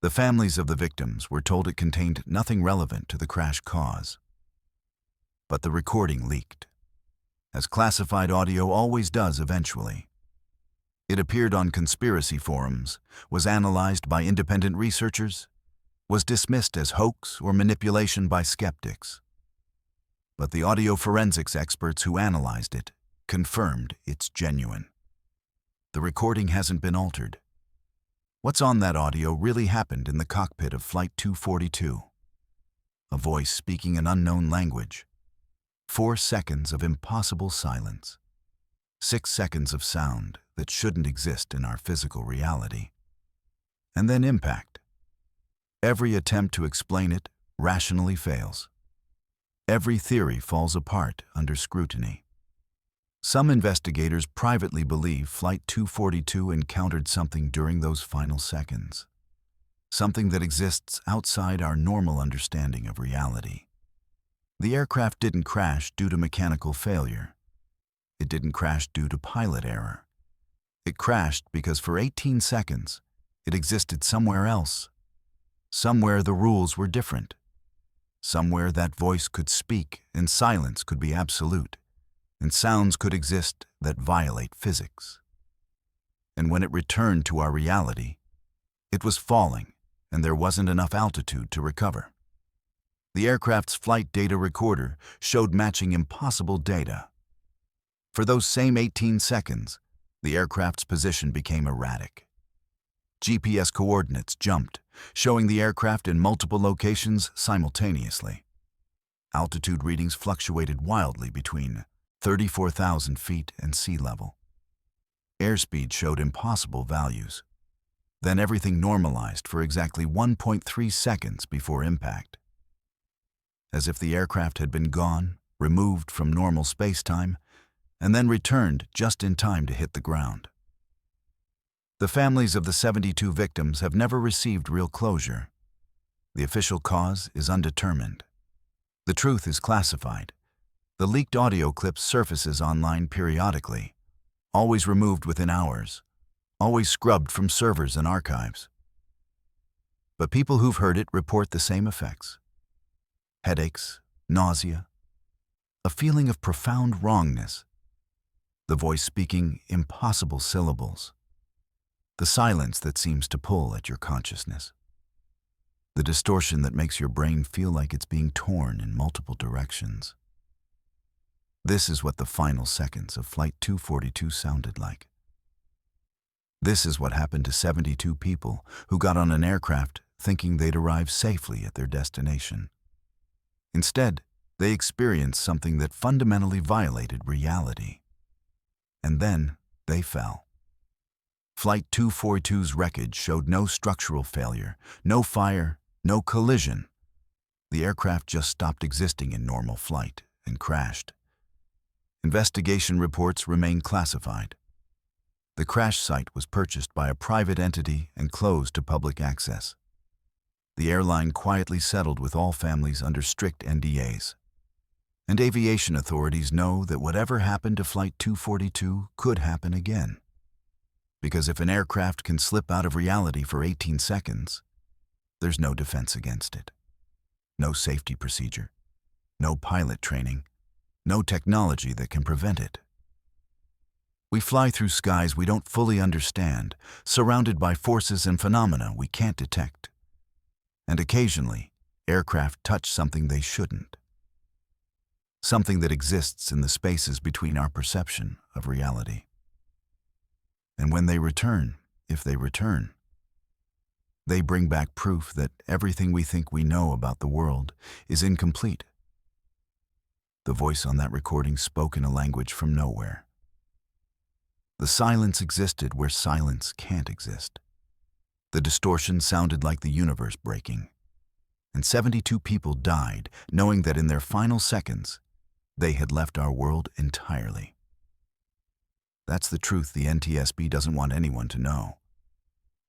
The families of the victims were told it contained nothing relevant to the crash cause. But the recording leaked, as classified audio always does eventually. It appeared on conspiracy forums, was analyzed by independent researchers, was dismissed as hoax or manipulation by skeptics. But the audio forensics experts who analyzed it confirmed it's genuine. The recording hasn't been altered. What's on that audio really happened in the cockpit of Flight 242. A voice speaking an unknown language. 4 seconds of impossible silence. 6 seconds of sound that shouldn't exist in our physical reality. And then impact. Every attempt to explain it rationally fails. Every theory falls apart under scrutiny. Some investigators privately believe Flight 242 encountered something during those final seconds. Something that exists outside our normal understanding of reality. The aircraft didn't crash due to mechanical failure. It didn't crash due to pilot error. It crashed because for 18 seconds, it existed somewhere else. Somewhere the rules were different. Somewhere that voice could speak and silence could be absolute, and sounds could exist that violate physics. And when it returned to our reality, it was falling, and there wasn't enough altitude to recover. The aircraft's flight data recorder showed matching impossible data. For those same 18 seconds, the aircraft's position became erratic. GPS coordinates jumped, showing the aircraft in multiple locations simultaneously. Altitude readings fluctuated wildly between 34,000 feet and sea level. Airspeed showed impossible values. Then everything normalized for exactly 1.3 seconds before impact. As if the aircraft had been gone, removed from normal space-time, and then returned just in time to hit the ground. The families of the 72 victims have never received real closure. The official cause is undetermined. The truth is classified. The leaked audio clip surfaces online periodically, always removed within hours, always scrubbed from servers and archives. But people who've heard it report the same effects. Headaches, nausea, a feeling of profound wrongness, the voice speaking impossible syllables, the silence that seems to pull at your consciousness, the distortion that makes your brain feel like it's being torn in multiple directions. This is what the final seconds of Flight 242 sounded like. This is what happened to 72 people who got on an aircraft thinking they'd arrive safely at their destination. Instead, they experienced something that fundamentally violated reality. And then they fell. Flight 242's wreckage showed no structural failure, no fire, no collision. The aircraft just stopped existing in normal flight and crashed. Investigation reports remain classified. The crash site was purchased by a private entity and closed to public access. The airline quietly settled with all families under strict NDAs. And aviation authorities know that whatever happened to Flight 242 could happen again. Because if an aircraft can slip out of reality for 18 seconds, there's no defense against it. No safety procedure, no pilot training, no technology that can prevent it. We fly through skies we don't fully understand, surrounded by forces and phenomena we can't detect. And occasionally, aircraft touch something they shouldn't. Something that exists in the spaces between our perception of reality. And when they return, if they return, they bring back proof that everything we think we know about the world is incomplete. The voice on that recording spoke in a language from nowhere. The silence existed where silence can't exist. The distortion sounded like the universe breaking. And 72 people died, knowing that in their final seconds, they had left our world entirely. That's the truth the NTSB doesn't want anyone to know.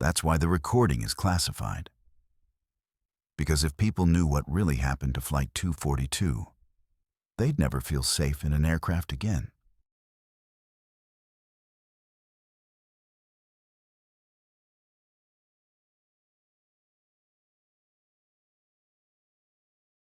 That's why the recording is classified. Because if people knew what really happened to Flight 242, they'd never feel safe in an aircraft again.